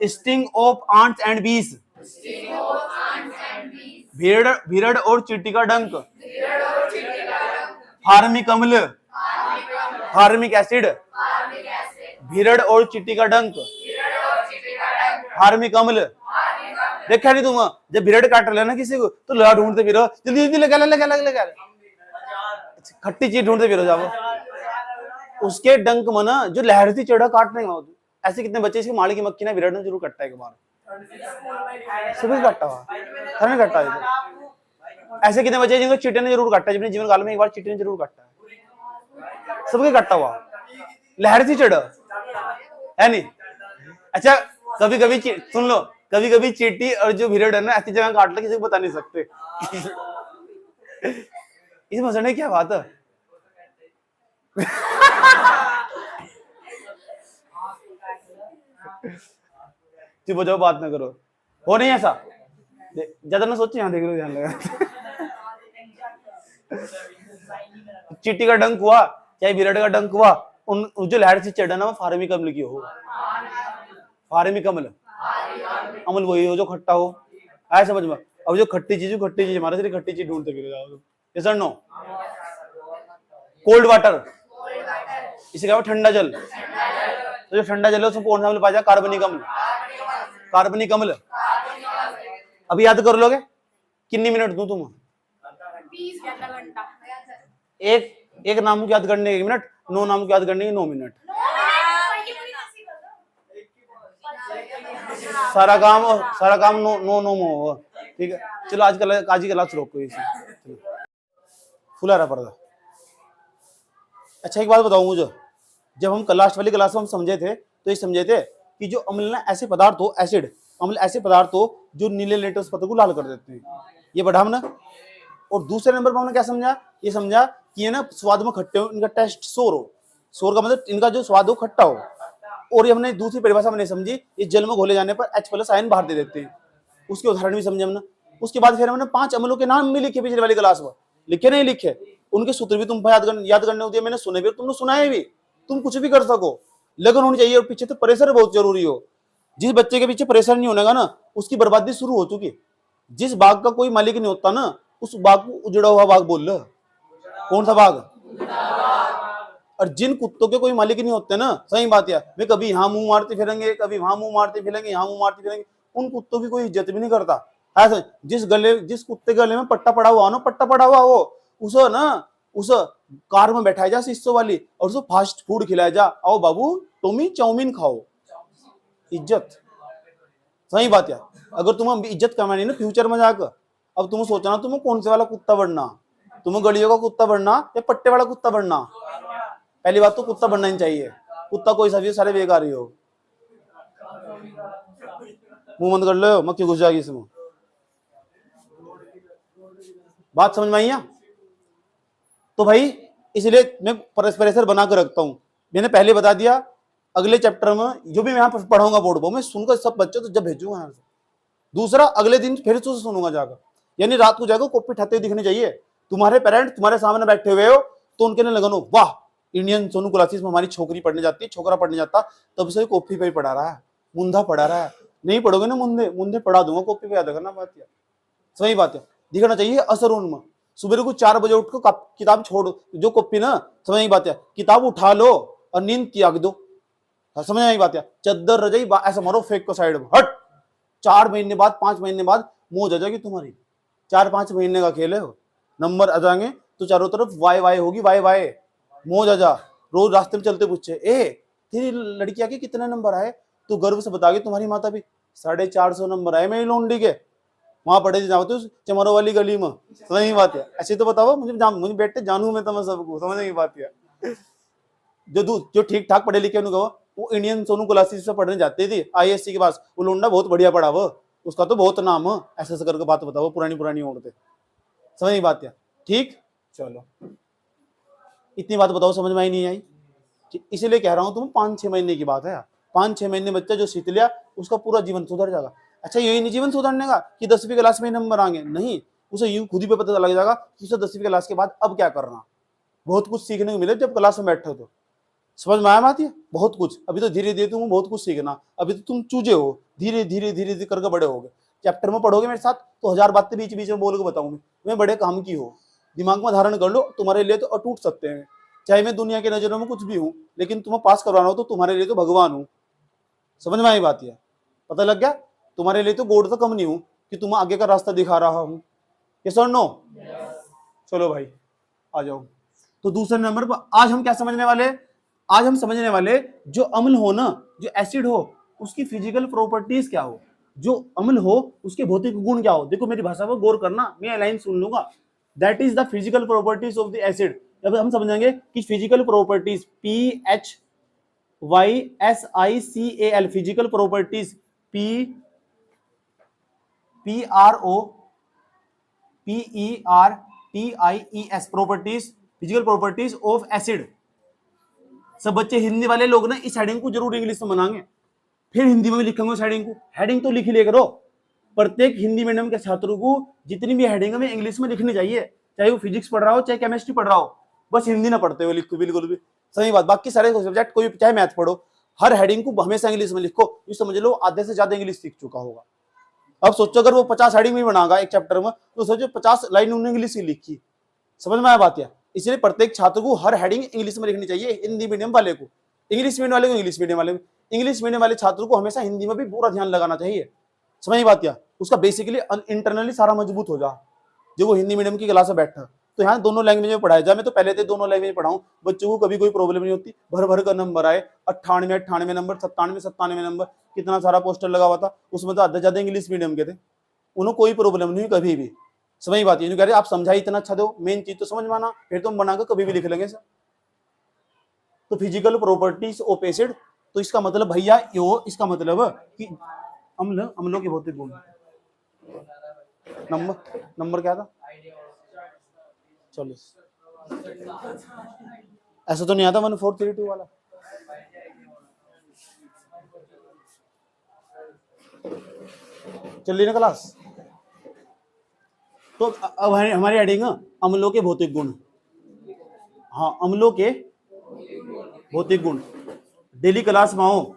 स्टिंग ऑफ आंट्स एंड बीस, भीड़ और चींटी का डंक, फार्मिक अम्ल, फार्मिक एसिड, भीड़ और चींटी का डंक, फार्मिक अम्ल। देखा नहीं तुम, जब भीड़ काट लेना किसी को तो लगा ढूंढते फिरो, जल्दी जल्दी लगा, खट्टी चीज ढूंढते फिरो जाओ। उसके डंक में ना जो लहरती चढ़ा काटने का, ऐसे कितने बच्चे इसके माली की मक्खी ना विराट ने जरूर कट्टा है, एक बार सभी कट्टा हुआ, हर ने कट्टा है। ऐसे कितने बच्चे जिनको चींटी ने जरूर काटा है, अपने जीवन काल में एक बार चींटी ने जरूर काटा है, सबके कट्टा हुआ, लहरती चढ़ है नहीं। अच्छा कभी कभी सुन लो, कभी कभी चींटी और जो भिरड़ है ना ऐसी जगह काट ले किसी को बता नहीं सकते। इस मसले क्या बात है। चुप हो जाओ, बात ना करो, हो नहीं ऐसा, ज्यादा ना सोचो, यहाँ देख लो, ध्यान लगा। चींटी का डंक हुआ चाहे भिरड़ का डंक हुआ, उन जो लहर से चढ़ा ना वो फारमी कमल की हो, फारमी कमल, अमल वही हो जो खट्टा हो, ऐसा समझ में। अब जो खट्टी चीज हमारे से खट्टी चीज ढूंढते फिर जाओ। यस और नो? कोल्ड वाटर, इसे क्या ठंडा जल, तो जो ठंडा जल है उसमें कौन सा अम्ल पाया जाए? कार्बनिक अम्ल, कार्बनिक अम्ल। अभी याद कर लोगे? कितनी मिनट दूं तुम? 20 घंटा। एक नाम को याद करने 1 मिनट, 9 नाम को याद करने के 9 मिनट। सारा काम नो हो। ठीक है, चलो आज की क्लास रोको इसे, फुला रहा पर्दा। अच्छा एक बात बताओ मुझे, जब हम लास्ट वाली क्लास में हम समझे थे तो ये समझे थे कि जो अम्ल ना ऐसे पदार्थ हो, एसिड अम्ल ऐसे पदार्थ हो जो नीले लेटेक्स पत्तों को लाल कर देते हैं, ये बढ़ा हमने। और दूसरे नंबर पर हमने क्या समझा? ये समझा कि ये ना स्वाद में खट्टे हो, इनका टेस्ट सोर हो, सोर का मतलब इनका जो स्वाद हो खट्टा हो। और ये हमने दूसरी परिभाषा में नहीं समझी, ये जल में घोले जाने पर H+ आयन बाहर दे देते हैं, उसके उदाहरण भी समझे हमने। उसके बाद फिर हमने 5 अम्लों के नाम भी लिखे पिछले वाली क्लास में, लिखे नहीं लिखे, उनके सूत्र भी तुम याद करने होते, मैंने सुने भी, तुमने सुनाए भी। तुम कुछ भी कर सको, लगन होनी चाहिए, और पीछे तो प्रेशर बहुत जरूरी हो। जिस बच्चे के पीछे प्रेशर नहीं होगा ना, उसकी बर्बादी शुरू हो चुकी। जिस बाग का कोई मालिक नहीं होता ना, उस बाग को उजड़ा हुआ बाग बोल लो। कौन सा बाग? और जिन कुत्तों के कोई मालिक नहीं होते ना, सही बात है, वे कभी यहाँ मुंह मारते फिरेंगे, कभी वहां मुंह मारते फिरेंगे, यहाँ मुंह मारते फिरेंगे, उन कुत्तों की कोई इज्जत भी नहीं करता है। जिस कुत्ते गले में पट्टा पड़ा हुआ ना, पट्टा पड़ा हुआ हो, उसे ना उस कार में बैठाया जा शीशों वाली, और उसको फास्ट फूड खिलाया जा, आओ बाबू टोमी चाउमीन खाओ, इज्जत। सही बात है। अगर तुम्हें इज्जत कमानी ना फ्यूचर में जाकर, अब तुम सोचना तुम्हें कौन से वाला कुत्ता बनना, तुम्हें गलियों का कुत्ता बनना या पट्टे वाला कुत्ता बनना। पहली बात तो कुत्ता बनना ही चाहिए, कुत्ता कोई सा भी सारे बेकार ही हो। मुंह बंद कर लो, मक्खी घुस जाएगी इसमें। बात समझ में आई है? तो भाई इसलिए मैं प्रेशर बना कर रखता हूं। मैंने पहले बता दिया, अगले चैप्टर में जो भी मैं यहाँ पर पढ़ाऊंगा बोर्ड पर, मैं सुनकर सब बच्चे तो जब भेजूंगा यहाँ से। दूसरा, अगले दिन फिर से सुनूंगा जाकर, यानी रात को जाकर कॉपी उठाते दिखने चाहिए। तुम्हारे पेरेंट्स तुम्हारे सामने बैठे हुए हो तो उनके लिए लगनो, वाह इंडियन सोनू क्लासेस में हमारी छोकरी पढ़ने जाती है, छोकरा पढ़ने जाता, तब से कॉपी पे पढ़ा रहा है, मुंधा पढ़ा रहा है। नहीं पढ़ोगे ना मुंधे पढ़ा दूंगा कॉपी पे, याद करना बात है। सही बात है, दिखना चाहिए असर उनमें। सुबह को 4 बजे उठ कर किताब छोड़, जो कॉपी ना, समझ नहीं बात है, किताब उठा लो और नींद त्याग दो, समझ नहीं बात है। चद्दर रजाई ऐसा मारो फेंक को साइड में, हट। 4 महीने बाद 5 महीने बाद मौज आ जाएगी तुम्हारी। 4-5 महीने का खेल है, नंबर आ जाएंगे तो चारों तरफ वाई होगी, वाई मौज आ जा। रोज रास्ते में चलते पूछे, ए तेरी लड़की आके कितने नंबर आए, तो गर्व से बता, तुम्हारी माता भी 450 नंबर आए मेरी लोंडी के, वहां पढ़े थे जाओ चमरो वाली गली में। समझ नहीं बात है? ऐसे तो बताओ, मुझे बेटे जानू मैं तुम्हें सबको, समझ नहीं बात है। जो ठीक ठाक पढ़े लिखे उनको, वो इंडियन सोनू क्लासेस से पढ़ने जाते थे ISC के पास, वो लोंडा बहुत बढ़िया पढ़ा, वो उसका तो बहुत नाम है, ऐसे करके बात बताओ, पुरानी औरतें। समझ नहीं बात है? ठीक, चलो इतनी बात बताओ, समझ में आई नहीं आई? इसीलिए कह रहा हूं तुम 5-6 महीने की बात है, 5-6 महीने बच्चा जो सीख लिया उसका पूरा जीवन सुधर जाएगा। अच्छा यही नहीं जीवन सुधरने का कि 10वीं क्लास में नंबर आएंगे, नहीं, उसे यूं खुद ही पे पता लग जाएगा कि उसे 10वीं क्लास के बाद अब क्या करना। बहुत कुछ सीखने को मिले जब क्लास में बैठे हो तो, समझ में आया बात? ये बहुत कुछ, अभी तो धीरे धीरे तुम बहुत कुछ सीखना, अभी तो तुम चूजे हो, धीरे धीरे करके बड़े होगे। चैप्टर में पढ़ोगे मेरे साथ तो 1000 बातें बीच बीच में बोल के बताऊंगी, तुम्हें बड़े काम की हो, दिमाग में धारण कर लो, तुम्हारे लिए तो अटूट सत्य है। चाहे मैं दुनिया की नजरों में कुछ भी हूँ, लेकिन तुम्हें पास करवाना हो तो तुम्हारे लिए तो भगवान हूँ। समझ में आई बात? है पता लग गया? तुम्हारे लिए तो गॉड तो कम नहीं हूँ कि तुम्हें आगे का रास्ता दिखा रहा हूँ। यस और नो? चलो भाई आ जाओ। तो दूसरे नंबर पर आज हम क्या समझने वाले? आज हम समझने वाले जो अम्ल हो ना, जो एसिड हो, उसकी फिजिकल प्रॉपर्टीज क्या हो, जो अम्ल हो उसके भौतिक गुण क्या हो। देखो मेरी भाषा पर गौर करना, मैं लाइन सुन लूंगा। That is the physical properties of the acid. जब हम समझेंगे कि physical properties, PHYSICAL, physical properties, PROPERTIES, properties, physical properties of acid. सब बच्चे हिंदी वाले लोग ना इस हेडिंग को जरूर इंग्लिश में बनाएंगे, फिर हिंदी में भी लिखेंगे उस हेडिंग को। हेडिंग तो लिख ही ले करो। प्रत्येक हिंदी मीडियम के छात्रों को जितनी भी हेडिंग है इंग्लिश में लिखनी चाहिए, चाहे वो फिजिक्स पढ़ रहा हो चाहे केमिस्ट्री पढ़ रहा हो, बस हिंदी ना पढ़ते हो लिखो, बिल्कुल भी सही बात। बाकी सारे सब्जेक्ट कोई चाहे मैथ पढ़ो, हर हेडिंग को हमेशा इंग्लिश में लिखो। ये समझ लो आधे से ज्यादा इंग्लिश सीख चुका होगा। अब सोचो अगर वो 50 हेडिंग में बनाएगा एक चैप्टर में, तो सोचो 50 लाइन उन्होंने इंग्लिश की लिखी। समझ में आया बात? या इसलिए प्रत्येक छात्र को हर हेडिंग इंग्लिश में लिखनी चाहिए। हिंदी मीडियम वाले को इंग्लिश मीडियम वाले को इंग्लिश मीडियम वाले को, इंग्लिश मीडियम वाले छात्रों को हमेशा हिंदी में भी पूरा ध्यान लगाना चाहिए। समझ बात? या उसका बेसिकली इंटरनली सारा मजबूत हो जा, जो वो हिंदी मीडियम की क्लास में बैठा। तो यहाँ दोनों लैंग्वेज में पढ़ाया जाए। मैं तो पहले से दोनों लैंग्वेज में पढ़ाऊं, बच्चों को कभी कोई प्रॉब्लम नहीं होती। भर भर का नंबर आए, 98 नंबर, 97 नंबर, कितना सारा पोस्टर लगा हुआ था, उसमें तो आधे ज्यादा इंग्लिश मीडियम के थे। उन्हें कोई प्रॉब्लम नहीं कभी भी। समझ बात? ये कह रहे आप समझाई इतना अच्छा दो, मेन चीज तो समझ में आना, फिर तुम बनाकर कभी भी लिख लेंगे सर। तो फिजिकल प्रॉपर्टीज ऑफ एसिड, तो इसका मतलब भैया यो, इसका मतलब कि अम्लों के भौतिक गुण। नंबर क्या था? 40। ऐसा तो नहीं आता 1432 वाला। चल रही ना क्लास? तो अब हमारी हेडिंग अम्लों के भौतिक गुण। हाँ, अम्लों के भौतिक गुण। डेली क्लास में आओ,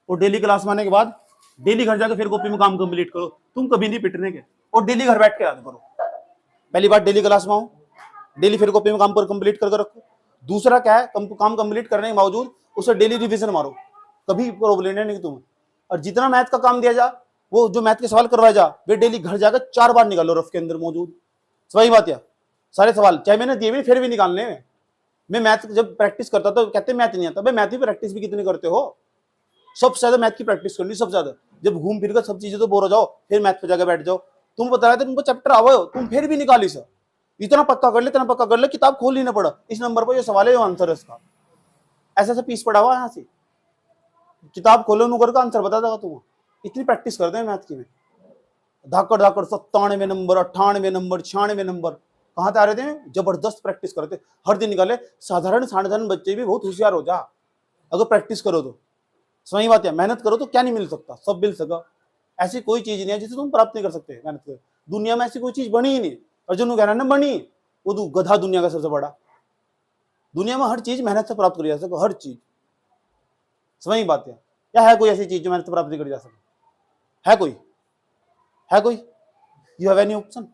और डेली क्लास में आने के बाद डेली घर जाकर फिर कॉपी में काम कंप्लीट करो। तुम कभी नहीं पिटने के, और डेली घर बैठ के याद करो। पहली बात, डेली क्लास में आओ, डेली फिर कॉपी में काम पर कंप्लीट करके रखो। दूसरा क्या है, काम कंप्लीट करने के बावजूद उसे डेली रिवीजन मारो, कभी प्रॉब्लम नहीं तुम्हें। और जितना मैथ का काम दिया जा, वो जो मैथ के सवाल करवाया जा, वे डेली घर जाकर 4 बार निकालो रफ के अंदर मौजूद। सही बात है? सारे सवाल चाहे मैंने दिए भी फिर भी निकालने में। मैं मैथ जब प्रैक्टिस करता था, कहते मैथ नहीं आता। भाई मैथ की प्रैक्टिस भी कितनी करते हो? सबसे ज्यादा मैथ की प्रैक्टिस करनी, सबसे ज्यादा। जब घूम फिर कर सब चीजें तो बोर हो जाओ, फिर मैथ पे जाकर बैठ जाओ। तुम बता रहे थे तुमको चैप्टर आवा हो, तुम फिर भी निकाली सर। इतना पक्का कर ले, इतना पक्का कर ले, किताब खोल ही ना पड़ा, इस नंबर पर ये सवाल है, ये आंसर है इसका। ऐसा ऐसा पीस पड़ा हुआ यहाँ से, किताब खोलो नुकर का आंसर बता देगा तुम्हें। इतनी प्रैक्टिस करते हैं मैथ की में। धाकड़ 97 नंबर, 98 नंबर, 96 नंबर कहाँ से आ रहे थे? जबरदस्त प्रैक्टिस करते, हर दिन निकाले। साधारण बच्चे भी बहुत होशियार हो जा अगर प्रैक्टिस करो तो। सही बात है? मेहनत करो तो क्या नहीं मिल सकता, सब मिल सका। ऐसी कोई चीज नहीं है जिसे तुम प्राप्त नहीं कर सकते मेहनत कर। दुनिया में ऐसी कोई चीज बनी ही नहीं। अर्जुन कहना ना बनी, वो तो गधा दुनिया का सबसे बड़ा। दुनिया में हर चीज मेहनत से प्राप्त करी जा सके, हर चीज। समझ बात है? या है कोई ऐसी चीज जो मेहनत से प्राप्त नहीं करी जा सके? है कोई? है कोई? You have any option?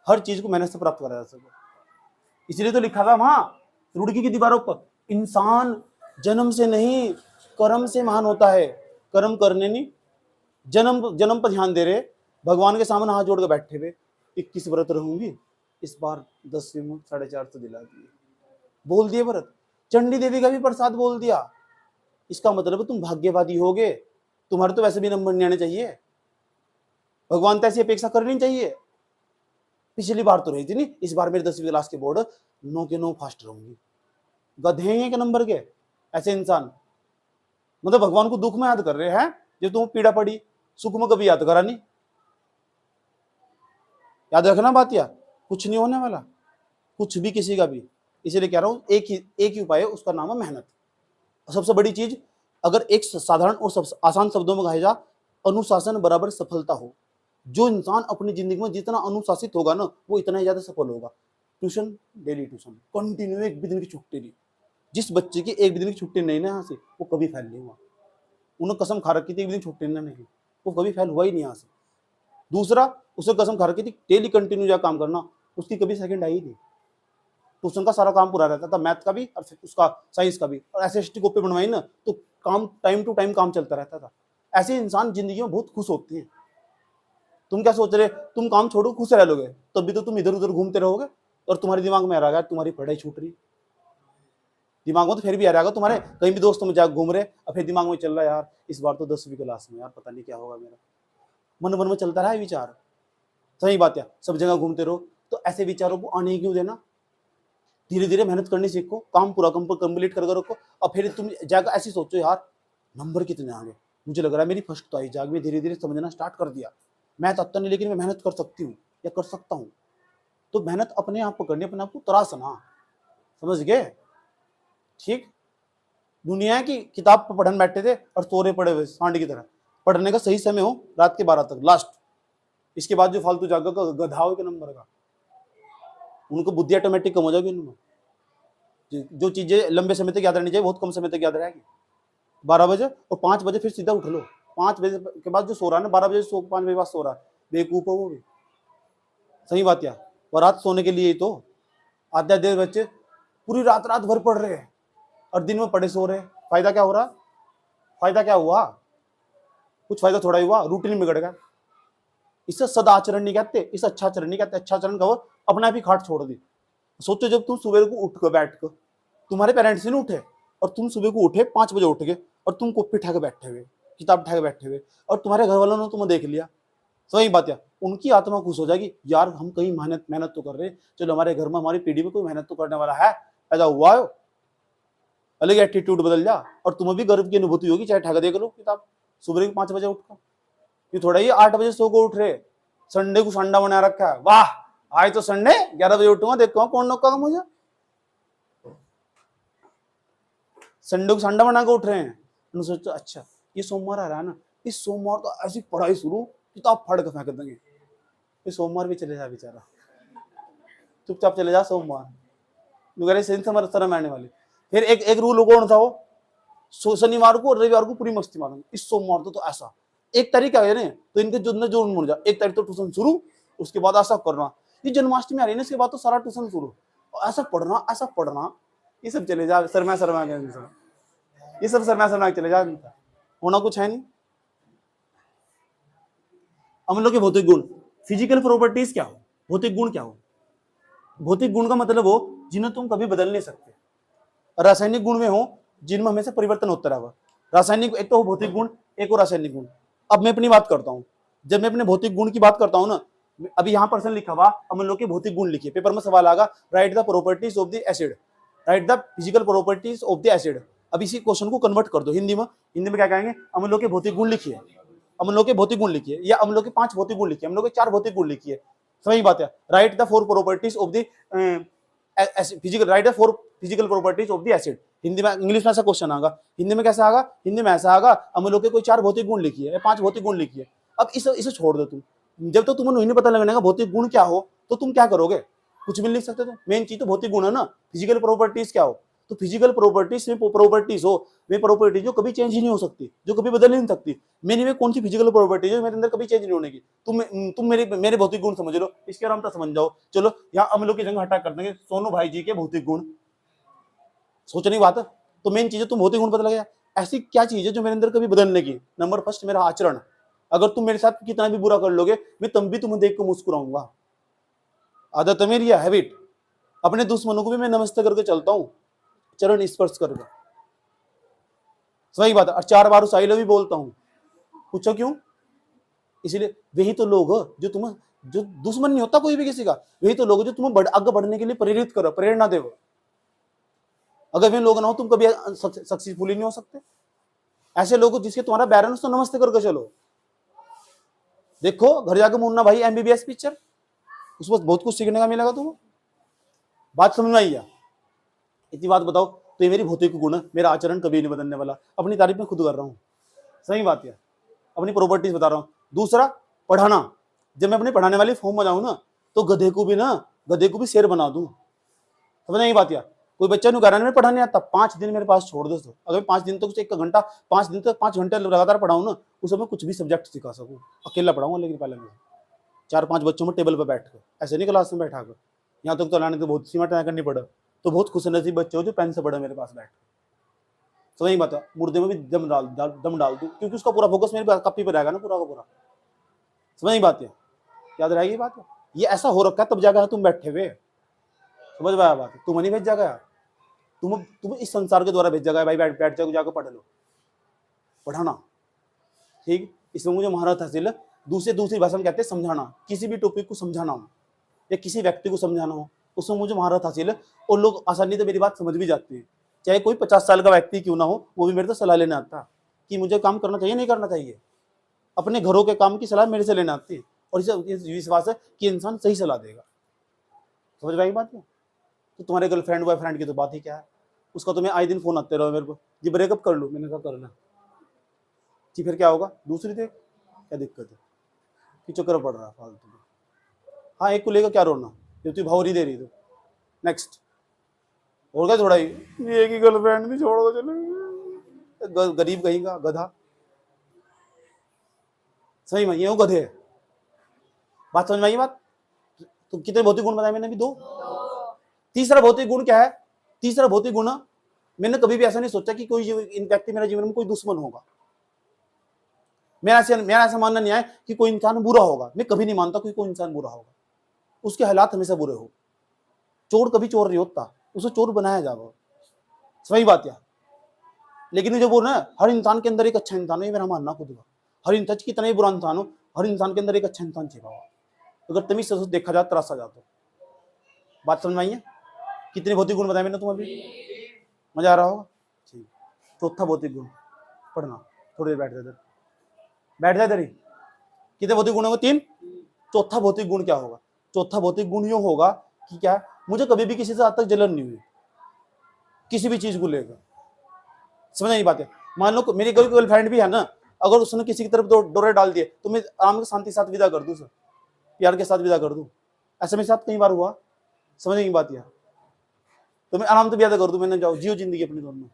हर चीज को मेहनत से प्राप्त करा जा सके। इसलिए तो लिखा था वहां रुड़की की दीवारों पर, इंसान जन्म से नहीं कर्म से महान होता है। कर्म करने नहीं, जन्म पर ध्यान दे रहे। भगवान के सामने हाथ जोड़ के बैठे हुए, 21 व्रत रहूंगी, इस बार 10 में 450 दिला दिए, बोल दिए व्रत। चंडी देवी का भी प्रसाद बोल दिया। इसका मतलब तुम भाग्यवादी होगे। तुम्हारे तो वैसे भी नंबर नहीं आने चाहिए, भगवान तो ऐसी अपेक्षा करनी चाहिए। पिछली बार तो रही थी नहीं, इस बार मेरे 10वीं क्लास के बोर्ड 9 के 9 फास्ट रहूंगी। गधे हैं के नंबर के ऐसे इंसान। मतलब भगवान को दुख में याद कर रहे हैं, जब तुम पीड़ा पड़ी, सुख में कभी याद करा नहीं। याद रखना बात, या कुछ नहीं होने वाला, कुछ भी किसी का भी। इसीलिए कह रहा हूं एक ही उपाय है, उसका नाम है मेहनत। सबसे बड़ी चीज, अगर एक साधारण और आसान शब्दों में कहा जा, अनुशासन बराबर सफलता हो। जो इंसान अपनी जिंदगी में जितना अनुशासित होगा ना, वो इतना ही ज्यादा सफल होगा। ट्यूशन, डेली ट्यूशन, कंटिन्यू, एक भी दिन की छुट्टी नहीं। जिस बच्चे की एक भी दिन की छुट्टी नहीं ना यहाँ से, वो कभी फेल नहीं हुआ। उन्हें कसम खा रखी थी एक दिन छुट्टी नहीं, वो कभी फेल हुआ ही नहीं यहाँ से। दूसरा, उसे कसम खा रखी थी डेली कंटिन्यू जा काम करना, उसकी कभी सेकंड आई नहीं। ट्यूशन का सारा काम पूरा रहता था, मैथ का भी और उसका साइंस का भी। और ऐसे एसटी कॉपी बनवाई ना, तो काम टाइम टू टाइम काम चलता रहता था। ऐसे इंसान जिंदगी में बहुत खुश होते हैं। तुम क्या सोच रहे, तुम काम छोड़ो खुश रह लोगे, तभी तो तुम इधर उधर घूमते रहोगे। और तुम्हारे दिमाग में आ रहा है तुम्हारी पढ़ाई छूट रही, दिमाग में तो फिर भी आ रहा है तुम्हारे, कहीं भी दोस्तों में जाकर घूम रहे, और फिर दिमाग में चल रहा है यार इस बार तो 10वीं क्लास में, यार पता नहीं क्या होगा मेरा। मन में चलता रहा है विचार। सही बात है? सब जगह घूमते रहो। तो ऐसे विचारों को आने क्यों देना? धीरे धीरे मेहनत करनी सीखो, काम पूरा कंप्लीट करके रखो। और फिर तुम जाकर ऐसी सोचो यार नंबर कितने आ गए, मुझे लग रहा है मेरी फर्स्ट तो आई। जाग में धीरे धीरे समझना स्टार्ट कर दिया, मैथ आता नहीं लेकिन मैं मेहनत कर सकती हूँ या कर सकता हूँ, तो मेहनत अपने आप को करनी, अपने आप को तरासना, समझ गए? ठीक। दुनिया की किताब पर पढ़ने बैठे थे और तोरे पड़े हुए सांड की तरह। पढ़ने का सही समय हो रात के 12 तक लास्ट, इसके बाद जो फालतू जागा का गधाओं के नंबर का, उनको बुद्धि ऑटोमेटिक कम हो जाएगी उनमें। जो चीजें लंबे समय तक याद रहनी चाहिए बहुत कम समय तक याद रहेगी। 12 बजे और 5 बजे फिर सीधा उठ लो। 5 बजे के बाद जो सो रहा है ना, 12 बजे 5 बजे बाद सो रहा है, बेवकूफ हो वो भी। सही बात क्या? और रात सोने के लिए ही तो आधे देर बच्चे पूरी रात रात भर पढ़ रहे हैं और दिन में पढ़े सो रहे हैं। फायदा क्या हो रहा? फायदा क्या हुआ? कुछ फायदा थोड़ा ही हुआ, रूटीन बिगड़ गया। इसे सदाचरण नहीं कहते, इसे अच्छा आचरण नहीं कहते। अच्छा आचरण कहो अपने आप ही खाट छोड़ दी। सोचो जब तुम सुबह को उठ कर बैठ कर, तुम्हारे पेरेंट्स नहीं उठे और तुम सुबह को उठे 5 बजे उठ गए और तुम कॉपी उठा के बैठे हुए, किताब उठा के बैठे हुए, और तुम्हारे घर वालों ने तुम्हें देख लिया, सही बात है, उनकी आत्मा खुश हो जाएगी, यार हम कहीं मेहनत तो कर रहे हैं, चलो हमारे घर में हमारी पीढ़ी में कोई मेहनत तो करने वाला है, पैदा हुआ है। अलग एटीट्यूड बदल जा और तुम्हें भी गर्व की अनुभूति होगी, चाहे ठग देख लो किताब सुबह को 5 बजे उठकर। ये थोड़ा ही 8 बजे सो को उठ रहे, संडे को संडा बना रखा है, वाह आज तो संडे 11 बजे उठूंगा, देखूंगा कौन नौका मुझे। संडे को संडा बना के उठ रहे हैं। सोचो अच्छा ये सोमवार आ रहा है ना, इस सोमवार तो ऐसी पढ़ाई शुरू, किताब फाड़ के फेंक देंगे। ये सोमवार भी चले जा बेचारा, चुपचाप चले जा सोमवार, शर्म आने वाली। फिर एक रूल कौन था वो, शनिवार को और रविवार को पूरी मस्ती मारूंगा, इस सोमवार तो ऐसा। एक तारीख आ गया ना तो इनके जो मुड़ जा, एक तारीख तो ट्यूशन शुरू, उसके बाद ऐसा करना। ये जन्माष्टमी आ रही है ना, इसके बाद तो सारा ट्यूशन शुरू, ऐसा पढ़ना, ये सब चले जा शर्मा गया, ये सब शर्मा चले जा, होना कुछ है नहीं। हम लोग के भौतिक गुण, फिजिकल प्रॉपर्टीज क्या हो, भौतिक गुण क्या हो? भौतिक गुण का मतलब हो जिन्हें तुम कभी बदल नहीं सकते। रासायनिक गुण में हो जिनमें हमेशा परिवर्तन होता रहा। रासायनिक एक तो हो भौतिक गुण, एक और रासायनिक गुण। अब मैं अपनी बात करता हूँ, जब मैं अपने भौतिक गुण की बात करता हूँ ना, अभी यहाँ प्रश्न लिखा हुआ हम लोग के भौतिक गुण लिखिए, पेपर में सवाल आएगा, right the properties of the acid, right the physical properties of the acid. अब इसी क्वेश्चन को कन्वर्ट कर दो हिंदी में क्या कहेंगे, हम लोग के भौतिक गुण लिखिए, हम लोग के भौतिक गुण लिखिए, या हम लोग के 5 भौतिक गुण लिखिए, हम लोग के 4 भौतिक गुण लिखिए। सही बात है, right the 4 properties of the physical, right the 4 physical properties of the acid. Hindi में, इंग्लिश में ऐसा क्वेश्चन आएगा, हिंदी में कैसा आएगा, हिंदी में ऐसा आएगा, हम लोग के कोई 4 भौतिक गुण लिखिए या 5 भौतिक गुण लिखिए। अब इसे छोड़ दो तुम, जब तो तुम्हें नहीं पता लगने का भौतिक गुण क्या हो तो तुम क्या करोगे, कुछ भी लिख सकते हो। मेन चीज तो भौतिक गुण है ना, फिजिकल प्रॉपर्टीज क्या हो, तो फिजिकल प्रॉपर्टीज में प्रॉपर्टीज हो, वे प्रॉपर्टीज जो कभी चेंज ही नहीं हो सकती, जो कभी बदल ही नहीं सकती। मेरी में कौन सी फिजिकल प्रॉपर्टीज है मेरे अंदर कभी चेंज नहीं होने की। तुम मेरे भौतिक गुण समझ लो, इसके आराम से समझ जाओ। चलो यहाँ हम लोग की जगह हटा कर देंगे सोनू भाई जी के भौतिक गुण, सोचने की बात है। तो मेन चीज है तुम भौतिक गुण पता लगे, ऐसी क्या चीज है जो मेरे अंदर कभी बदलने की। नंबर फर्स्ट मेरा आचरण, अगर तुम मेरे साथ कितना भी बुरा कर लोगे मैं तब भी तुम्हें देख कर मुस्कुराऊंगा, आदत है मेरी, हैबिट। अपने दुश्मनों को भी मैं नमस्ते करके चलता हूँ, चरण स्पर्श करके, सही बात है। और 4 बार उस आई लव यू बोलता हूँ, पूछो क्यों? इसलिए वही तो लोग जो तुम्हें, जो दुश्मन नहीं होता कोई भी किसी का, वही तो लोग जो तुम्हें आगे बढ़ने के लिए प्रेरित करो, प्रेरणा दे। अगर वे लोग ना हो तुम कभी सक्सेसफुल ही नहीं हो सकते। ऐसे लोग जिसके तुम्हारा बैलेंस तो नमस्ते करके चलो। देखो घर जाकर मुन्ना भाई एमबीबीएस पिक्चर, उसमें बहुत कुछ सीखने का मिलेगा तुम्हें। बात समझ में आई है? इतनी बात बताओ, तो ये मेरी भौतिक गुण है, मेरा आचरण कभी नहीं बदलने वाला। अपनी तारीफ में खुद कर रहा हूँ, सही बात है, अपनी प्रॉपर्टीज बता रहा हूँ। दूसरा पढ़ाना, जब मैं अपने पढ़ाने वाली फॉर्म में जाऊँ ना तो गधे को भी शेर बना दूं, समझ नहीं बात यार। कोई बच्चा नु कारण में पढ़ा नहीं आता, 5 दिन मेरे पास छोड़ दो, अगर 5 दिन तक 1 घंटा 5 दिन तक 5 घंटे लगातार पढ़ाऊं ना, उसमें कुछ भी सब्जेक्ट सिखा सकूं। अकेला पढ़ाऊंगा लेकिन पहले मैं 4-5 बच्चों में टेबल पर बैठ कर, ऐसे नहीं क्लास में बैठा कर। यहाँ तक तो लाने तो बहुत सीमा तय करनी पड़े, तो बहुत खुश नसीब बच्चे हो जो पेन से पढ़े मेरे पास बैठ। समझ नहीं बात, मुर्दे में भी दम डाल दूं, क्योंकि उसका पूरा फोकस मेरी कॉपी पर रहेगा ना, पूरा का पूरा। समझ नहीं बात है, याद रहेगी बात है। ये ऐसा हो रखा है तब जाकर तुम बैठे हुए, समझ में आया बात? तुम नहीं भेजा गया, तुम इस संसार के द्वारा भेजा गया भाई, बैठ जाओ जाकर पढ़ लो, पढ़ाना, ठीक। इसमें मुझे महारत हासिल है। दूसरी भाषा में कहते हैं समझाना, किसी भी टॉपिक को समझाना हो या किसी व्यक्ति को समझाना हो, उसमें मुझे महारत हासिल है और लोग आसानी से मेरी बात समझ भी जाते हैं। चाहे कोई 50 साल का व्यक्ति क्यों ना हो, वो भी मेरे से सलाह लेने आता कि मुझे काम करना चाहिए नहीं करना चाहिए। अपने घरों के काम की सलाह मेरे से लेना आती है, और इस विश्वास है कि इंसान सही सलाह देगा। समझ में आई बात है? तो तुम्हारे गर्लफ्रेंड बॉयफ्रेंड की तो बात ही क्या है, उसका तुम्हें आए दिन फोन आते रहो मेरे को, जी ब्रेकअप कर लो, मैंने कहा कर लो जी, फिर क्या होगा, दूसरी देख, क्या दिक्कत है कि चक्कर पड़ रहा है फालतू में। हाँ, एक को लेकर क्या रोना, ये तू भाव नहीं दे रही, तो नेक्स्ट और क्या, थोड़ा ही एक ही गर्लफ्रेंड थी, छोड़ दो चलो, गरीब कहीं का गधा, सही में ये वो गधे है। बात समझ में आई बात? तो कितने भौतिक गुण बताए मैंने अभी? 2। तीसरा भौतिक गुण क्या है? तीसरा भौतिक गुण, मैंने कभी भी ऐसा नहीं सोचा कि कोई व्यक्ति मेरे जीवन में कोई दुश्मन होगा। मेरा ऐसा मानना नहीं है कि कोई इंसान बुरा होगा, मैं कभी नहीं मानता कोई इंसान बुरा होगा, उसके हालात हमेशा बुरे हो। चोर कभी चोर नहीं होता, उसे चोर बनाया जाएगा, सही बात है। लेकिन जो बोल रहे हैं हर इंसान के अंदर एक अच्छा इंसान है, मेरा मानना खुद का, हर इंसान कितना ही बुरा इंसान हो, हर इंसान के अंदर एक अच्छा इंसान छिपा हुआ, अगर तमीज से देखा जाए, तराशा जाए तो। बात समझ में आई है? कितने भौतिक गुण बताए मैंने तुम्हें अभी? मजा आ रहा होगा? ठीक। चौथा भौतिक गुण पढ़ना, थोड़ी देर बैठ जाए इधर ही। कितने भौतिक गुण होंगे? 3। चौथा भौतिक गुण क्या होगा? चौथा भौतिक गुण यूं होगा कि क्या, मुझे कभी भी किसी से आज तक जलन नहीं हुई, किसी भी चीज को लेकर। समझ नहीं बात है? मान लो मेरी कोई गर्लफ्रेंड भी है ना, अगर उसने किसी की तरफ डोरे डाल दिए तो मैं आराम से शांति के साथ विदा कर दूं, सर प्यार के साथ विदा कर दूं। ऐसा मेरे साथ कई बार हुआ, समझ नहीं बात यार, तो मैं आराम से विदा कर दूं, मैंने जाओ जियो जिंदगी अपनी दोनों,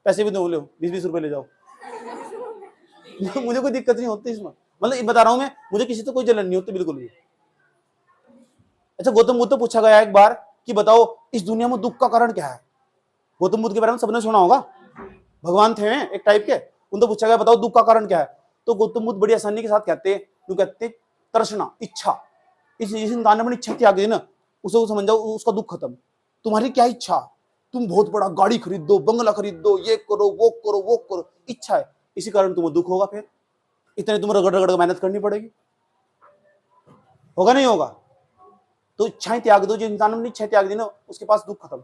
पैसे भी दो, ले 20-20 रुपए ले जाओ मुझे कोई दिक्कत नहीं होती इसमें, मतलब बता रहा हूं मैं, मुझे किसी से कोई जलन नहीं होती बिल्कुल भी। अच्छा, गौतम बुद्ध पूछा गया एक बार कि बताओ इस दुनिया में दुख का कारण क्या है? गौतम बुद्ध के बारे में सबने सुना होगा, भगवान थे एक टाइप के, उनको पूछा गया बताओ दुख का कारण क्या है? तो गौतम बुद्ध बड़ी आसानी के साथ कहते तृष्णा, इच्छा। इस इंसान ने अपनी इच्छा त्याग दी ना, उसे समझ जाओ उसका दुख खत्म। तुम्हारी क्या इच्छा? तुम बहुत बड़ा गाड़ी खरीद दो, बंगला खरीद दो, ये करो वो करो वो करो, इच्छा है, इसी कारण तुम्हें दुख होगा। फिर इतने तुम्हें रगड़ रगड़ मेहनत करनी पड़ेगी, होगा नहीं होगा? तो इच्छाएं त्याग दो, जो इंसान ने इच्छा त्याग दी ना, उसके पास दुख खत्म।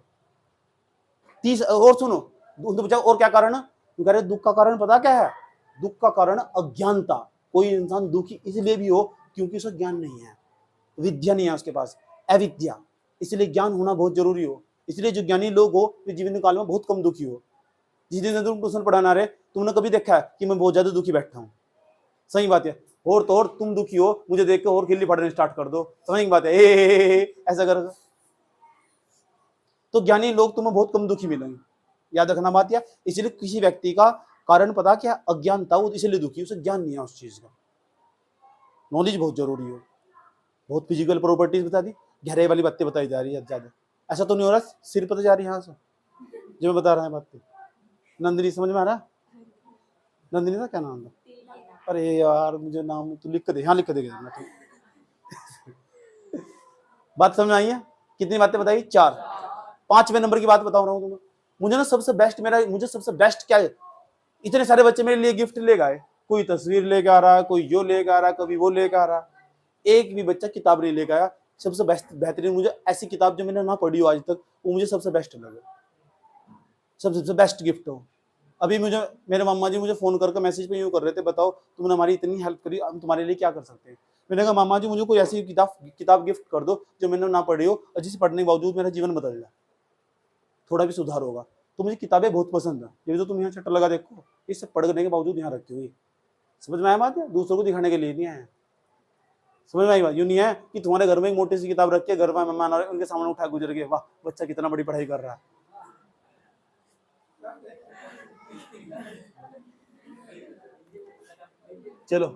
30 और सुनो, उनको पूछा और क्या कारण है? कह रहे दुख का कारण पता क्या है? दुख का कारण अज्ञानता। कोई इंसान दुखी इसलिए भी हो क्योंकि उसे ज्ञान नहीं है, विद्या नहीं है उसके पास, अविद्या। इसलिए ज्ञान होना बहुत जरूरी हो। इसलिए जो ज्ञानी लोग हो वे जीवन काल में बहुत कम दुखी हो। जिस दिन तुम ट्यूशन पढ़ाना रहे, तुमने कभी देखा है कि मैं बहुत ज्यादा दुखी बैठा हूँ? सही बात है। और तो और तुम दुखी हो, मुझे देख के और खिल्ली पड़ने स्टार्ट कर दो, समझ की बात है, ऐसा करोगे तो ज्ञानी लोग तुम्हें बहुत कम दुखी मिलेंगे, याद रखना बात। या इसलिए किसी व्यक्ति का कारण पता क्या? अज्ञानता, वो इसलिए दुखी, उसे ज्ञान नहीं है उस चीज का। नॉलेज बहुत जरूरी हो। बहुत फिजिकल प्रॉपर्टीज बता दी, गहरे वाली बातें बताई जा रही है ज्यादा, ऐसा तो नहीं हो रहा सिर पर तो जा रही है यहाँ से जो मैं बता रहा है बातें। नंदिनी समझ में आ रहा? नंदिनी था क्या नाम था? अरे यार मुझे नाम तो लिख के दे, यहाँ लिख के दे बात समझ में आई है? कितनी बातें बताई? 4। 5वें नंबर की बात बता रहा हूँ तुम्हें। मुझे ना सबसे बेस्ट मुझे सबसे बेस्ट क्या है, इतने सारे बच्चे मेरे लिए गिफ्ट लेकर आए, कोई तस्वीर लेकर आ रहा है, कोई जो लेकर आ रहा है, कभी वो लेकर आ रहा है, एक भी बच्चा किताब नहीं लेकर आया। सबसे बेहतरीन मुझे ऐसी किताब जो मैंने ना पढ़ी हो आज तक, वो मुझे सबसे बेस्ट लगे, सबसे बेस्ट गिफ्ट हो। अभी मुझे मेरे मामा जी मुझे फोन करके मैसेज पे यूं कर रहे थे, बताओ तुमने हमारी इतनी हेल्प करी, हम तुम्हारे लिए क्या कर सकते हैं। मैंने कहा मामा जी मुझे कोई ऐसी किताब गिफ्ट कर दो जो मैंने ना पढ़ी हो, और जिसे पढ़ने के बावजूद मेरा जीवन बदल जाए, थोड़ा भी सुधार होगा। तो मुझे किताबें बहुत पसंद है, ये जो तुम यहाँ चट्टा लगा देखो, इससे पढ़ने के बावजूद यहाँ रखी हुई। समझ में आया बात? है दूसरों को दिखाने के लिए नहीं है। समझ में आई बात? यूं नहीं है कि तुम्हारे घर में एक मोटी सी किताब रख के घर में मेहमान आ रहे उनके सामने उठा गुजर गए, वाह बच्चा कितना बड़ी पढ़ाई कर रहा है। चलो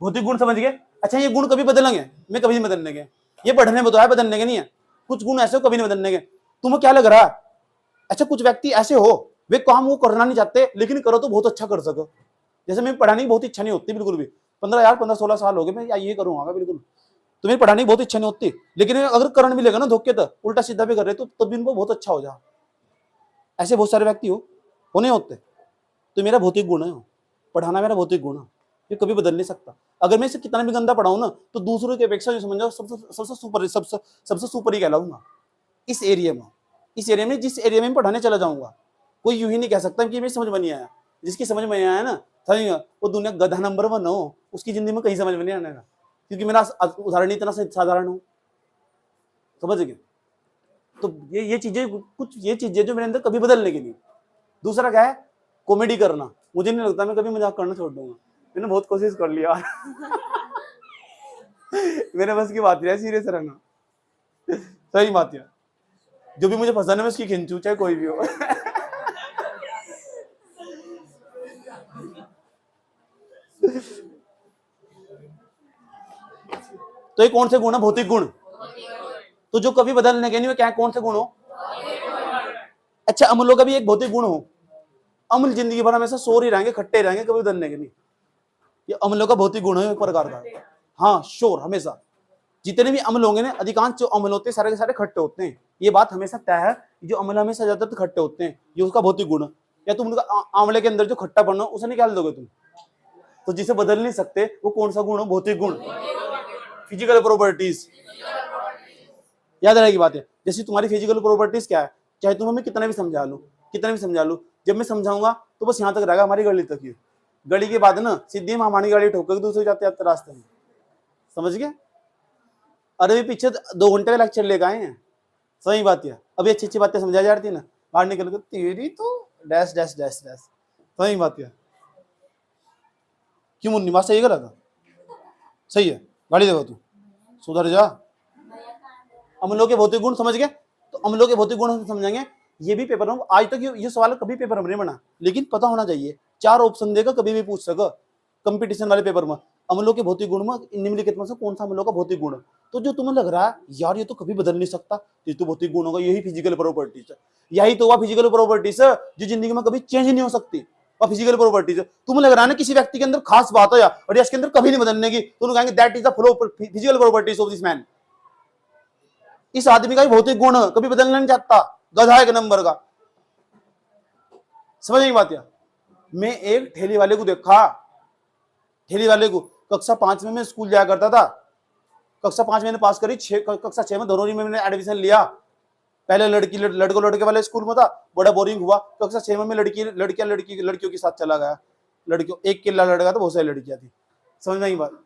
भौतिक गुण समझ गए। अच्छा ये गुण कभी बदलेंगे? मैं कभी नहीं बदलने के, ये पढ़ने में तो है, बदलने के नहीं है। कुछ गुण ऐसे हो कभी नहीं बदलने के। तुम्हें क्या लग रहा है? अच्छा कुछ व्यक्ति ऐसे हो वे काम वो करना नहीं चाहते, लेकिन करो तो बहुत अच्छा कर सको। जैसे मैं पढ़ाने की बहुत इच्छा नहीं होती बिल्कुल भी, 15-16 साल हो गए मैं ये करूंगा बिल्कुल, तुम्हें पढ़ाने की बहुत इच्छा नहीं होती, लेकिन अगर करण भी लेगा ना धोखे तो उल्टा सीधा भी कर रहे तो तब भी इनको बहुत अच्छा हो जा। ऐसे बहुत सारे व्यक्ति हो नहीं होते। तो मेरा भौतिक गुण है, पढ़ाना मेरा भौतिक गुण है, ये कभी बदल नहीं सकता। अगर मैं इसे कितना भी गंदा पढ़ाऊं ना, तो दूसरों की अपेक्षा जो समझ जाओ सबसे सुपर ही कहलाऊंगा इस एरिया में जिस एरिया में पढ़ाने चला जाऊंगा। कोई यूं ही नहीं कह सकता कि मैं समझ में नहीं आया। जिसकी समझ में आया ना सही है, वो दुनिया गधा नंबर 1 हो, उसकी जिंदगी में कहीं समझ में नहीं आने का, क्योंकि मेरा उदाहरण इतना साधारण हो, समझ गए। तो ये चीजें, कुछ ये चीजें जो मेरे अंदर कभी बदलने की नहीं। दूसरा क्या है, कॉमेडी करना। मुझे नहीं लगता मैं कभी मजाक करना छोड़ दूंगा, मैंने बहुत कोशिश कर लिया मेरे बस की बात नहीं है सीरियस रहना, सही बात है। जो भी मुझे फंसाने में उसकी खिंचू, चाहे कोई भी हो तो ये कौन से गुण है? भौतिक गुण। तो जो कभी बदलने के नहीं, वो क्या, कौन से गुण हो? अच्छा, अम्लों का भी एक भौतिक गुण हो। अम्ल जिंदगी भर हमेशा सोर ही रहेंगे, खट्टे रहेंगे, कभी बदलने के नहीं। ये अम्लों का भौतिक गुण है एक प्रकार का। हाँ, शोर हमेशा। जितने भी अम्ल होंगे ना, अधिकांश जो अम्ल होते हैं सारे के सारे खट्टे होते हैं। ये बात हमेशा तय है, जो अम्ल हमेशा ज्यादातर खट्टे होते हैं, ये उसका भौतिक गुण है। या तुम आंवले के अंदर जो खट्टा बनना, उसे निकाल दोगे तुम, तो जिसे बदल नहीं सकते, वो कौन सा गुण हो? भौतिक गुण, फिजिकल प्रॉपर्टीज। याद रहेगी बात है। जैसे तुम्हारी फिजिकल प्रॉपर्टीज क्या है, चाहे तुम हमें कितना भी समझा लो, कितना भी समझा लो, जब मैं समझाऊंगा तो बस यहाँ तक रहेगा, हमारी गली तक ही। गली के बाद ना सीधी में हमारी गाड़ी ठोक दूसरे जाते जाते रास्ते में, समझ गए। अरे पीछे 2 घंटे का लेक्चर लेकर आए हैं, सही बात है। अभी अच्छी अच्छी बातें समझा जाती है ना, बाहर निकल कर तेरी तो डैश डैश डैश डैश, सही बात है। क्यों मुन्नी बात सही गलत? सही है, गाड़ी देखो तू, सुधर जा। अम्लों के भौतिक गुण समझ गए, तो अम्लों के भौतिक गुण हम समझेंगे। ये भी पेपर में आज तक ये सवाल कभी पेपर में नहीं बना, लेकिन पता होना चाहिए। 4 ऑप्शन देगा, कभी भी पूछ सका कंपटीशन वाले पेपर में। अम्लों के भौतिक गुण में निम्नलिखित में से कौन सा अम्लों का भौतिक गुण है? तो जो तुम्हें लग रहा है यार ये तो कभी बदल नहीं सकता, ये तो भौतिक गुण होगा, यही फिजिकल प्रॉपर्टीज है। यही तो वह फिजिकल प्रॉपर्टीज है जो जिंदगी में कभी चेंज नहीं हो सकती, वह फिजिकल प्रॉपर्टीज है। तुम्हें लग रहा है ना किसी व्यक्ति के अंदर खास बात हो या और इसके अंदर कभी नहीं बदलने की, तो उन्हें कहेंगे that is the physical properties of this man. इस आदमी का ही भौतिक गुण कभी बदलना नहीं चाहता, गधा एक नंबर का। समझ नहीं बात है। मैं एक ठेली वाले को देखा, ठेली वाले को, कक्षा 5 में मैं स्कूल जाया करता था। कक्षा 5 मैंने पास करी, कक्षा 6 में धनौरी में मैंने एडमिशन लिया। पहले लड़के वाले स्कूल में था, बड़ा बोरिंग हुआ। कक्षा 6 में मैं लड़कियों के साथ चला गया। लड़कियों, एक केला लड़का था, बहुत सारी लड़कियां थी। समझ में आई बात?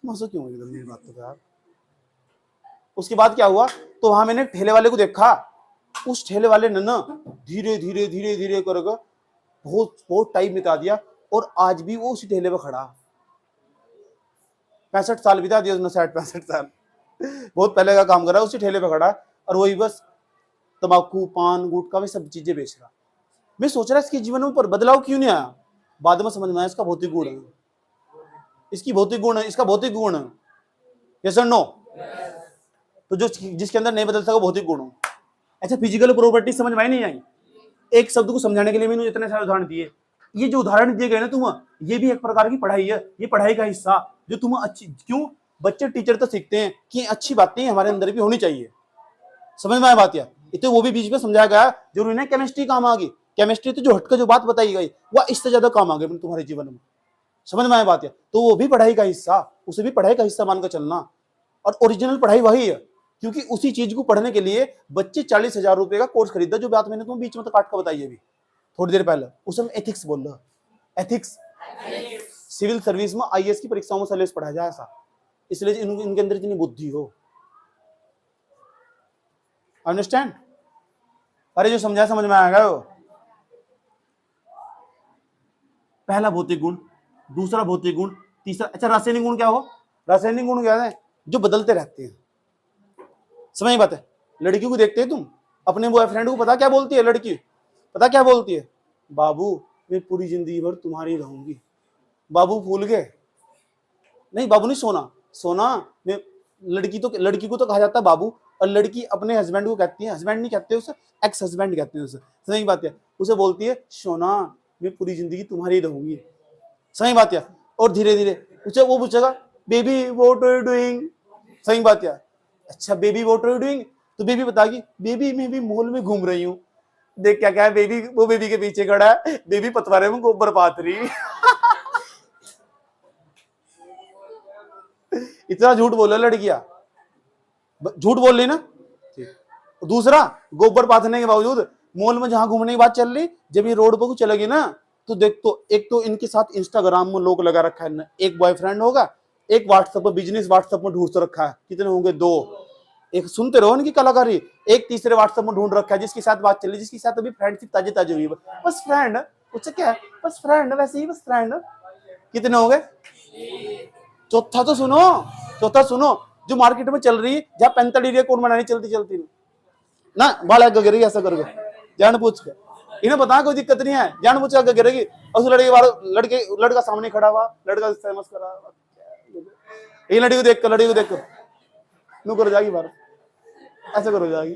मसो क्यों हुई मेरी बात तो यार। उसके बाद क्या हुआ, तो वहां मैंने ठेले वाले को देखा। उस ठेले वाले ने ना धीरे धीरे धीरे धीरे करके बहुत बहुत टाइम बिता दिया, और आज भी वो उसी ठेले पे खड़ा। 65 साल बिता दिया उसने, 60-65 साल, बहुत पहले का काम कर रहा है, उसी ठेले पे खड़ा, और वही बस तंबाकू, पान, गुटखा, सब चीजें बेच रहा। मैं सोच रहा इसके जीवन में पर बदलाव क्यों नहीं आया। बाद में समझ में आया इसका भौतिक गुण है, इसकी भौतिक गुण है, इसका भौतिक गुण है। यस और नो? तो जो जिसके अंदर नहीं बदल सका भौतिक गुण हो। अच्छा, फिजिकल प्रॉपर्टी समझ में नहीं आई। एक शब्द को समझाने के लिए मैंने इतने सारे उदाहरण दिए। ये जो उदाहरण दिए गए ना तुम, ये भी एक प्रकार की पढ़ाई है, ये पढ़ाई का हिस्सा जो तुम अच्छी, क्यों बच्चे टीचर तो सीखते हैं कि अच्छी बातें हमारे अंदर भी होनी चाहिए। समझ में आया बात? या तो वो भी बीच में समझाया गया, जरूरी नहीं केमिस्ट्री काम आ गई। केमिस्ट्री तो जो हटकर जो बात बताई गई वह इससे ज्यादा काम आ गई तुम्हारे जीवन में। समझ में आया बात? या तो वो भी पढ़ाई का हिस्सा, उसे भी पढ़ाई का हिस्सा मानकर चलना। और ओरिजिनल पढ़ाई वही है, क्योंकि उसी चीज को पढ़ने के लिए बच्चे 40,000 रुपए का कोर्स खरीदा। जो बात मैंने तुम्हें बीच में तो काट कर बताई अभी थोड़ी देर पहले, उसे हम एथिक्स बोल रहा। एथिक्स सिविल सर्विस में आईएएस की परीक्षाओं में सिलेबस पढ़ाया जाए ऐसा, इसलिए इनके अंदर इतनी बुद्धि हो। अंडरस्टैंड? अरे जो समझा समझ में आएगा। वो पहला भौतिक गुण, दूसरा भौतिक गुण, तीसरा। अच्छा, रासायनिक गुण क्या हो? रासायनिक गुण क्या है? जो बदलते रहते हैं। समझ बात है? लड़की को देखते हैं तुम, अपने बॉयफ्रेंड को पता क्या बोलती है लड़की? पता क्या बोलती है? बाबू मैं पूरी जिंदगी भर तुम्हारी रहूंगी। बाबू भूल गए? नहीं, बाबू नहीं, सोना सोना। मैं लड़की को तो कहा जाता है बाबू, और लड़की अपने हस्बैंड को कहती है, हस्बैंड नहीं कहते उसे, एक्स हस्बैंड कहते हैं उसे। सही बात है? उसे बोलती है सोना मैं पूरी जिंदगी तुम्हारी रहूंगी। सही बात है? और धीरे धीरे उसे वो पूछेगा baby what are you doing. सही बात है? अच्छा baby what are you doing, तो बेबी बताएगी बेबी मैं भी मॉल में घूम रही हूँ। देख क्या क्या है बेबी, वो बेबी के पीछे खड़ा है, बेबी पतवारे में गोबर पात रही। इतना झूठ बोला लड़कियां, झूठ बोल रही ना। दूसरा, गोबर पाथने के बावजूद मॉल में जहां घूमने की बात चल रही, जब ये रोड पर चलेगी ना तो देख, तो एक तो इनके साथ इंस्टाग्राम में लोग लगा रखा है, एक बॉयफ्रेंड होगा, एक व्हाट्सएप पर बिजनेस व्हाट्सएप में ढूंढ रखा है, कितने होंगे, 2। एक सुनते रहो इनकी कलाकारी, एक तीसरे व्हाट्सएप में ढूंढ रखा है जिसके साथ बात चल रही, जिसके साथ अभी फ्रेंडशिप ताजे ताजे हुई है, बस फ्रेंड, उससे क्या है, बस फ्रेंड, वैसे ही बस फ्रेंड। कितने हो गए? चौथा तो सुनो, चौथा सुनो, जो मार्केट में चल रही है, जहाँ पेंटाडीरिया कोड बनानी चलती चलती ना, बाल आगे गिरेगी ऐसा करके, जान पूछ के इन्हें बता, कोई दिक्कत नहीं है, जान पूछ के आगे गिरेगी, और उस लड़के वाला लड़का सामने खड़ा हुआ, लड़का फेमस करा, ये लड़की को देख कर, लड़की को देख कर नू कर जाएगी बाहर, ऐसा करो जाएगी।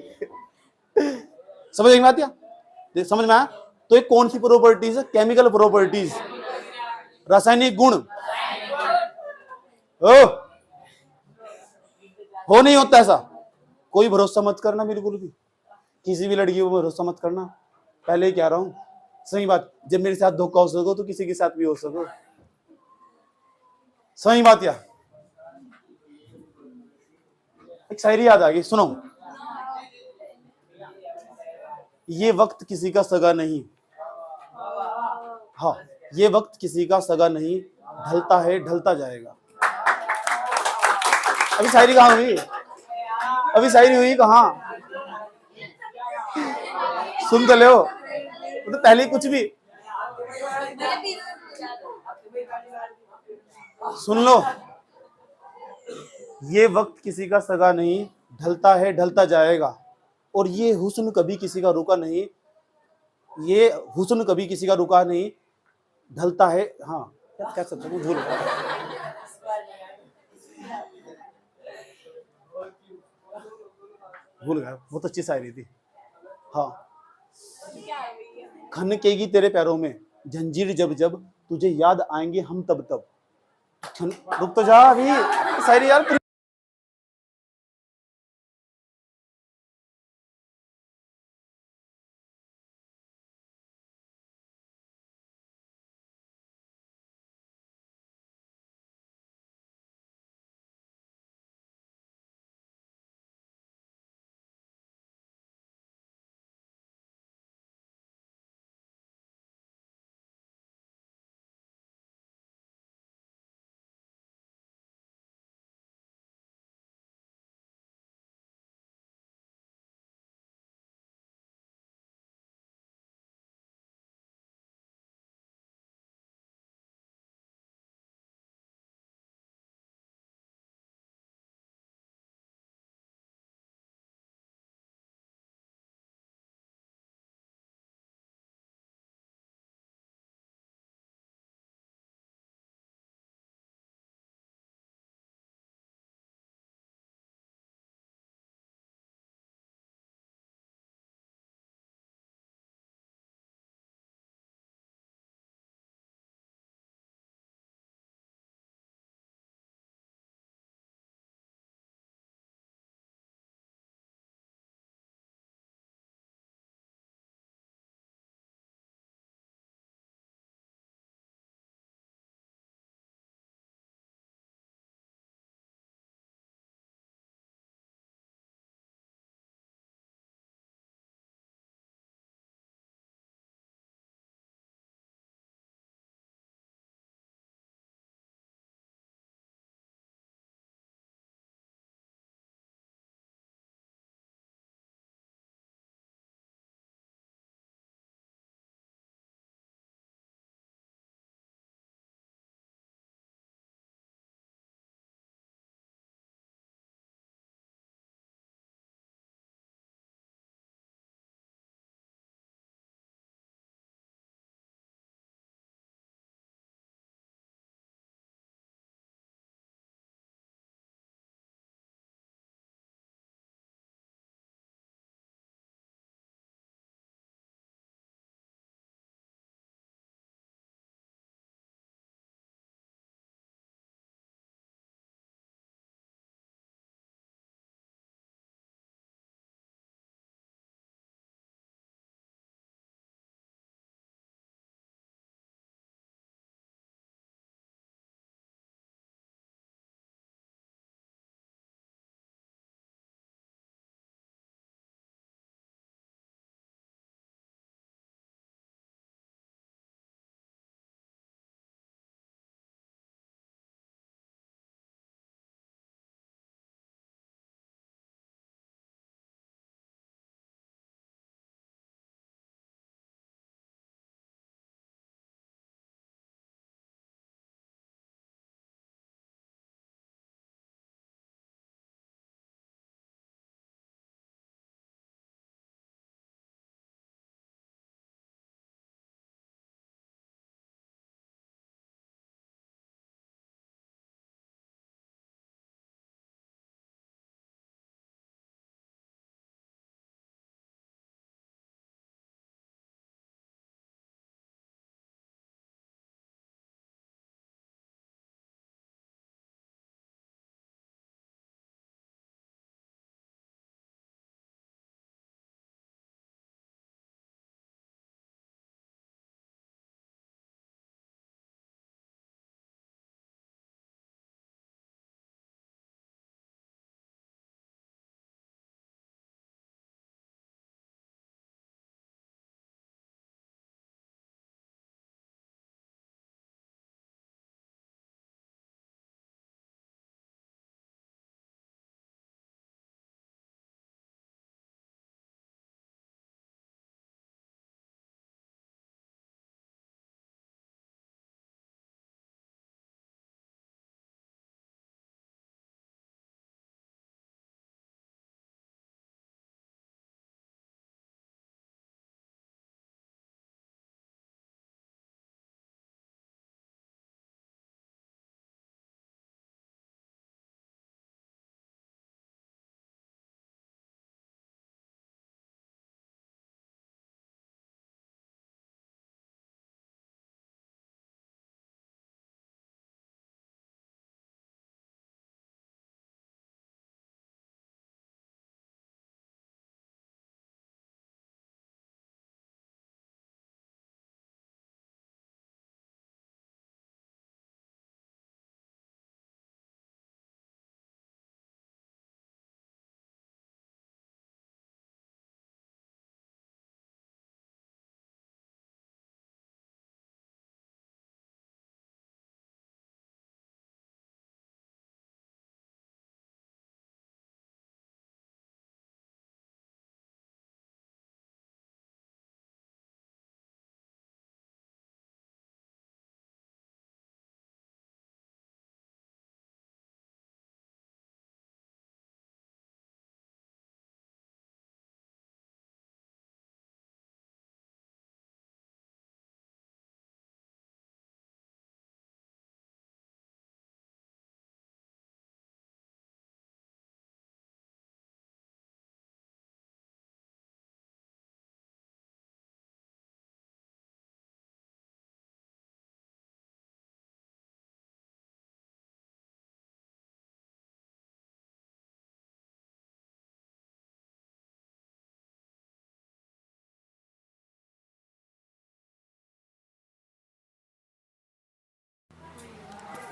समझ में आती है? समझ में आया? तो एक कौन सी प्रॉपर्टीज है? केमिकल प्रॉपर्टीज, रासायनिक गुण। ओ, हो नहीं होता ऐसा, कोई भरोसा मत करना बिल्कुल भी, किसी भी लड़की को भरोसा मत करना, पहले ही कह रहा हूं, सही बात, जब मेरे साथ धोखा हो सको तो किसी के साथ भी हो सको, सही बात। या एक शायरी याद आ गई, सुनो, ये वक्त किसी का सगा नहीं, हाँ, ये वक्त किसी का सगा नहीं, ढलता है ढलता जाएगा। अभी शायरी कहाँ हुई? अभी शायरी हुई कहाँ? सुन तो लो, तो पहले कुछ भी सुन लो। ये वक्त किसी का सगा नहीं, ढलता है ढलता जाएगा, और ये हुस्न कभी किसी का रुका नहीं, ये हुस्न कभी किसी का रुका नहीं, ढलता है, हाँ क्या सकते हो, भूल भूल गया, बहुत अच्छी शायरी थी। हाँ, खनकेगी तेरे पैरों में जंजीर जब जब, तुझे याद आएंगे हम तब तब। रुक तो जा अभी, शायरी यार।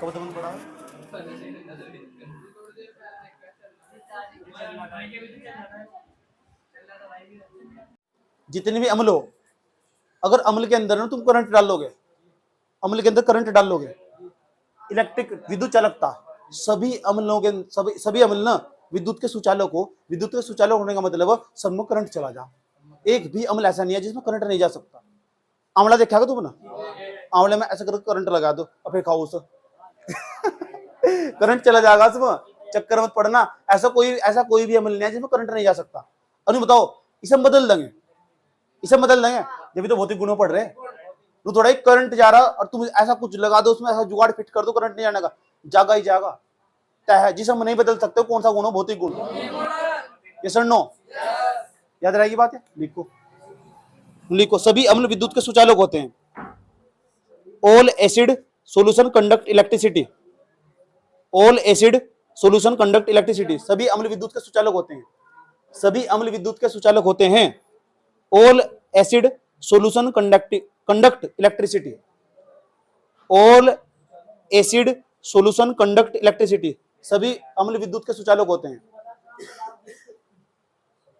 कब तक पड़ा? जितने भी अम्ल हो, अगर अम्ल के अंदर ना तुम करंट डालोगे, अम्ल के अंदर करंट डालोगे, इलेक्ट्रिक विद्युत चालकता, सभी अम्लों के सभी अम्ल ना विद्युत के सुचालक हो। विद्युत के सुचालक होने का मतलब सब में करंट चला जा। एक भी अम्ल ऐसा नहीं है जिसमें करंट नहीं जा सकता। आंवला देखा तुम ना, आंवले में ऐसा करके करंट लगा दो और फिर खाओ उसे करंट चला जाएगा उसमें, चक्कर मत पड़ना। ऐसा कोई भी अम्ल नहीं है जिसमें करंट नहीं जा सकता। अरे बताओ, इसे हम बदल देंगे, इसे बदल देंगे, जब भी तो भौतिक गुणों पढ़ रहे। तो थोड़ा ही करंट जा रहा और तुम ऐसा कुछ लगा दो उसमें, ऐसा जुगाड़ फिट कर दो, करंट नहीं जाने का, जागा ही जागा। क्या है जिसे हम नहीं बदल सकते, कौन सा गुण हो? भौतिक गुण। ये सर नो याद रहेगी बात है। लिखो लिखो, सभी अम्ल विद्युत के सुचालक होते हैं। All acid solution conduct electricity. All acid solution conduct electricity. सभी अम्ल विद्युत के सुचालक होते हैं। सभी अम्ल विद्युत के सुचालक होते हैं। All acid solution conduct electricity. All acid solution conduct electricity. सभी अम्ल विद्युत के सुचालक होते हैं।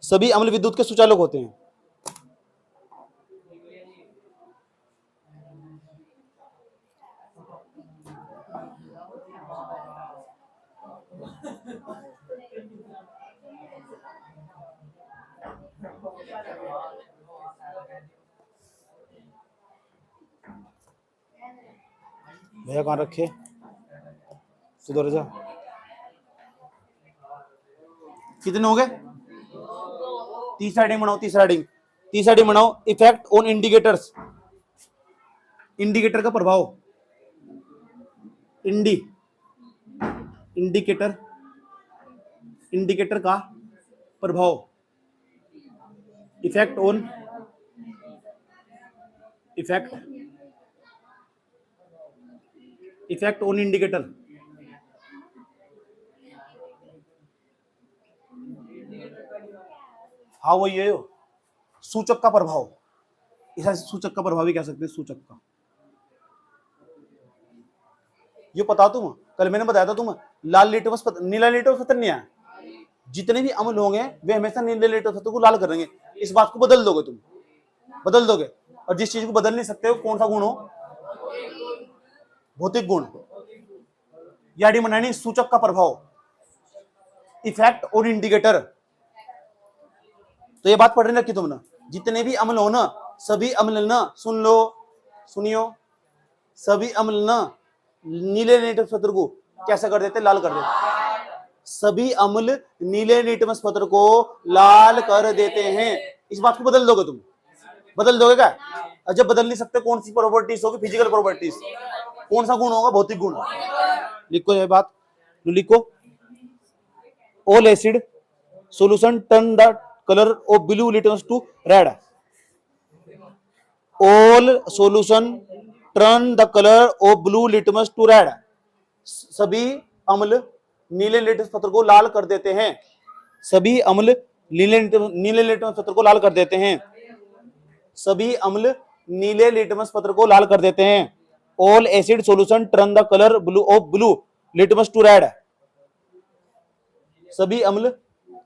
सभी अम्ल विद्युत के सुचालक होते हैं। भैया कहाँ रखे? सुधर जा। कितने हो गए? तीसरा हेडिंग बनाओ, तीसरा हेडिंग बनाओ, इफेक्ट ऑन इंडिकेटर्स। इंडिकेटर का प्रभाव, इंडिकेटर का प्रभाव, इफेक्ट ऑन इंडिकेटर। हाँ वो ये हो, सूचक का प्रभाव। इसे सूचक का प्रभाव भी कह सकते हैं, सूचक का। ये पता तुम, कल मैंने बताया था तुम, लाल लिटमस पत्र, नीला लिटमस पत्र नहीं है। जितने भी अम्ल होंगे वे हमेशा नीले लिटमस पत्र को लाल करेंगे। इस बात को बदल दोगे तुम, बदल दोगे। और जिस चीज को बदल नहीं सकते हो, कौन सा गुण हो? भौतिक गुण। यानी मनानी सूचक का प्रभाव, इफेक्ट ऑन इंडिकेटर। तो ये बात पढ़ने रखी तुमने। जितने भी अम्ल हो ना, सभी अम्ल ना, सुन लो, सुनियो, सभी अम्ल ना नीले लिटमस पत्र को कैसे कर देते? लाल कर देते। सभी अम्ल नीले लिटमस पत्र को लाल कर देते हैं। इस बात को बदल दोगे तुम, बदल दोगे क्या? और जब बदल नहीं सकते, कौन सी प्रॉपर्टीज होगी? Physical properties. कौन सा गुण होगा? भौतिक गुण। लिखो ये बात, लिखो। All acid solution turn the colour of blue litmus to red. All solution turn the colour of blue litmus to red. सभी अम्ल नीले लिटमस पत्र को लाल कर देते हैं। सभी अम्ल नीले लिटमस पत्र को लाल कर देते हैं। सभी अम्ल नीले लिटमस पत्र को लाल कर देते हैं। All acid solution turn the colour of blue litmus to red. सभी अम्ल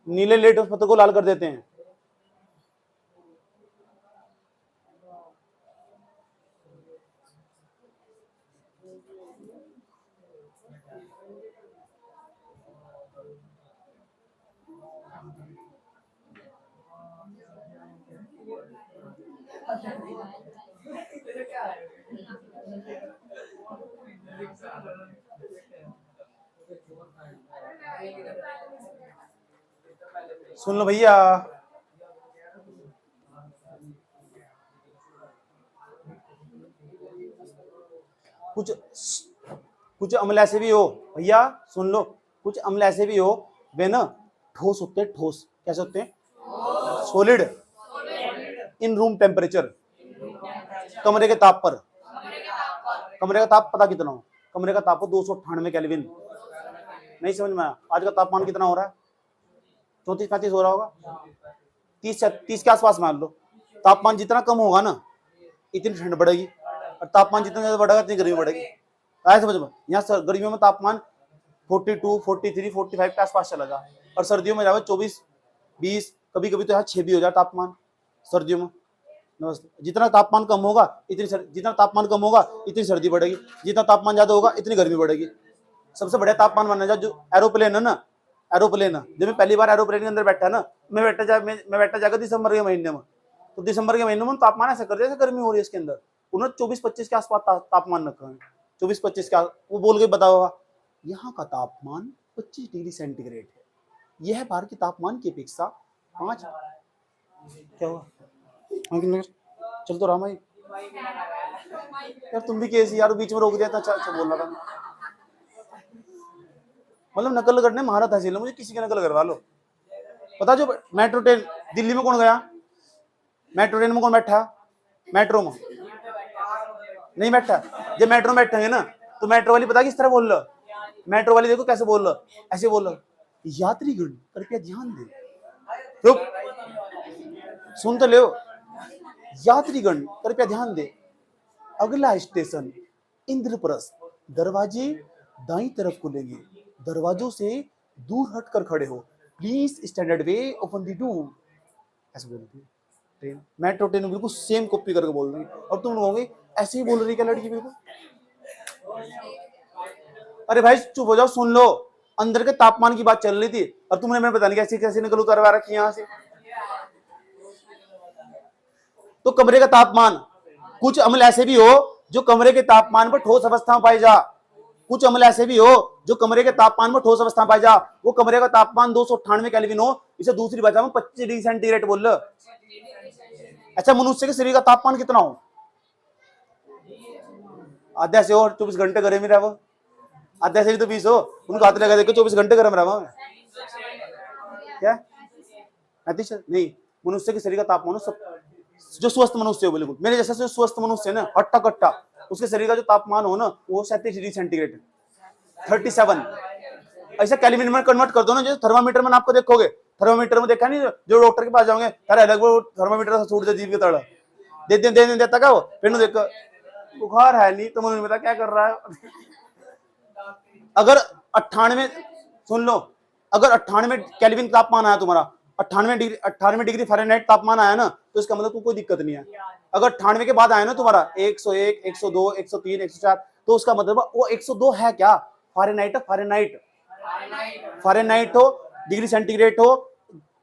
नीले लिटमस पत्र को लाल कर देते हैं। सुन लो भैया, कुछ अम्ल ऐसे भी हो, भैया सुन लो, कुछ अम्ल ऐसे भी हो वे ना ठोस होते हैं। ठोस कैसे होते हैं? सॉलिड इन रूम टेम्परेचर, कमरे के ताप पर। कमरे का ताप पता कितना हो? कमरे का ताप 298 केल्विन। नहीं समझ में आया? आज का तापमान कितना हो रहा है? 34-35 हो रहा होगा। 30 के आसपास मान लो। तापमान जितना कम होगा ना, इतनी ठंड बढ़ेगी, और तापमान जितना ज्यादा बढ़ेगा इतनी गर्मी बढ़ेगी। आया समझ में? यहाँ गर्मियों में तापमान 42, 43, 45 के आसपास चला जा, और सर्दियों में जाओ 24, 20, कभी कभी तो यहाँ 6 भी हो जाए तापमान सर्दियों में। नमस्ते। जितना तापमान कम होगा जितना तापमान कम होगा इतनी सर्दी बढ़ेगी, जितना तापमान ज्यादा होगा इतनी गर्मी बढ़ेगी। सबसे बढ़िया तापमान माना जाए जो एरोप्लेन है ना, एरोप्लेन है, जब मैं पहली बार एरोप्लेन के अंदर बैठा ना, मैं बैठा जाकर दिसंबर के महीने में, तो दिसंबर के महीने में तापमान ऐसा कर दिया जैसे गर्मी हो रही है इसके अंदर। उन्होंने 24-25 के आसपास तापमान रखा है, 24-25 का। वो बोल के बताओगा यहाँ का तापमान 25 डिग्री सेंटीग्रेड है, यह बाहर के तापमान की अपेक्षा 5। क्या हुआ? चल तो रामा यार, तुम भी कैसी यार, बीच में रोक दिया था। अच्छा बोल रहा था, मतलब नकल करने महारत हासिल है मुझे, किसी की नकल करवा लो। पता जो मेट्रो ट्रेन दिल्ली में कौन गया, मेट्रो ट्रेन में कौन बैठा, मेट्रो में नहीं बैठा। जब मेट्रो में बैठेंगे ना तो मेट्रो वाली पता किस तरह बोल रहा, मेट्रो वाली देखो कैसे बोल रहा, ऐसे बोल रहा, यात्रीगण कृपया ध्यान दें, रुक सुन तो ले, यात्रीगण कृपया ध्यान दें, अगला स्टेशन इंद्रप्रस्थ, दरवाजे दाईं तरफ खुलेंगे, दरवाजों से दूर हटकर खड़े हो, please standard way open the door. ऐसे बोलती है ट्रेन, मेट्रो ट्रेन बिल्कुल सेम कॉपी करके बोल रही है। अब तुम कहोगे ऐसे ही बोल रही क्या लड़की बिल्कुल? अरे भाई चुप हो जाओ, सुन लो, अंदर के तापमान की बात चल रही थी और तुमने मैं पता नहीं कैसे कैसे निकल उतारवा रखी यहाँ से। तो कमरे का तापमान, कुछ अम्ल ऐसे भी हो जो कमरे के तापमान पर ठोस अवस्था में पाई जा, कुछ अम्ल ऐसे भी हो जो कमरे के तापमान में ठोस अवस्था में पाई जा। वो कमरे का तापमान 298 केल्विन हो, इसे दूसरी भाषा में 25 डिग्री सेंटीग्रेड बोल। अच्छा, मनुष्य के शरीर का तापमान कितना हो? आधा से और 24 घंटे गर्म ही रहा वो, आधा से भी तो 20 हो, उनको हाथ लगा देखो 24 घंटे गर्म रहा क्या? नहीं, मनुष्य के शरीर का तापमान सब जो स्वस्थ मनुष्य हो, बिल्कुल मेरे जैसा जो स्वस्थ मनुष्य है ना, हट्टा कट्टा, उसके शरीर का जो तापमान हो ना वो 37 डिग्री सेंटीग्रेड, 37। ऐसा केल्विन में कन्वर्ट कर दो ना, जो थर्मामीटर में आपको देखोगे, थर्मामीटर में देखा नहीं, जो डॉक्टर के पास जाओगे अरे अलग वो थर्मामीटर से छूट दे जीव के तड़ा दे देता क्या वो, फिर देखो बुखार है नहीं तो मुझे पता क्या कर रहा है। अगर 98, सुन लो, अगर 98 केल्विन तापमान आया तुम्हारा, 98 डिग्री फ़ारेनहाइट तापमान आया ना, तो इसका मतलब कोई दिक्कत नहीं है। अगर 98 के बाद आया ना तुम्हारा 101, 102, 103, 104, तो उसका मतलब वो 102 है क्या? फ़ारेनहाइट, फ़ारेनहाइट, फ़ारेनहाइट हो, डिग्री सेंटीग्रेड हो,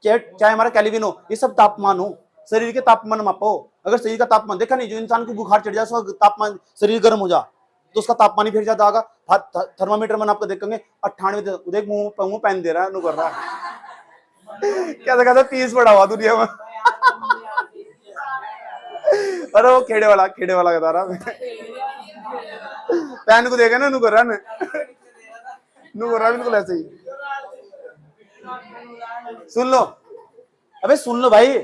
चाहे हमारा केल्विन हो, ये सब तापमान हो, शरीर के तापमान मापो। अगर शरीर का तापमान देखा नहीं, जो इंसान को बुखार चढ़ जाए, उसका तापमान शरीर गर्म हो जा तो उसका तापमान ही फिर जाता होगा। थर्मामीटर में आपको देखेंगे 98, देख मुंह पहन दे रहा है, कर रहा है क्या कहता पीस बड़ा हुआ दुनिया में। अरे वो खेड़े वाला बता रहा पैन को देखा ना, नु कर रहा बिल्कुल ऐसे ही। सुन लो, अबे सुन लो भाई,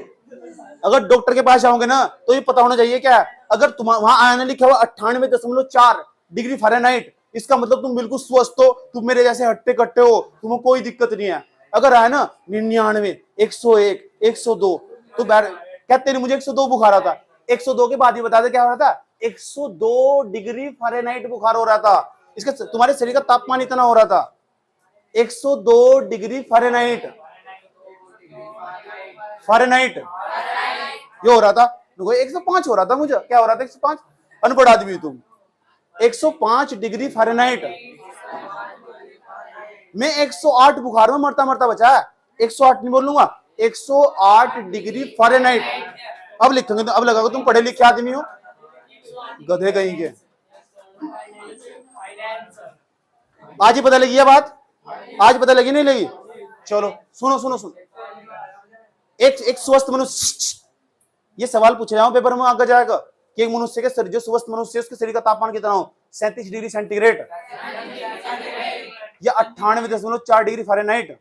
अगर डॉक्टर के पास जाओगे ना तो ये पता होना चाहिए क्या, अगर तुम वहां आया लिखा हुआ 98.4 डिग्री फ़ारेनहाइट, इसका मतलब तुम बिल्कुल स्वस्थ हो, तुम मेरे जैसे हट्टे कट्टे हो, तुम्हें कोई दिक्कत नहीं है। अगर आया ना 99, 101, 102, तो कहते नहीं मुझे 102 बुखार आता, 102 के बाद ही बता दे क्या हो रहा था, 102 डिग्री फ़ारेनहाइट बुखार हो रहा था। इसका तुम्हारे शरीर का तापमान इतना हो रहा था, 102 डिग्री फ़ारेनहाइट, फ़ारेनहाइट ये हो रहा था। 105 हो रहा था मुझे, क्या हो रहा था 105? अनपढ़ आदमी तुम। 105 डिग्री फ़ारेनहाइट, मैं 108 बुखार में मरता मरता बचा है, 108 नहीं बोलूंगा, 108 डिग्री फ़ारेनहाइट। अब लिखेंगे तो अब लगा तुम पढ़े लिखे आदमी हो, गधे कहीं के। आज ही पता लगी ये बात, आज पता लगी नहीं लगी? चलो सुनो सुनो सुनो, एक स्वस्थ मनुष्य, ये सवाल पूछे जाओ पेपर में आगे जाएगा कि एक मनुष्य के शरीर, जो स्वस्थ मनुष्य है उसके शरीर का तापमान कितना हो, 37 डिग्री सेंटीग्रेड या 98.4 डिग्री फ़ारेनहाइट,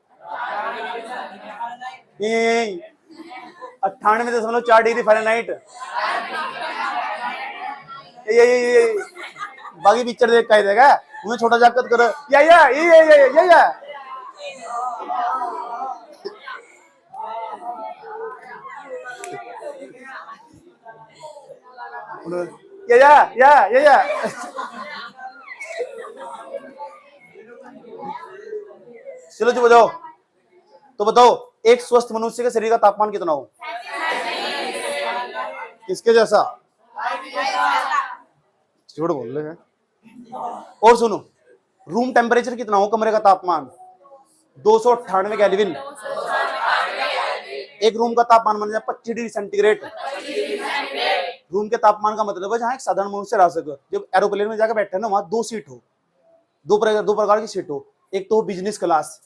98.4 डिग्री फ़ारेनहाइट। बाकी पिक्चर देख कह देगा तुम्हें छोटा जाकर करो या चलो जी बताओ, तो बताओ एक स्वस्थ मनुष्य के शरीर का तापमान कितना हो? किसके जैसा? झूठ बोल रहे हैं। और सुनो, रूम टेम्परेचर कितना हो, कमरे का तापमान? 298 केल्विन। एक रूम का तापमान मान लीजिए 25 डिग्री सेंटीग्रेड। रूम के तापमान का मतलब है जहां एक साधारण मनुष्य रह सके। जब एरोप्लेन में जाकर बैठे ना, वहां दो सीट हो, दो प्रकार की सीट हो, एक तो हो बिजनेस क्लास,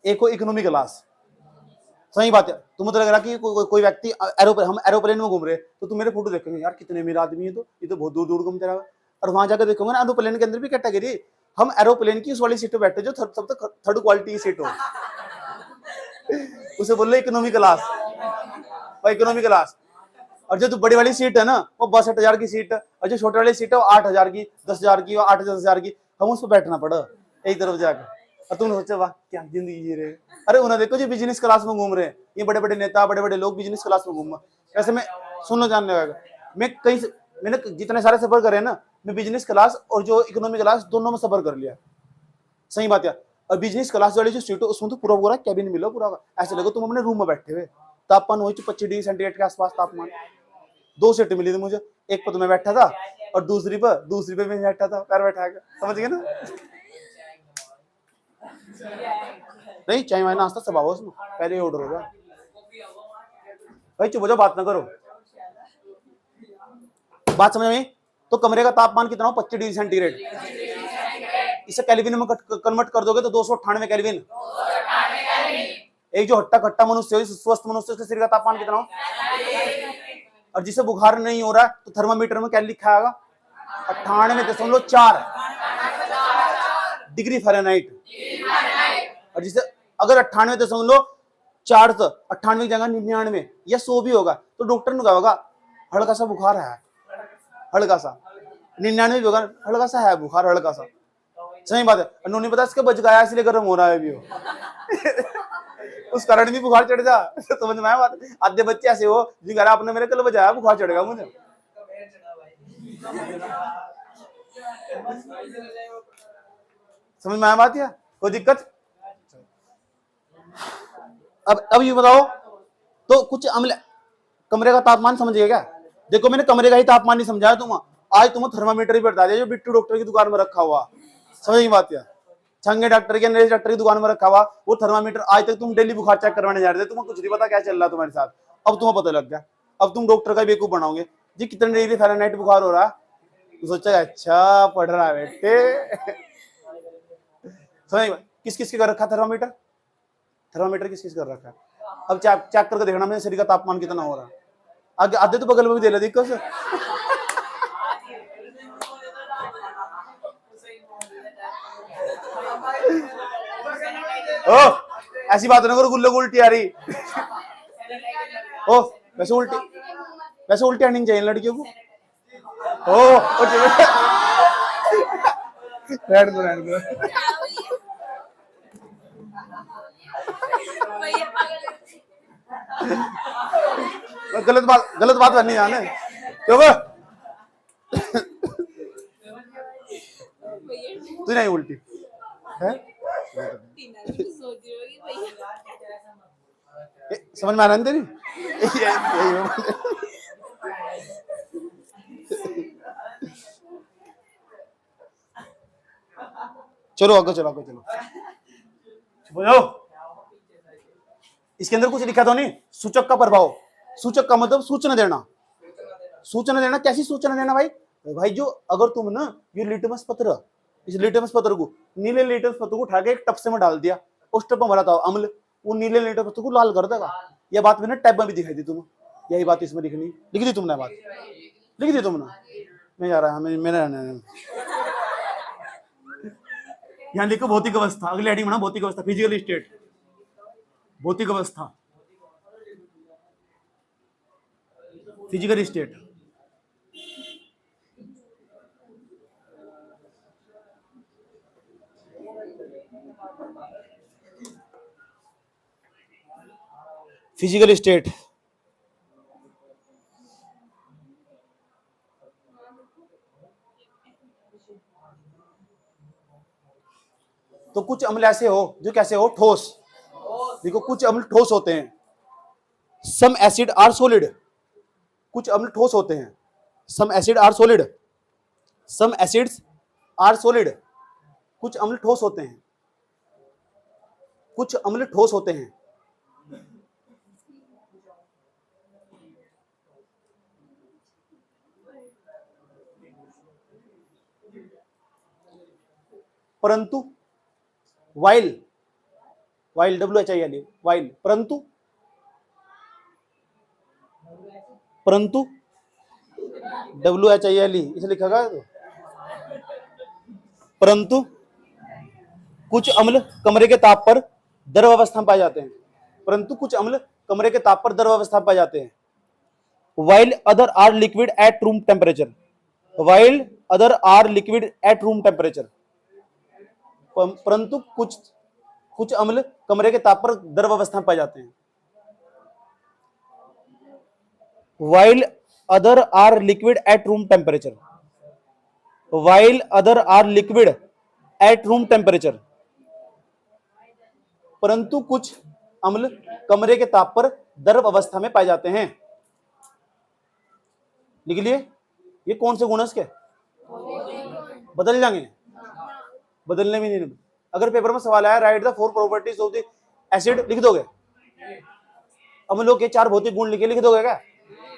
एक हो इकोनॉमी क्लास। सही बात है। तुम्हें तो लग रहा कि कोई व्यक्ति हम एरोप्लेन में घूम रहे, तो तुम मेरे फोटो देखेंगे, यार कितने अमीर आदमी है, तो ये तो बहुत दूर दूर घूमते रहा। और वहां जाकर देखोगे ना, एरोप्लेन के अंदर भी कैटेगरी, हम एरोप्लेन की उस वाली सीट पे बैठे जो सब तक थर्ड क्वालिटी की सीट हो, उसे बोल रहे इकोनॉमी क्लास। और इकोनॉमी क्लास, और जो बड़ी वाली सीट है ना, वो 62,000 की सीट, और जो छोटे वाली सीट है वो 8,000 की, 10,000 की, 8-10,000 की, हम उस पर बैठना पड़ा एक तरफ जाकर। और तुमने सोचा वाह क्या जिंदगी जी रहे। अरे उन्हें देखो जो बिजनेस क्लास में घूम रहे हैं, ये बड़े बड़े नेता, बड़े बड़े लोग बिजनेस क्लास में घूम। ऐसे में सुन लो जानने वाला, मैंने जितने सारे सफर करे ना, मैं बिजनेस क्लास और जो इकोनॉमी क्लास दोनों में सफर कर लिया। सही बात है। और बिजनेस क्लास वाली जो सीट है उसमें तो पूरा पूरा कैबिन मिला पूरा, ऐसे लगे तुम अपने रूम में बैठे हुए। तापमान वही 25 डिग्री सेंटीग्रेड के आसपास तापमान। दो सीट मिली थी मुझे, एक पर तो मैं बैठा था और दूसरी पे मैं बैठा था, पैर बैठा के, समझ गए ना? नहीं, चाय वाय नाश्ता सब आओ उसमें, पहले ही ऑर्डर होगा। भाई चुप हो जाओ, बात ना करो। बात समझ में? तो कमरे का तापमान कितना हो? 25 डिग्री सेंटीग्रेड। इसे केल्विन में कन्वर्ट कर दोगे तो 298 केल्विन। एक जो हट्टा कट्टा मनुष्य है, स्वस्थ मनुष्य, उसके शरीर का तापमान कितना हो? और जिसे बुखार नहीं हो रहा है तो थर्मामीटर में क्या लिखा आएगा? 98.4 डिग्री फ़ारेनहाइट। और जिसे अगर 98.4 तो 98 की जगह 99 या 100 भी होगा तो डॉक्टर ने कहा होगा हल्का सा बुखार है, हल्का सा। 99 भी होगा, हल्का सा है बुखार, हल्का सा। सही बात है। उन्होंने पता इसका बच गया इसलिए गर्म हो रहा है अभी वो। उस कारण भी बुखार चढ़ जा, समझ में आया बात? आधे बच्चे ऐसे हो जिनका आपने मेरे कल बजाया बुखार चढ़ेगा मुझे। समझ में आया बात? या कोई दिक्कत? अब ये बताओ, तो कुछ अम्ल कमरे का तापमान समझ गए क्या? देखो मैंने कमरे का ही तापमान नहीं समझाया तुम, आज तुम्हें थर्मामीटर ही बता दिया जो बिट्टू डॉक्टर की दुकान में रखा हुआ। समझ नहीं बात? या छंगे डॉक्टर के, नरेश डॉक्टर की दुकान में रखा हुआ वो थर्मामीटर, आज तक तुम डेली बुखार चेक करवाने जा रहे थे, तुम्हें कुछ नहीं पता क्या चल रहा है तुम्हारे साथ। अब तुम्हें पता लग गया, अब तुम डॉक्टर का बेवकूफ बनाओगे जी कितने डिग्री फ़ारेनहाइट बुखार हो रहा है, तो सोचा अच्छा पढ़ रहा है बेटे। समझ किस किस के कर रखा थर्मामीटर? थर्मामीटर किस किस कर रखा है? अब चेक चेक करके देखना मेरे शरीर का तापमान कितना हो रहा है। आगे आधे तो बगल में भी दे ले दिक्कत से। ओ ऐसी बात ना करो, गुल्ले को उल्टी आ रही। ओ वैसे उल्टी आनी चाहिए लड़कियों को। ओ रहने दो रहने दो। गलत बात करनी जाने क्यों? तू नहीं उल्टी है? समझ में आ रहा है तेरी? चलो आगे चलो आगे चलो। बोलो, इसके अंदर कुछ लिखा तो नहीं? सूचक का प्रभाव। सूचक का मतलब सूचना देना। सूचना देना, कैसी सूचना देना भाई? भाई जो अगर तुम ना ये लिटमस पत्र, इस लिटमस पत्र को, नीले लिटमस पत्र को उठा के एक टप्से में डाल दिया, उस टप में भरा था अम्ल, वो नीले लिटमस पत्र को लाल कर देगा। यह बात मैंने टैब में भी दिखाई दी तुम्हें, यही बात इसमें लिखनी लिख दी तुमने, बात लिख दी तुमने। मैं जा रहा है मेरा यहाँ लिखो भौतिक अवस्था, अगली हेडिंग बना भौतिक अवस्था, फिजिकल स्टेट, भौतिक अवस्था, फिजिकल स्टेट। फिजिकल स्टेट तो कुछ अम्ल ऐसे हो जो कैसे हो, ठोस। देखो कुछ अम्ल ठोस होते हैं, सम एसिड आर सॉलिड। कुछ अम्ल ठोस होते हैं, some acid are solid, some acids are solid. कुछ अम्ल ठोस होते हैं, कुछ अम्ल ठोस होते हैं। परंतु वाइल, वाइल WHIL, वाइल, परंतु, परंतु WHILE इसे लिखा गया तो। परंतु कुछ अम्ल कमरे के ताप पर द्रव अवस्था में पाए जाते हैं। परंतु कुछ अम्ल कमरे के ताप पर द्रव अवस्था में पाए जाते हैं। While other are liquid at room temperature, while other are liquid at room temperature. परंतु कुछ अम्ल कमरे के ताप पर द्रव अवस्था में पाए जाते हैं। While other are liquid at room temperature, while other are liquid at room temperature. परंतु कुछ अम्ल कमरे के ताप पर द्रव अवस्था में पाए जाते हैं। लिख लिए? ये कौन से गुण है इसके? बदल जाएंगे? बदलने भी नहीं। अगर पेपर में सवाल आया right the 4 properties of the acid, लिख दोगे? अम्लों के 4 भौतिक गुण लिख दोगे क्या?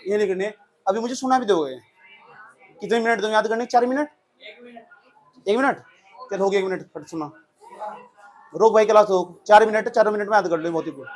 ये लिखने। अभी मुझे सुना भी दोगे? कितने मिनट दो याद करने? 4 मिनट? 1 मिनट? चल हो गया 1 मिनट, फट सुना। रोक भाई क्लास हो, 4 मिनट, 4 मिनट में याद कर लो भौतिक गुण।